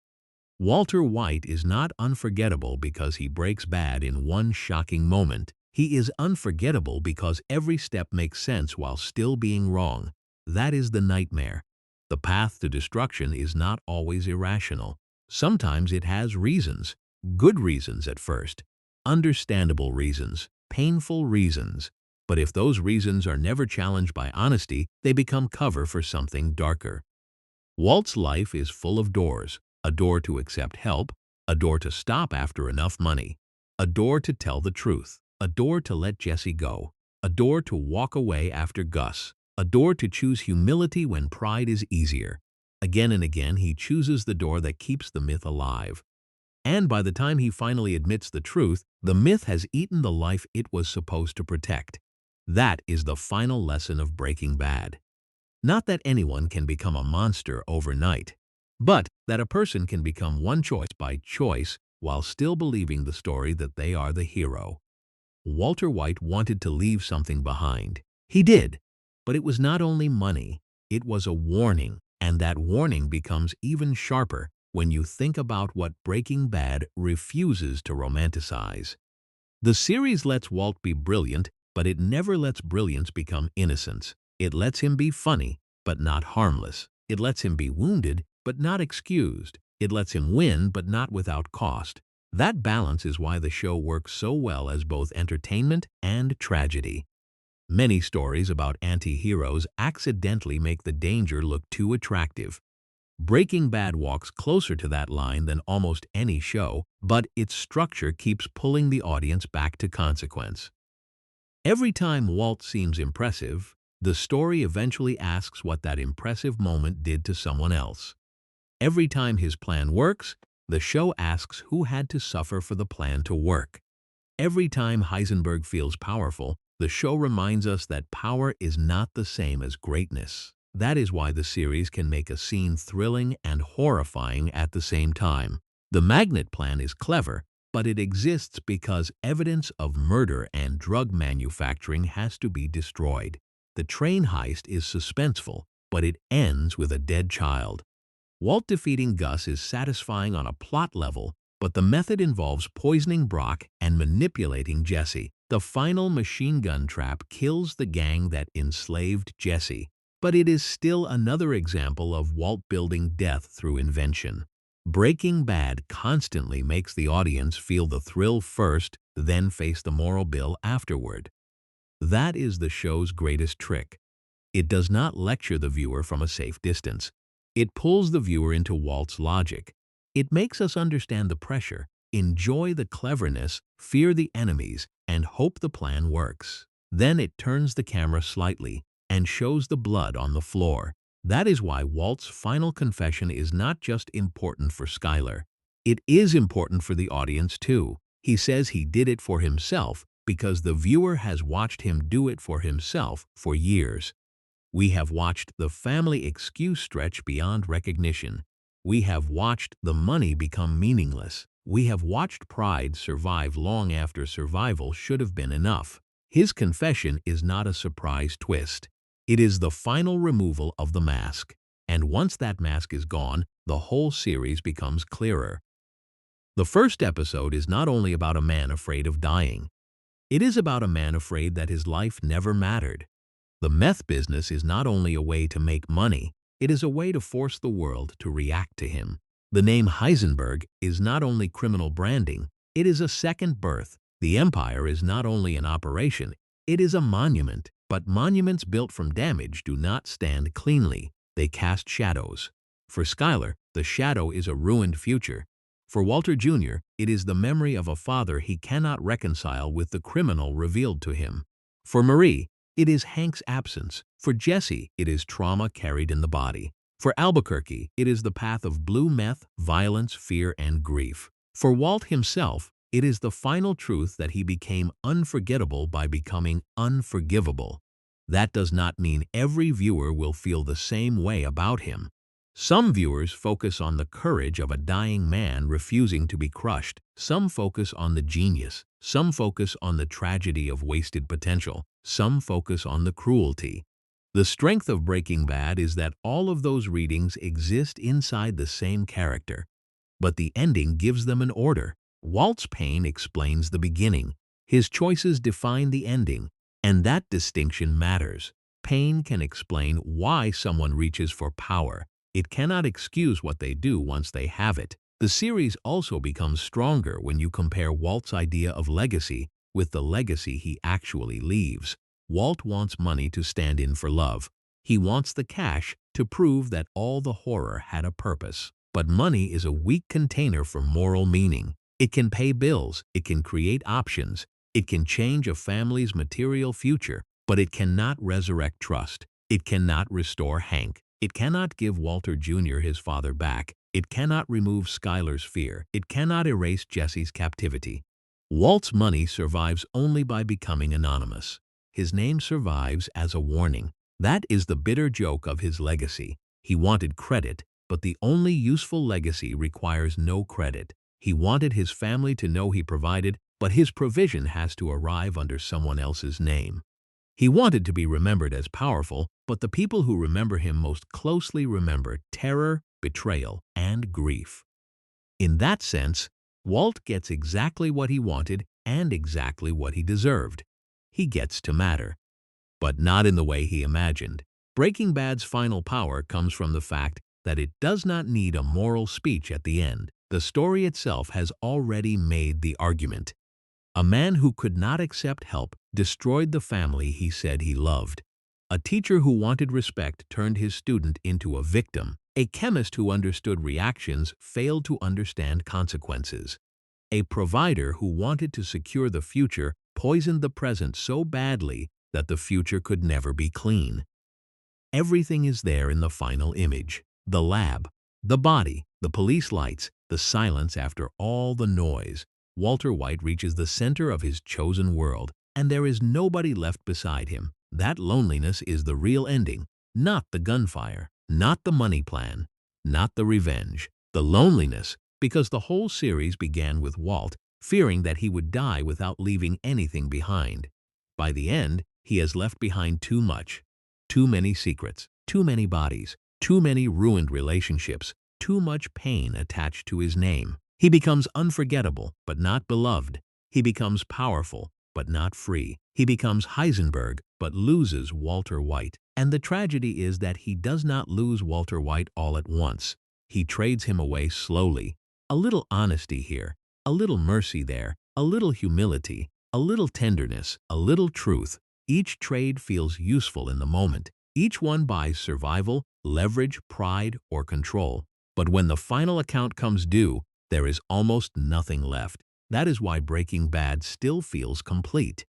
Speaker 8: Walter White is not unforgettable because he breaks bad in one shocking moment. He is unforgettable because every step makes sense while still being wrong. That is the nightmare. The path to destruction is not always irrational. Sometimes it has reasons, good reasons at first, understandable reasons, painful reasons. But if those reasons are never challenged by honesty, they become cover for something darker. Walt's life is full of doors. A door to accept help, a door to stop after enough money, a door to tell the truth, a door to let Jesse go, a door to walk away after Gus, a door to choose humility when pride is easier. Again and again, he chooses the door that keeps the myth alive. And by the time he finally admits the truth, the myth has eaten the life it was supposed to protect. That is the final lesson of Breaking Bad. Not that anyone can become a monster overnight, but that a person can become one choice by choice while still believing the story that they are the hero. Walter White wanted to leave something behind. He did, but it was not only money, it was a warning, and that warning becomes even sharper when you think about what Breaking Bad refuses to romanticize. The series lets Walt be brilliant, but it never lets brilliance become innocence. It lets him be funny, but not harmless. It lets him be wounded, but not excused. It lets him win, but not without cost. That balance is why the show works so well as both entertainment and tragedy. Many stories about anti-heroes accidentally make the danger look too attractive. Breaking Bad walks closer to that line than almost any show, but its structure keeps pulling the audience back to consequence. Every time Walt seems impressive, the story eventually asks what that impressive moment did to someone else. Every time his plan works, the show asks who had to suffer for the plan to work. Every time Heisenberg feels powerful, the show reminds us that power is not the same as greatness. That is why the series can make a scene thrilling and horrifying at the same time. The magnet plan is clever, but it exists because evidence of murder and drug manufacturing has to be destroyed. The train heist is suspenseful, but it ends with a dead child. Walt defeating Gus is satisfying on a plot level, but the method involves poisoning Brock and manipulating Jesse. The final machine gun trap kills the gang that enslaved Jesse, but it is still another example of Walt building death through invention. Breaking Bad constantly makes the audience feel the thrill first, then face the moral bill afterward. That is the show's greatest trick. It does not lecture the viewer from a safe distance. It pulls the viewer into Walt's logic. It makes us understand the pressure, enjoy the cleverness, fear the enemies, and hope the plan works. Then it turns the camera slightly and shows the blood on the floor. That is why Walt's final confession is not just important for Skyler. It is important for the audience too. He says he did it for himself because the viewer has watched him do it for himself for years. We have watched the family excuse stretch beyond recognition. We have watched the money become meaningless. We have watched pride survive long after survival should have been enough. His confession is not a surprise twist. It is the final removal of the mask. And once that mask is gone, the whole series becomes clearer. The first episode is not only about a man afraid of dying. It is about a man afraid that his life never mattered. The meth business is not only a way to make money, it is a way to force the world to react to him. The name Heisenberg is not only criminal branding, it is a second birth. The empire is not only an operation, it is a monument. But monuments built from damage do not stand cleanly. They cast shadows. For Skyler, the shadow is a ruined future. For Walter Jr., it is the memory of a father he cannot reconcile with the criminal revealed to him. For Marie, it is Hank's absence. For Jesse, it is trauma carried in the body. For Albuquerque, it is the path of blue meth, violence, fear, and grief. For Walt himself, it is the final truth that he became unforgettable by becoming unforgivable. That does not mean every viewer will feel the same way about him. Some viewers focus on the courage of a dying man refusing to be crushed. Some focus on the genius. Some focus on the tragedy of wasted potential. Some focus on the cruelty. The strength of Breaking Bad is that all of those readings exist inside the same character, but the ending gives them an order. Walt's pain explains the beginning. His choices define the ending, and that distinction matters. Pain can explain why someone reaches for power. It cannot excuse what they do once they have it. The series also becomes stronger when you compare Walt's idea of legacy with the legacy he actually leaves. Walt wants money to stand in for love. He wants the cash to prove that all the horror had a purpose. But money is a weak container for moral meaning. It can pay bills, it can create options, it can change a family's material future, but it cannot resurrect trust. It cannot restore Hank. It cannot give Walter Jr. his father back. It cannot remove Skyler's fear. It cannot erase Jesse's captivity. Walt's money survives only by becoming anonymous. His name survives as a warning. That is the bitter joke of his legacy. He wanted credit, but the only useful legacy requires no credit. He wanted his family to know he provided, but his provision has to arrive under someone else's name. He wanted to be remembered as powerful, but the people who remember him most closely remember terror, betrayal, and grief. In that sense, Walt gets exactly what he wanted and exactly what he deserved. He gets to matter, but not in the way he imagined. Breaking Bad's final power comes from the fact that it does not need a moral speech at the end. The story itself has already made the argument. A man who could not accept help destroyed the family he said he loved. A teacher who wanted respect turned his student into a victim. A chemist who understood reactions failed to understand consequences. A provider who wanted to secure the future poisoned the present so badly that the future could never be clean. Everything is there in the final image. The lab, the body, the police lights, the silence after all the noise. Walter White reaches the center of his chosen world, and there is nobody left beside him. That loneliness is the real ending, not the gunfire, not the money plan, not the revenge. The loneliness, because the whole series began with Walt fearing that he would die without leaving anything behind. By the end, He has left behind too much. Too many secrets, too many bodies, too many ruined relationships, too much pain attached to his name. He becomes unforgettable, but not beloved. He becomes powerful, but not free. He becomes Heisenberg, but loses Walter White. And the tragedy is that he does not lose Walter White all at once. He trades him away slowly. A little honesty here, a little mercy there, a little humility, a little tenderness, a little truth. Each trade feels useful in the moment. Each one buys survival, leverage, pride, or control. But when the final account comes due, there is almost nothing left. That is why Breaking Bad still feels complete.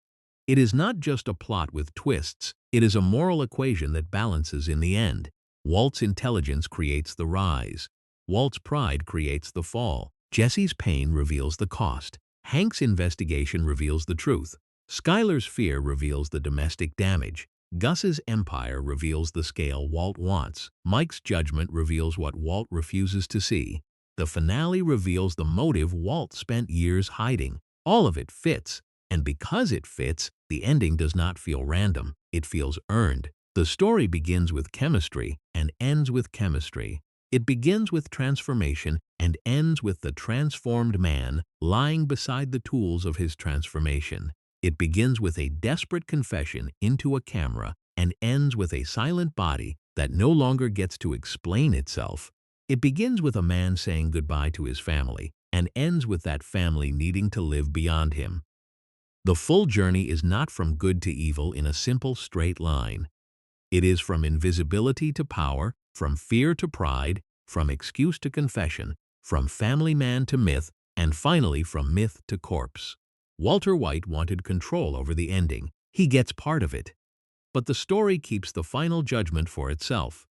Speaker 8: It is not just a plot with twists, it is a moral equation that balances in the end. Walt's intelligence creates the rise. Walt's pride creates the fall. Jesse's pain reveals the cost. Hank's investigation reveals the truth. Skyler's fear reveals the domestic damage. Gus's empire reveals the scale Walt wants. Mike's judgment reveals what Walt refuses to see. The finale reveals the motive Walt spent years hiding. All of it fits, and because it fits, the ending does not feel random. It feels earned. The story begins with chemistry and ends with chemistry. It begins with transformation and ends with the transformed man lying beside the tools of his transformation. It begins with a desperate confession into a camera and ends with a silent body that no longer gets to explain itself. It begins with a man saying goodbye to his family and ends with that family needing to live beyond him. The full journey is not from good to evil in a simple straight line. It is from invisibility to power, from fear to pride, from excuse to confession, from family man to myth, and finally from myth to corpse. Walter White wanted control over the ending. He gets part of it. But the story keeps the final judgment for itself.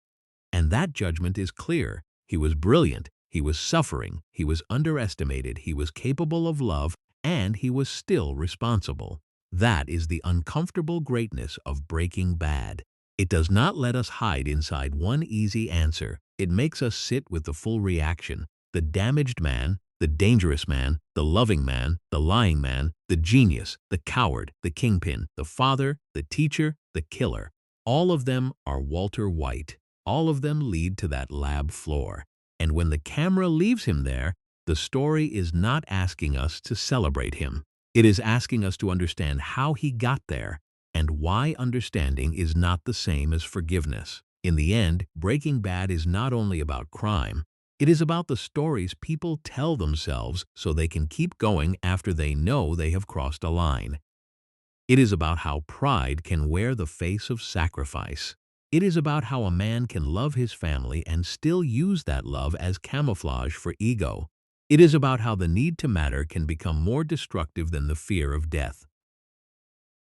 Speaker 8: And that judgment is clear. He was brilliant, he was suffering, he was underestimated, he was capable of love, and he was still responsible. That is the uncomfortable greatness of Breaking Bad. It does not let us hide inside one easy answer. It makes us sit with the full reaction. The damaged man, the dangerous man, the loving man, the lying man, the genius, the coward, the kingpin, the father, the teacher, the killer. All of them are Walter White. All of them lead to that lab floor. And when the camera leaves him there, the story is not asking us to celebrate him. It is asking us to understand how he got there and why understanding is not the same as forgiveness. In the end, Breaking Bad is not only about crime, it is about the stories people tell themselves so they can keep going after they know they have crossed a line. It is about how pride can wear the face of sacrifice. It is about how a man can love his family and still use that love as camouflage for ego. It is about how the need to matter can become more destructive than the fear of death.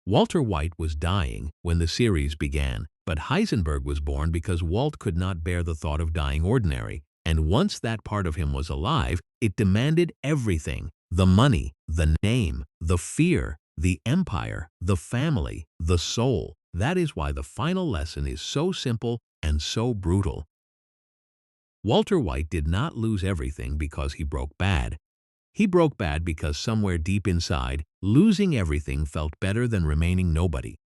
Speaker 8: Walter White was dying when the series began, but Heisenberg was born because Walt could not bear the thought of dying ordinary. And once that part of him was alive, it demanded everything: the money, the name, the fear, the empire, the family, the soul. That is why the final lesson is so simple and so brutal. Walter White did not lose everything because he broke bad. He broke bad because somewhere deep inside, losing everything felt better than remaining nobody.